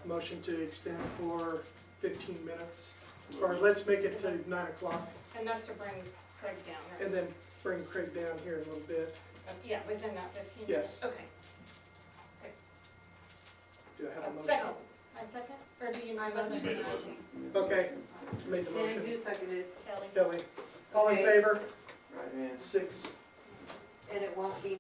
Motion to extend for 15 minutes, or let's make it to 9 o'clock, And that's to bring Craig down, right? and then bring Craig down here in a little bit. Yeah, within that 15 Yes. minutes? Okay. Do I have a motion? Second. I second? Or do you? I wasn't- Made the motion. Okay, made the Then motion. who seconded? Kelly? Kelly, all in Okay. favor? Right, man. 6. And it won't be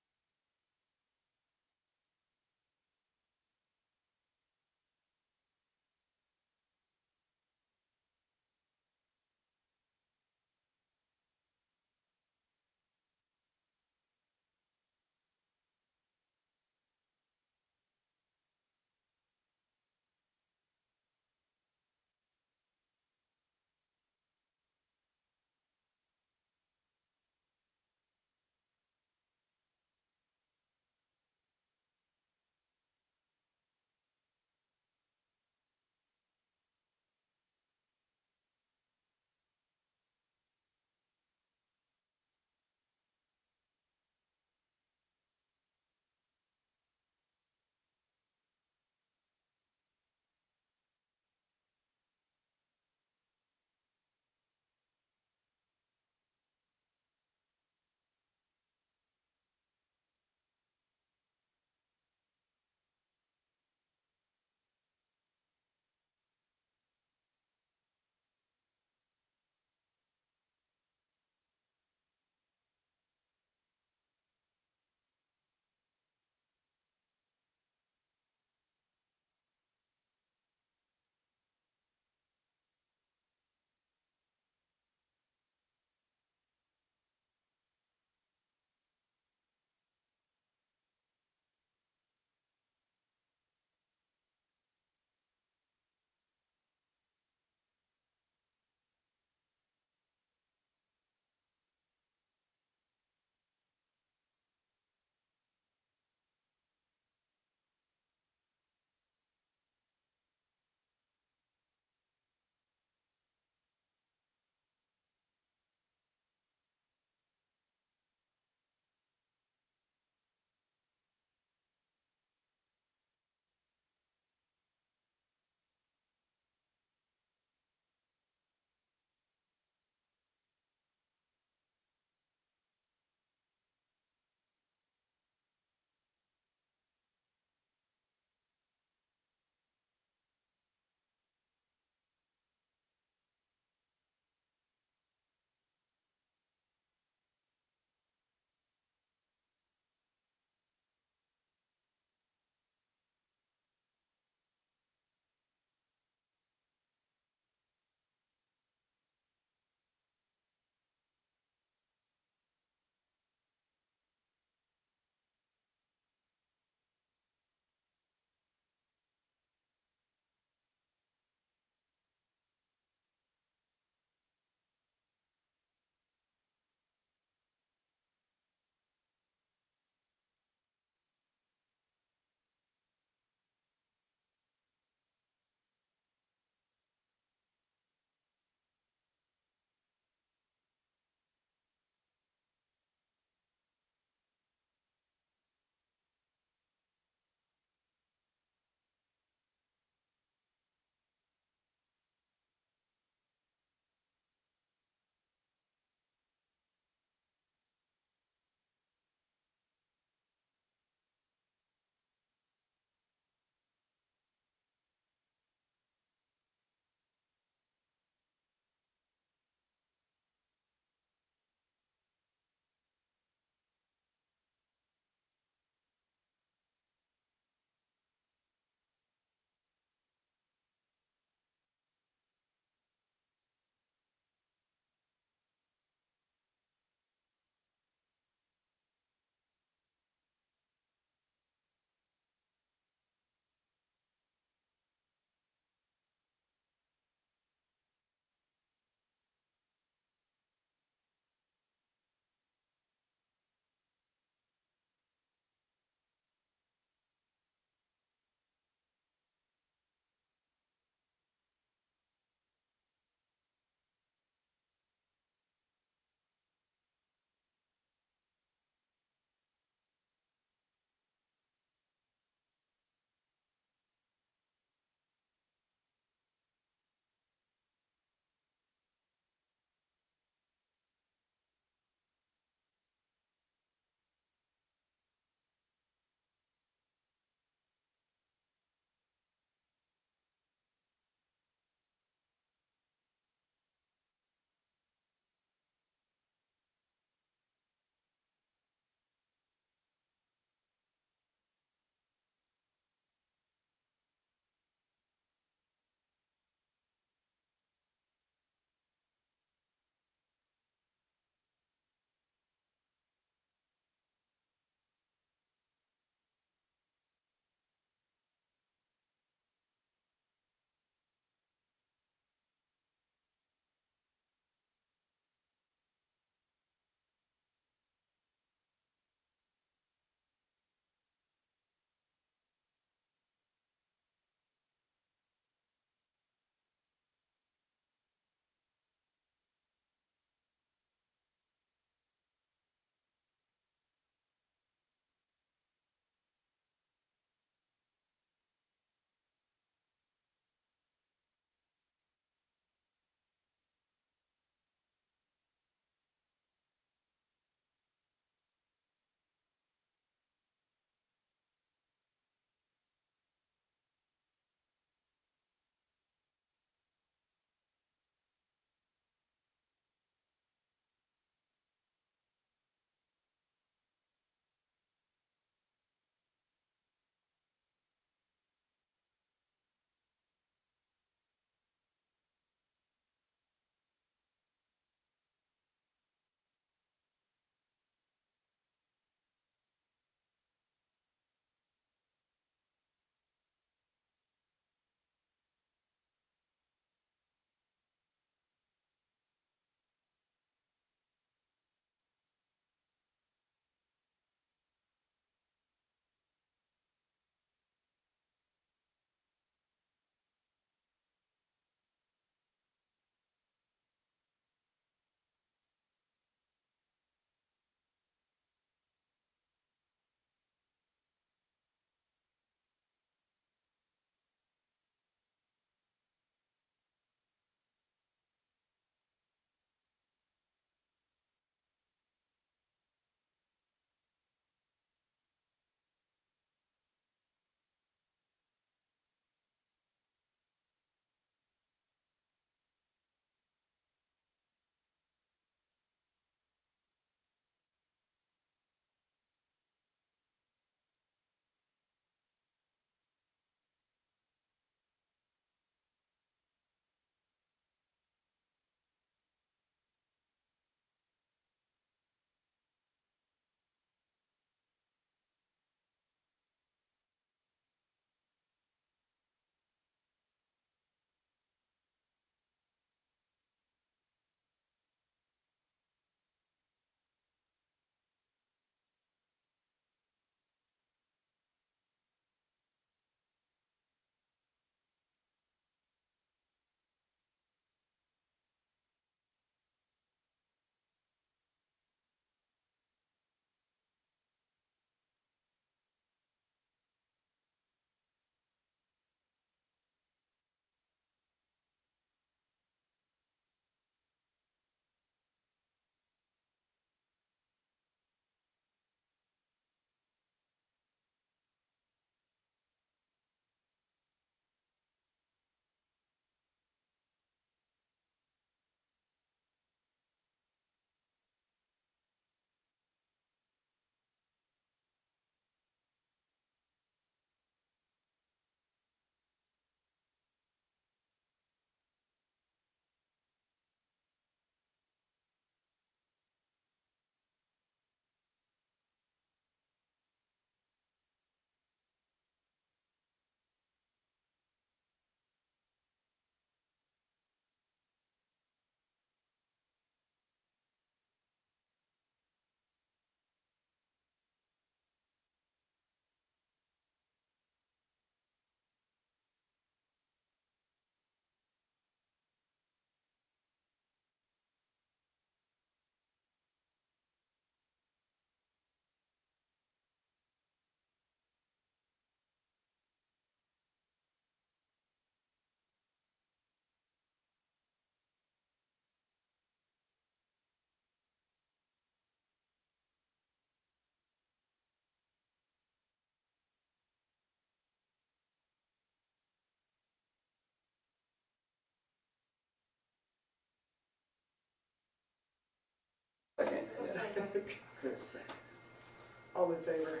All in favor?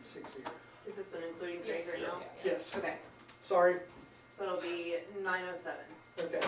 6-0. Is this one including grade right now? Yes. Okay, Sorry. so it'll be 907. Okay.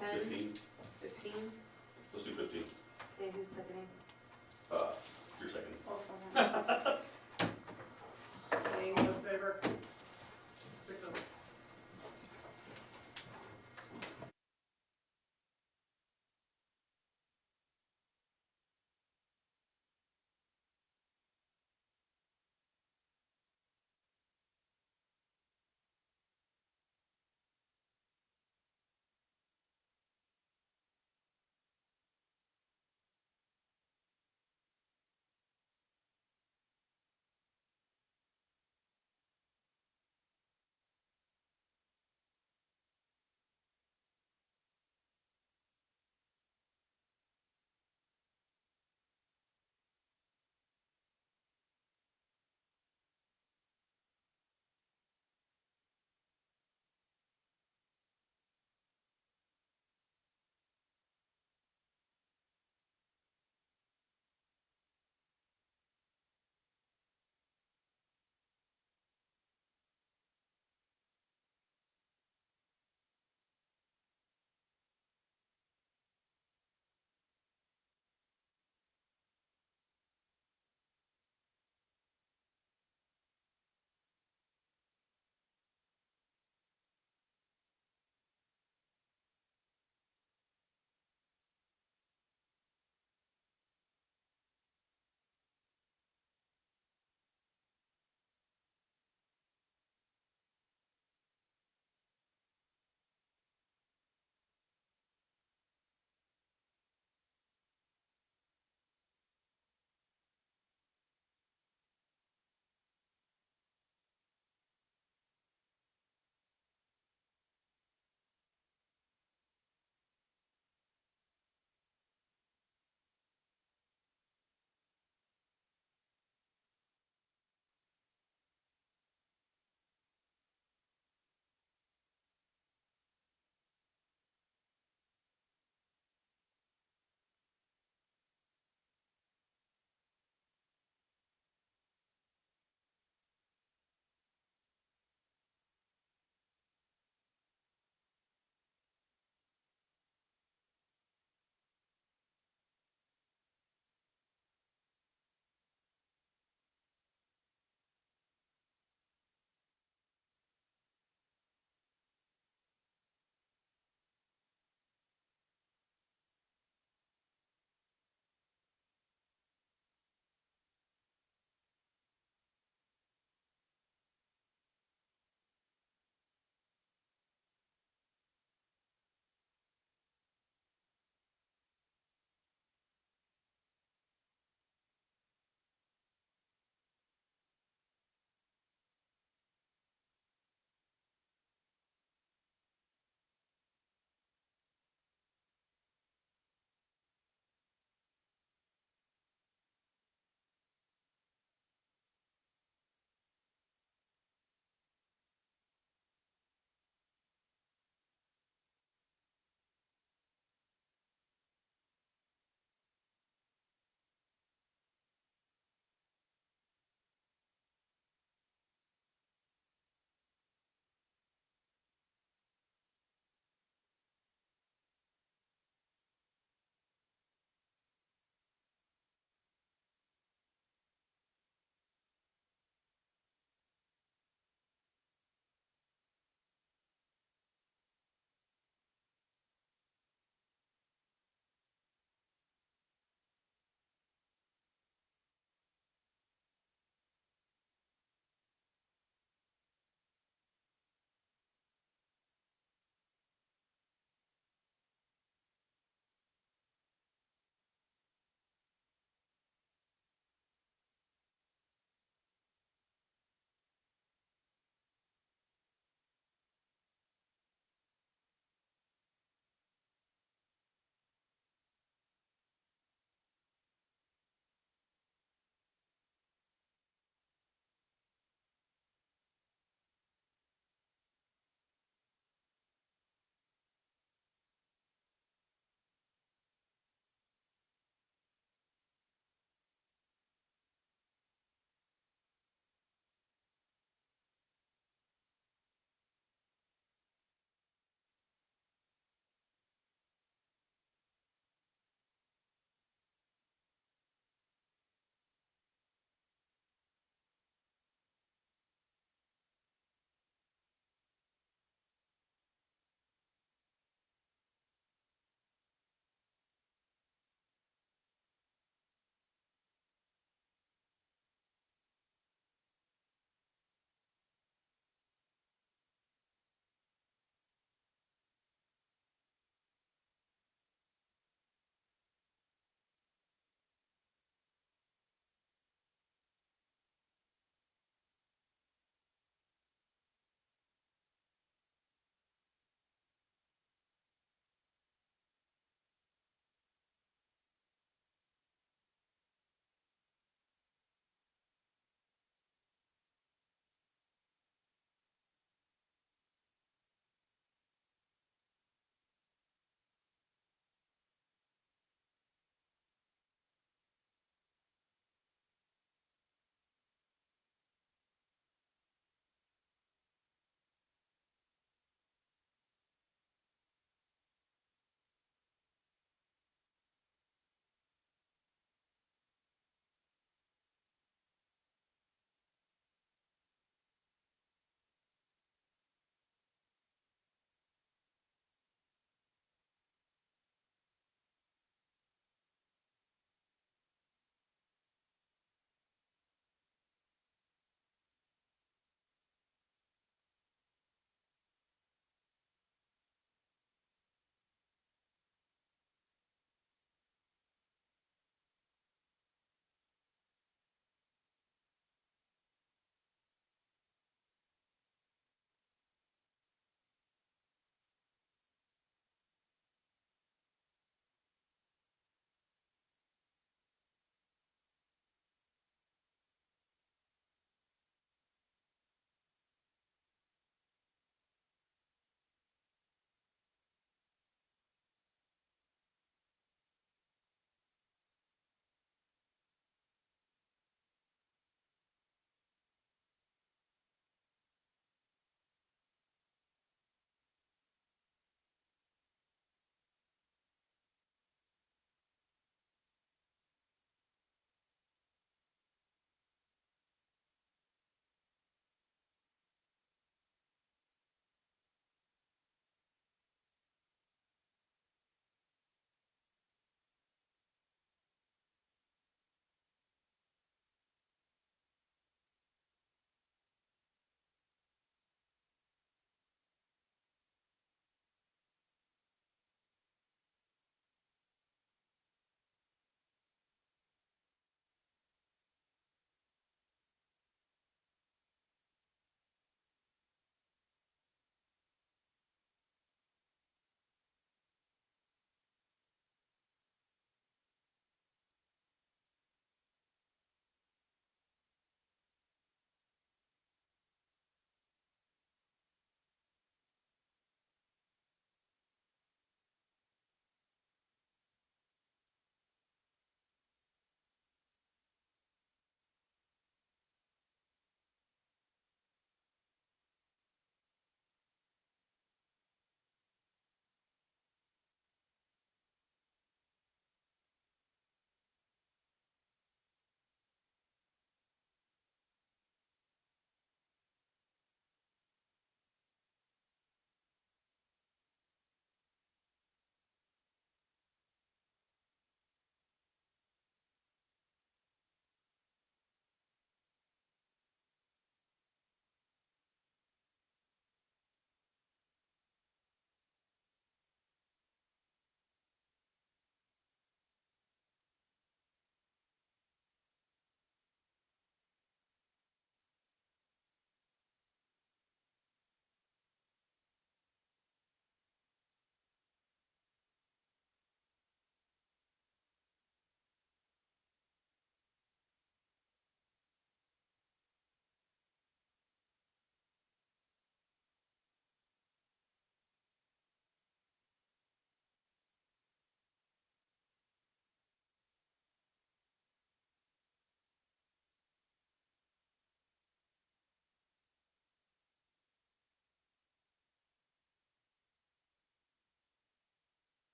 10, 15, 15? let's do 15. Okay, who's seconding? Your second. Any in favor?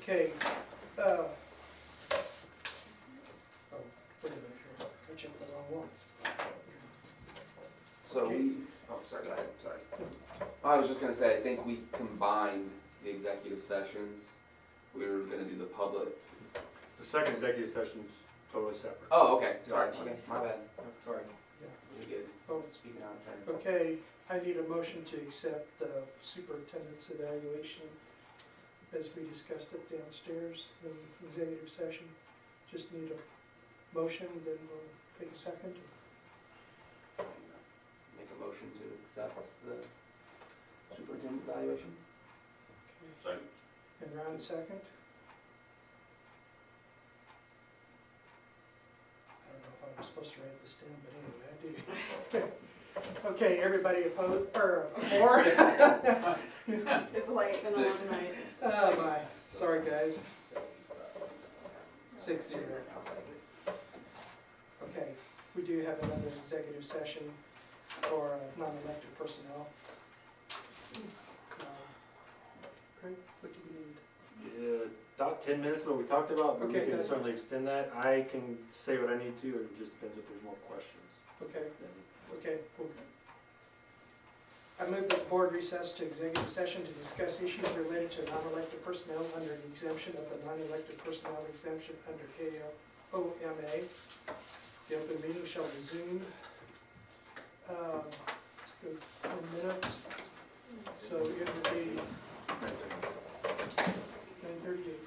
Okay, oh, wait a minute here, I checked the wrong one. So Okay. oh, sorry, go ahead, sorry. I was just gonna say, I think we combined the executive sessions. We were gonna do the public. The second executive session's totally separate. Oh, okay, sorry, okay, my bad. Sorry. Really good. Oh. Speaking out of turn. Okay, I need a motion to accept the superintendent's evaluation as we discussed it downstairs in executive session. Just need a motion, then we'll take a second. Make a motion to accept the superintendent evaluation. Second. And Ron second. I don't know if I'm supposed to write this down, but anyway, I do. Okay, everybody opposed, or for? It's like it's been a long night. Oh my, sorry guys. 6-0. Okay, we do have another executive session for non-elected personnel. Craig, what do you need? About 10 minutes is what we talked about, but we Okay, can that's certainly extend that. I can say what I need to, it just depends if there's more questions. Okay, okay, cool. I move that the board recess to executive session to discuss issues related to non-elected personnel under the exemption of the non-elected personnel exemption under KOMA. The open meeting shall resume. Let's go 10 minutes. So it would be 9:38.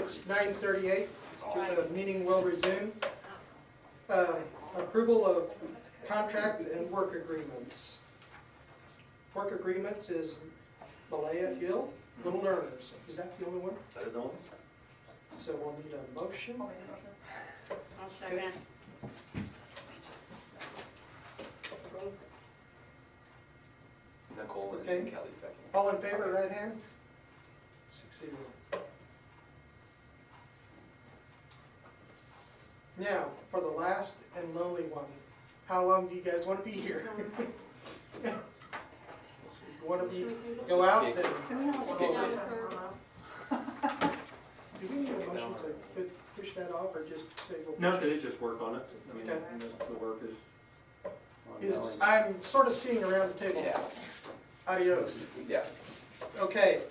it's 9:38, the meeting will resume. Approval of contract and work agreements. Work agreements is Malaya Hill, Little Learners. Is that the only one? That is the only. So we'll need a motion. I'll second. Nicole and Okay. Kelly second. All in favor, right hand? 6-0. Now, for the last and lonely one, how long do you guys want to be here? Want to be, go out then? Do we need a motion to push that off or just say we'll? No, they just work on it. I mean, Okay. the work is. I'm sort of seeing around the table. Yeah. Adios. Yeah. Okay.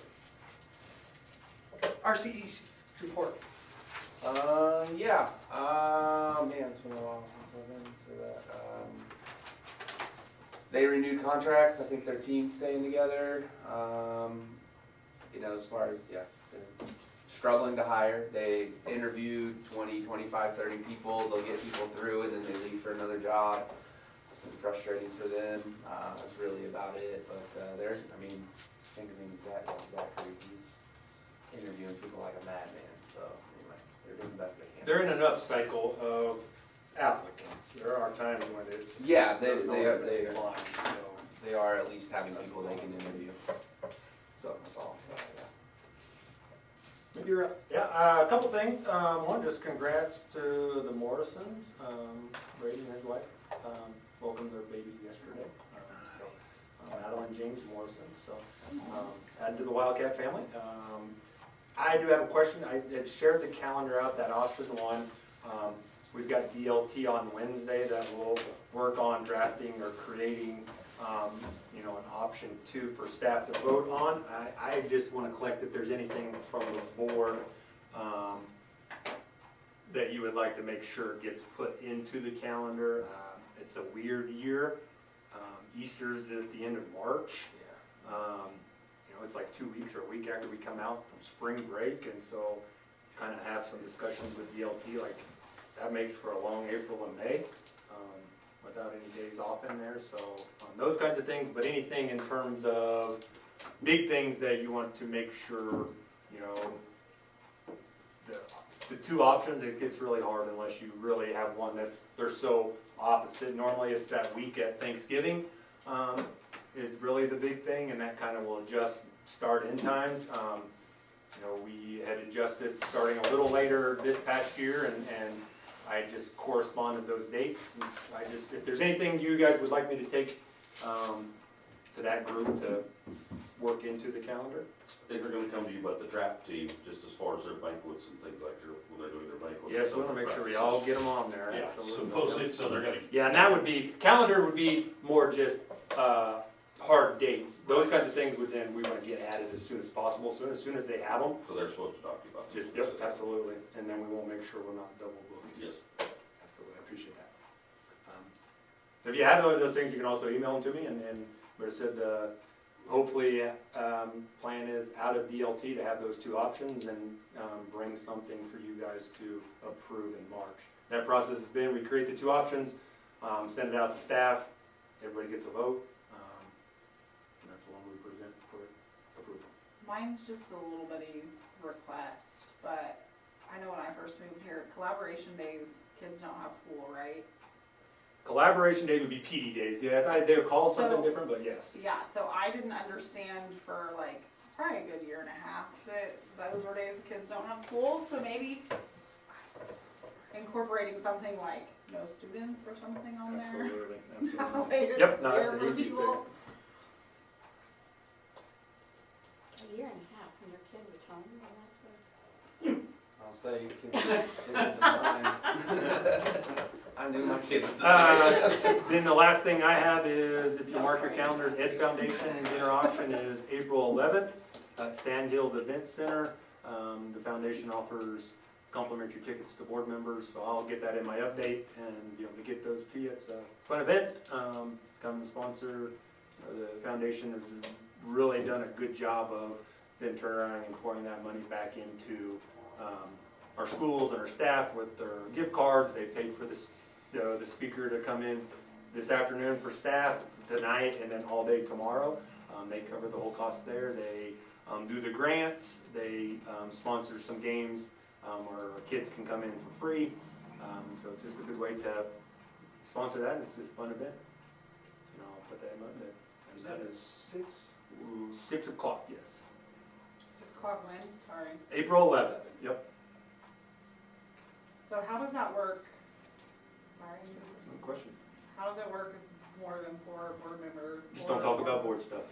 RCE report. Yeah. Man, it's been a while since I've been to that. They renewed contracts. I think their team's staying together. You know, as far as, yeah, they're struggling to hire. They interviewed 20, 25, 30 people. They'll get people through and then they leave for another job. It's been frustrating for them. That's really about it. But they're, I mean, I think his name's Zachary. He's interviewing people like a madman. So anyway, they're doing the best they can. They're in enough cycle of applicants. There are times when it's. Yeah, they apply, so. they are at least having people they can interview. So that's all. Yeah. You're up. Yeah, a couple things. One, just congrats to the Morrisons. Brady and his wife welcomed their baby yesterday. Madeline James Morrison. So added to the Wildcat family. I do have a question. I had shared the calendar out, that option one. We've got DLT on Wednesday that will work on drafting or creating, you know, an option 2 for staff to vote on. I just want to collect if there's anything from the board that you would like to make sure gets put into the calendar. It's a weird year. Easter's at the end of March. You know, it's like 2 weeks or a week after we come out from spring break, and so kind of have some discussions with DLT, like that makes for a long April and May without any days off in there. So those kinds of things, but anything in terms of big things that you want to make sure, you know, the 2 options, it gets really hard unless you really have one they're so opposite. Normally it's that week at Thanksgiving is really the big thing, and that kind of will adjust start end times. You know, we had adjusted starting a little later this past year, and I just corresponded those dates. And if there's anything you guys would like me to take to that group to work into the calendar. I think they're gonna come to you about the draft team, just as far as their banquets and things like that, when they're doing their banquets. Yes, we want to make sure we all get them on there. Yeah, Absolutely. so they're gonna. Yeah, and that would be, calendar would be more just hard dates. Those kinds of things would then, we want to get added as soon as possible, so as soon as they have them. So they're supposed to talk to you about. Just, yep, absolutely. And then we will make sure we're not double booking. Yes. Absolutely, I appreciate that. If you have those things, you can also email them to me, and what I said, hopefully, plan is out of DLT to have those 2 options and bring something for you guys to approve in March. That process has been, we create the 2 options, send it out to staff, everybody gets a vote, and that's the one we present for approval. Mine's just a little bitty request, but I know when I first moved here, collaboration days, kids don't have school, right? Collaboration days would be PD days, yes, they're called something different, but yes. Yeah, so I didn't understand for like probably a good year and a half that those were days the kids don't have school, so maybe incorporating something like no students or something on there. Absolutely, That way absolutely. it's Yep, no, that's clear an for easy people. fix. A year and a half when your kid was home, I'll say kids didn't define. I knew my kids. Then the last thing I have is, if you mark your calendars, Ed Foundation dinner auction is April 11th at Sand Hills Event Center. The foundation offers complimentary tickets to board members, so I'll get that in my update and be able to get those to you. It's a fun event. Come and sponsor. The foundation has really done a good job of then turning around and pouring that money back into our schools and our staff with their gift cards. They paid for the speaker to come in this afternoon for staff tonight and then all day tomorrow. They cover the whole cost there. They do the grants. They sponsor some games where our kids can come in for free. So it's just a good way to sponsor that. It's just a fun event. And I'll put that in Monday. Is that at 6? 6 o'clock, yes. 6 o'clock when? Sorry. April 11th, yep. So how does that work? Sorry. No question. How does it work if more than 4 board members? Just don't talk about board stuff.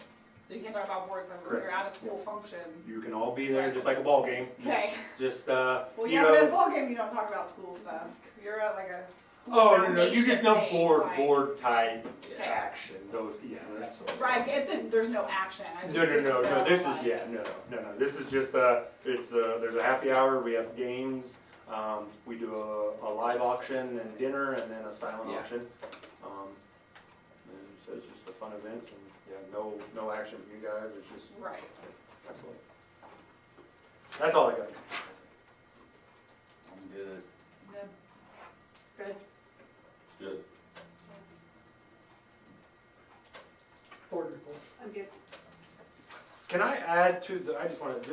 So you can't talk about board stuff when Correct. you're at a school function. You can all be there just like a ball game. Okay. Just, Well, you yeah, but at a know. ball game you don't talk about school stuff. You're at like a school Oh, no, you just foundation know day, like- board type Okay. action. Those, yeah. That's Right, there's no action. I just No, didn't know, this is, like- yeah, no. This is just, there's a happy hour, we have games, we do a live auction and dinner, and then a silent Yeah. auction. And so it's just a fun event, and, yeah, no action from you guys, it's just. Right. Absolutely. That's all I got. I'm good. Good. Good. Board report. I'm good. Can I add to I just want to,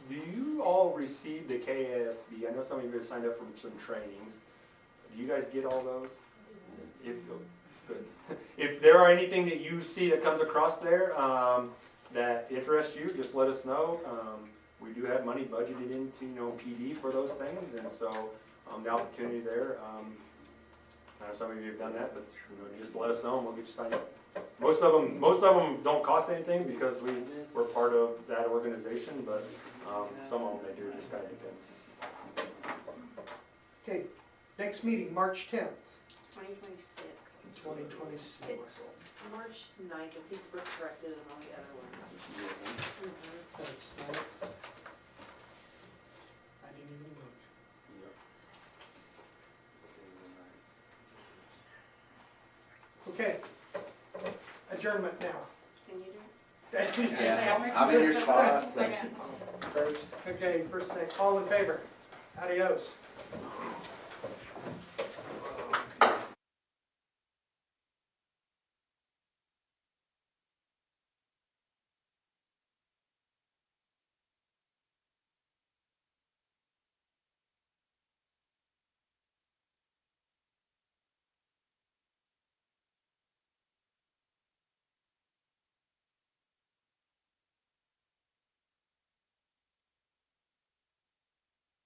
do you all receive the KASB? I know some of you guys signed up for some trainings. Do you guys get all those? If, good. If there are anything that you see that comes across there that interests you, just let us know. We do have money budgeted into, PD for those things, and so the opportunity there. I know some of you have done that, but just let us know and we'll get you signed up. Most of them don't cost anything because we're part of that organization, but some of them they do. It just kind of depends. Okay, next meeting, March 10th, 2026. 2026. It's March 9th, I think we're corrected on all the other ones. That's not, I didn't even look. Okay, adjournment now. Can you do it? Yeah, I'm in your spot. So. Second. First. Okay, first thing, all in favor? Adios.